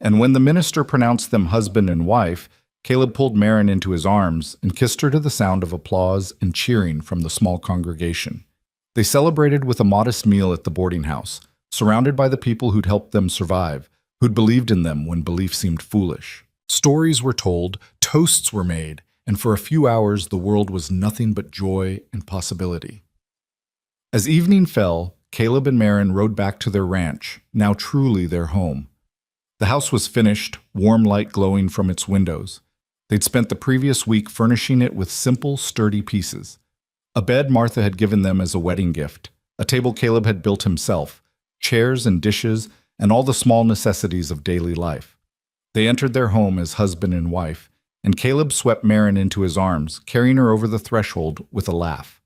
and when the minister pronounced them husband and wife, Caleb pulled Marin into his arms and kissed her to the sound of applause and cheering from the small congregation. They celebrated with a modest meal at the boarding house, surrounded by the people who'd helped them survive, who'd believed in them when belief seemed foolish. Stories were told, toasts were made, and for a few hours the world was nothing but joy and possibility. As evening fell, Caleb and Marin rode back to their ranch, now truly their home. The house was finished, warm light glowing from its windows. They'd spent the previous week furnishing it with simple, sturdy pieces. A bed Martha had given them as a wedding gift, a table Caleb had built himself, chairs and dishes, and all the small necessities of daily life. They entered their home as husband and wife, and Caleb swept Marin into his arms, carrying her over the threshold with a laugh.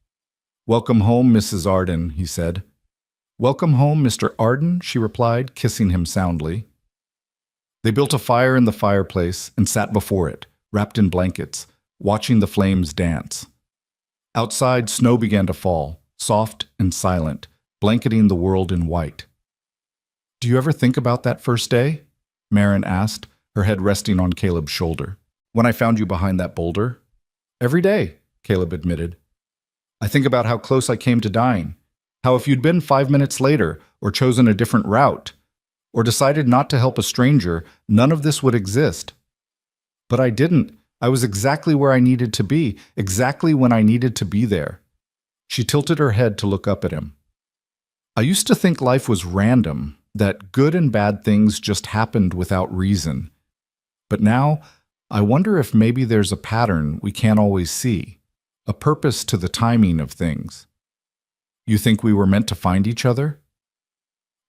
"Welcome home, Mrs. Arden," he said. "Welcome home, Mr. Arden," she replied, kissing him soundly. They built a fire in the fireplace and sat before it, wrapped in blankets, watching the flames dance. Outside, snow began to fall, soft and silent, blanketing the world in white. "Do you ever think about that first day?" Marin asked, her head resting on Caleb's shoulder. "When I found you behind that boulder?" "Every day," Caleb admitted. "I think about how close I came to dying, how if you'd been 5 minutes later, or chosen a different route, or decided not to help a stranger, none of this would exist. But I didn't. I was exactly where I needed to be, exactly when I needed to be there." She tilted her head to look up at him. "I used to think life was random, that good and bad things just happened without reason. But now, I wonder if maybe there's a pattern we can't always see, a purpose to the timing of things. You think we were meant to find each other?"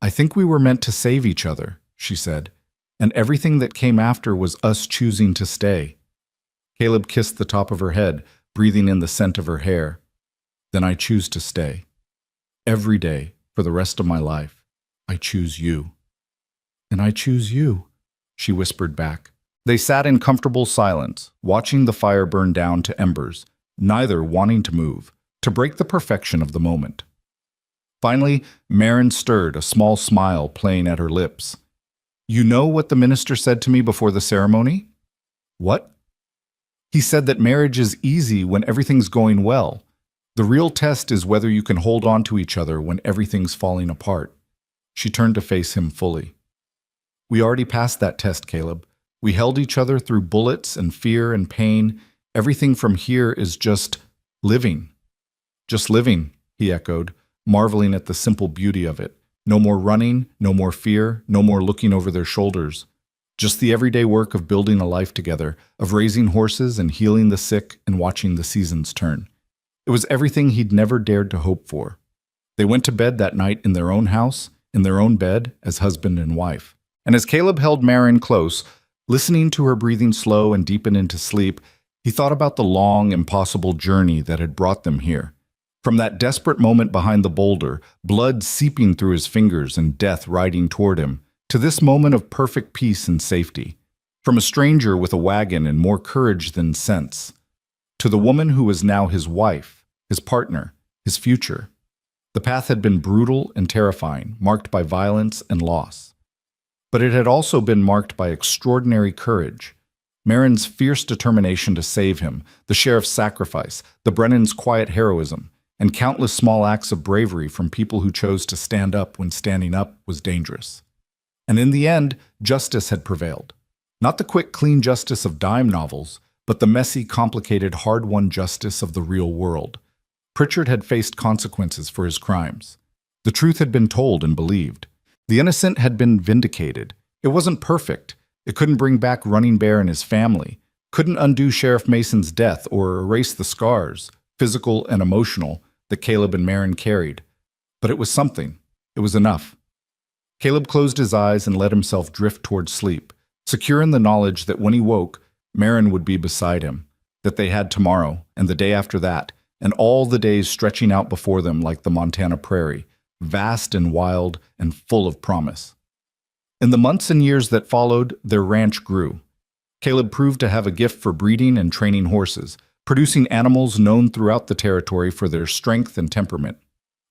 "I think we were meant to save each other," she said, "and everything that came after was us choosing to stay." Caleb kissed the top of her head, breathing in the scent of her hair. "Then I choose to stay. Every day, for the rest of my life, I choose you." "And I choose you," she whispered back. They sat in comfortable silence, watching the fire burn down to embers, neither wanting to move, to break the perfection of the moment. Finally, Marin stirred, a small smile playing at her lips. "You know what the minister said to me before the ceremony?" "What?" "He said that marriage is easy when everything's going well. The real test is whether you can hold on to each other when everything's falling apart." She turned to face him fully. "We already passed that test, Caleb. We held each other through bullets and fear and pain. Everything from here is just living." "Just living," he echoed, marveling at the simple beauty of it. No more running, no more fear, no more looking over their shoulders. Just the everyday work of building a life together, of raising horses and healing the sick and watching the seasons turn. It was everything he'd never dared to hope for. They went to bed that night in their own house, in their own bed, as husband and wife. And as Caleb held Marin close, listening to her breathing slow and deepen into sleep, he thought about the long, impossible journey that had brought them here. From that desperate moment behind the boulder, blood seeping through his fingers and death riding toward him, to this moment of perfect peace and safety. From a stranger with a wagon and more courage than sense, to the woman who was now his wife, his partner, his future. The path had been brutal and terrifying, marked by violence and loss. But it had also been marked by extraordinary courage. Marin's fierce determination to save him, the sheriff's sacrifice, the Brennan's quiet heroism, and countless small acts of bravery from people who chose to stand up when standing up was dangerous. And in the end, justice had prevailed. Not the quick, clean justice of dime novels, but the messy, complicated, hard-won justice of the real world. Pritchard had faced consequences for his crimes. The truth had been told and believed. The innocent had been vindicated. It wasn't perfect. It couldn't bring back Running Bear and his family, couldn't undo Sheriff Mason's death or erase the scars, physical and emotional, that Caleb and Marin carried. But it was something. It was enough. Caleb closed his eyes and let himself drift toward sleep, secure in the knowledge that when he woke, Marin would be beside him, that they had tomorrow and the day after that, and all the days stretching out before them like the Montana prairie, vast and wild and full of promise. In the months and years that followed, their ranch grew. Caleb proved to have a gift for breeding and training horses, producing animals known throughout the territory for their strength and temperament.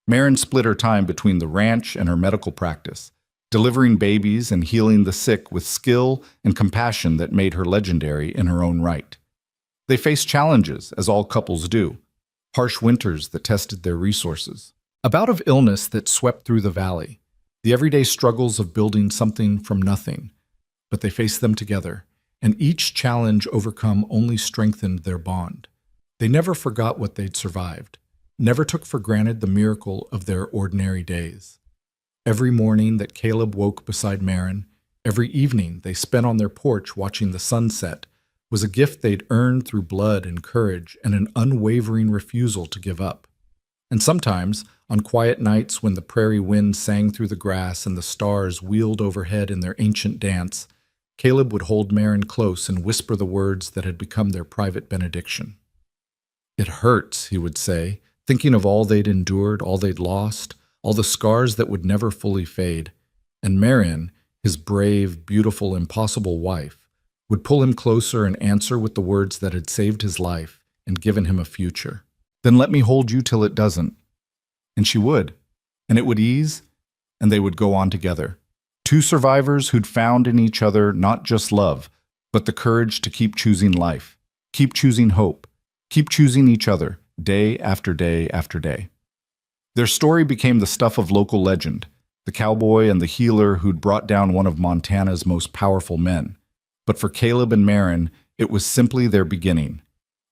Marin split her time between the ranch and her medical practice, delivering babies and healing the sick with skill and compassion that made her legendary in her own right. They faced challenges, as all couples do, harsh winters that tested their resources, a bout of illness that swept through the valley, the everyday struggles of building something from nothing. But they faced them together, and each challenge overcome only strengthened their bond. They never forgot what they'd survived, never took for granted the miracle of their ordinary days. Every morning that Caleb woke beside Marin, every evening they spent on their porch watching the sunset, was a gift they'd earned through blood and courage and an unwavering refusal to give up. And sometimes, on quiet nights when the prairie wind sang through the grass and the stars wheeled overhead in their ancient dance, Caleb would hold Marin close and whisper the words that had become their private benediction. "It hurts," he would say, thinking of all they'd endured, all they'd lost, all the scars that would never fully fade. And Marin, his brave, beautiful, impossible wife, would pull him closer and answer with the words that had saved his life and given him a future. "Then let me hold you till it doesn't." And she would. And it would ease, and they would go on together. Two survivors who'd found in each other not just love, but the courage to keep choosing life, keep choosing hope, keep choosing each other, day after day after day. Their story became the stuff of local legend, the cowboy and the healer who'd brought down one of Montana's most powerful men. But for Caleb and Marin, it was simply their beginning.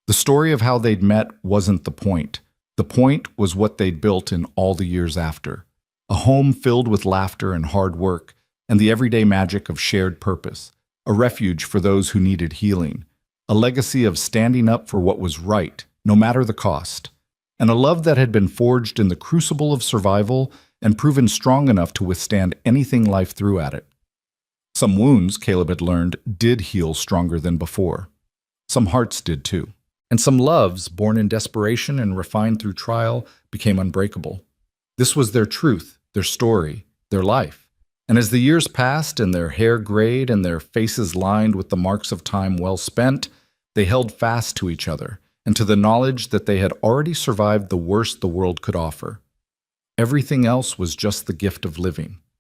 The story of how they'd met wasn't the point. The point was what they'd built in all the years after. A home filled with laughter and hard work, and the everyday magic of shared purpose. A refuge for those who needed healing. A legacy of standing up for what was right, no matter the cost. And a love that had been forged in the crucible of survival and proven strong enough to withstand anything life threw at it. Some wounds, Caleb had learned, did heal stronger than before. Some hearts did too. And some loves, born in desperation and refined through trial, became unbreakable. This was their truth, their story, their life. And as the years passed and their hair grayed and their faces lined with the marks of time well spent, they held fast to each other and to the knowledge that they had already survived the worst the world could offer. Everything else was just the gift of living.